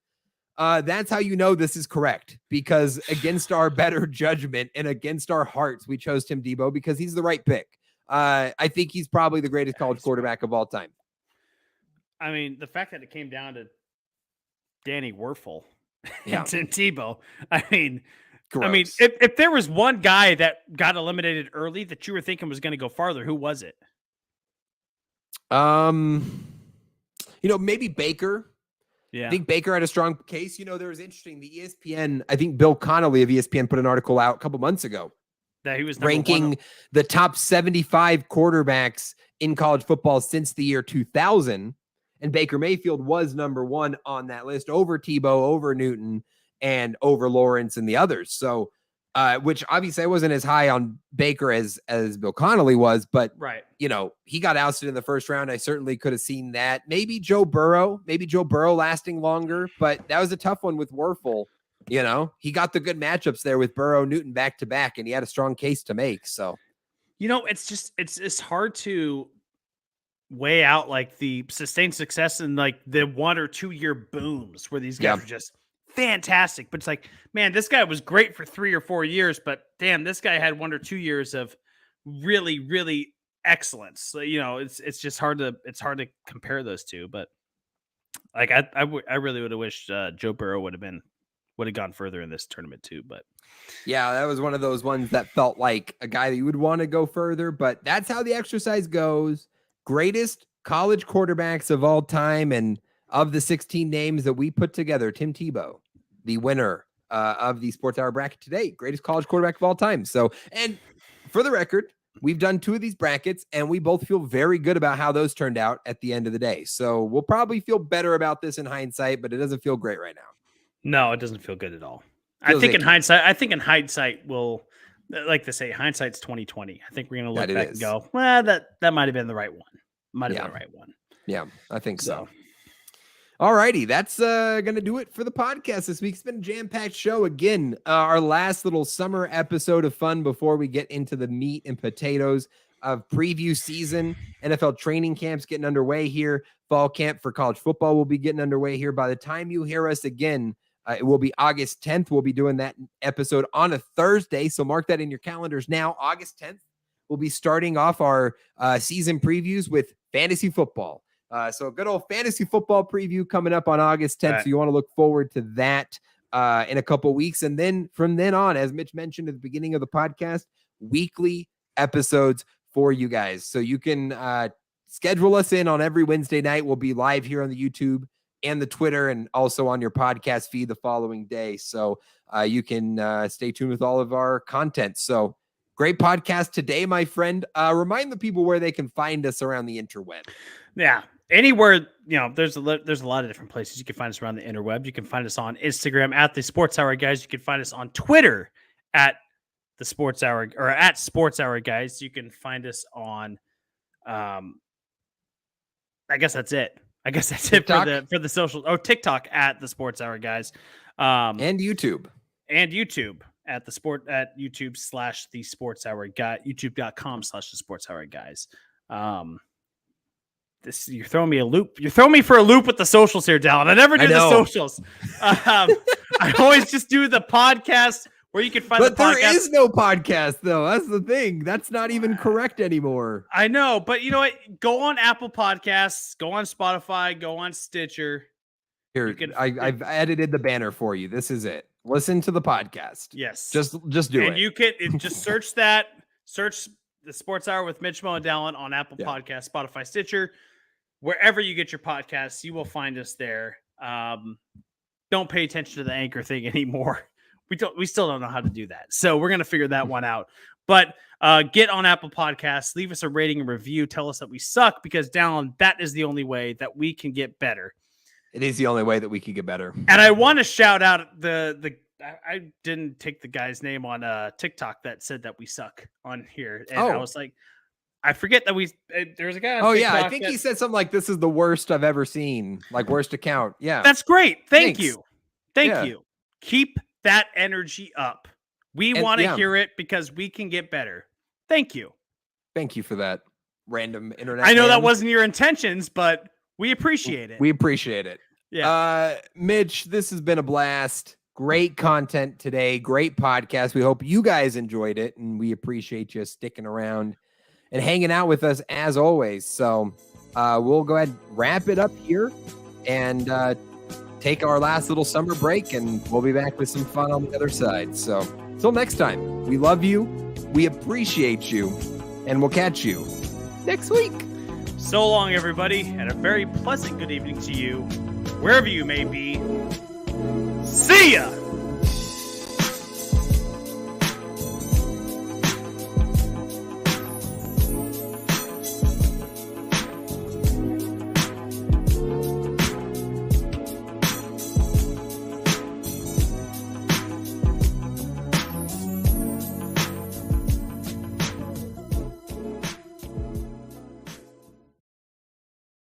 that's how you know this is correct, because against our better judgment and against our hearts, we chose Tim Tebow because he's the right pick. I think he's probably the greatest college quarterback of all time. I mean, the fact that it came down to Danny Werfel and Tim Tebow, I mean, if there was one guy that got eliminated early that you were thinking was going to go farther, who was it? Maybe Baker. Yeah. I think Baker had a strong case. There was interesting. The ESPN, I think Bill Connolly of ESPN put an article out a couple months ago that he was ranking the top 75 quarterbacks in college football since the year 2000. And Baker Mayfield was number one on that list over Tebow, over Newton, and over Lawrence and the others. So, which obviously I wasn't as high on Baker as Bill Connolly was, but right. He got ousted in the first round. I certainly could have seen that. Maybe Joe Burrow lasting longer, but that was a tough one with Werfel. He got the good matchups there with Burrow, Newton back to back, and he had a strong case to make. So, it's hard to weigh out like the sustained success and like the 1 or 2 year booms where these guys are just fantastic. But it's like, man, this guy was great for 3 or 4 years, but damn, this guy had 1 or 2 years of really, really excellence. So, it's just hard to compare those two. But like, I really would have wished Joe Burrow would have gone further in this tournament too. But yeah, that was one of those ones that felt like a guy that you would want to go further, but that's how the exercise goes. Greatest college quarterbacks of all time. And of the 16 names that we put together, Tim Tebow, the winner of the Sports Hour bracket today, greatest college quarterback of all time. So, and for the record, we've done 2 of these brackets and we both feel very good about how those turned out at the end of the day. So we'll probably feel better about this in hindsight, but it doesn't feel great right now. No, it doesn't feel good at all. I think in hindsight, we'll, like they say, hindsight's 20/20. I think we're going to look back and go, well, that might have been the right one. Might have been the right one. Yeah, I think so. All righty. That's going to do it for the podcast this week. It's been a jam-packed show. Again, our last little summer episode of fun before we get into the meat and potatoes of preview season. NFL training camps getting underway here. Fall camp for college football will be getting underway here. By the time you hear us again, it will be August 10th. We'll be doing that episode on a Thursday. So mark that in your calendars now. August 10th, we'll be starting off our season previews with fantasy football. So a good old fantasy football preview coming up on August 10th. Right. So you want to look forward to that in a couple weeks. And then from then on, as Mitch mentioned at the beginning of the podcast, weekly episodes for you guys. So you can schedule us in on every Wednesday night. We'll be live here on the YouTube and the Twitter and also on your podcast feed the following day. So you can stay tuned with all of our content. So great podcast today, my friend. Remind the people where they can find us around the interweb. Yeah. Anywhere, there's a lot of different places you can find us around the interweb. You can find us on Instagram at the Sports Hour Guys. You can find us on Twitter at the Sports Hour or at Sports Hour Guys. You can find us on, I guess that's it. TikTok? for the social. Oh, TikTok at the Sports Hour Guys, and YouTube at YouTube / the Sports Hour Guy, YouTube.com / the Sports Hour Guys. You're throwing me a loop. You're throwing me for a loop with the socials here, Dallen. I never do the socials. I always just do the podcast where you can find but the podcast. There is no podcast, though. That's the thing. That's not even correct anymore. I know, but you know what? Go on Apple Podcasts, go on Spotify, go on Stitcher. Here, I've edited the banner for you. This is it. Listen to the podcast. Yes. Just do it. And you can just search that. Search the Sports Hour with Mitch Mo Dallen on Apple Podcasts, Spotify, Stitcher. Wherever you get your podcasts, you will find us there. Don't pay attention to the anchor thing anymore. We still don't know how to do that. So we're going to figure that one out. But get on Apple Podcasts, leave us a rating and review. Tell us that we suck because Dallen, that is the only way that we can get better. It is the only way that we can get better. And I want to shout out I didn't take the guy's name on TikTok that said that we suck on here. And I was like, I forget that there's a guy on TikTok. I think he said something like, this is the worst I've ever seen. Like worst account. Yeah. That's great. Thank you. Thank you. Keep that energy up. We want to hear it because we can get better. Thank you. Thank you for that random internet. I know that wasn't your intentions, but we appreciate it. We appreciate it. Yeah. Mitch, this has been a blast. Great content today. Great podcast. We hope you guys enjoyed it, and we appreciate you sticking around and hanging out with us as always. So we'll go ahead and wrap it up here and take our last little summer break, and we'll be back with some fun on the other side. So until next time, we love you. We appreciate you, and we'll catch you next week. So long, everybody, and a very pleasant good evening to you, wherever you may be. See ya!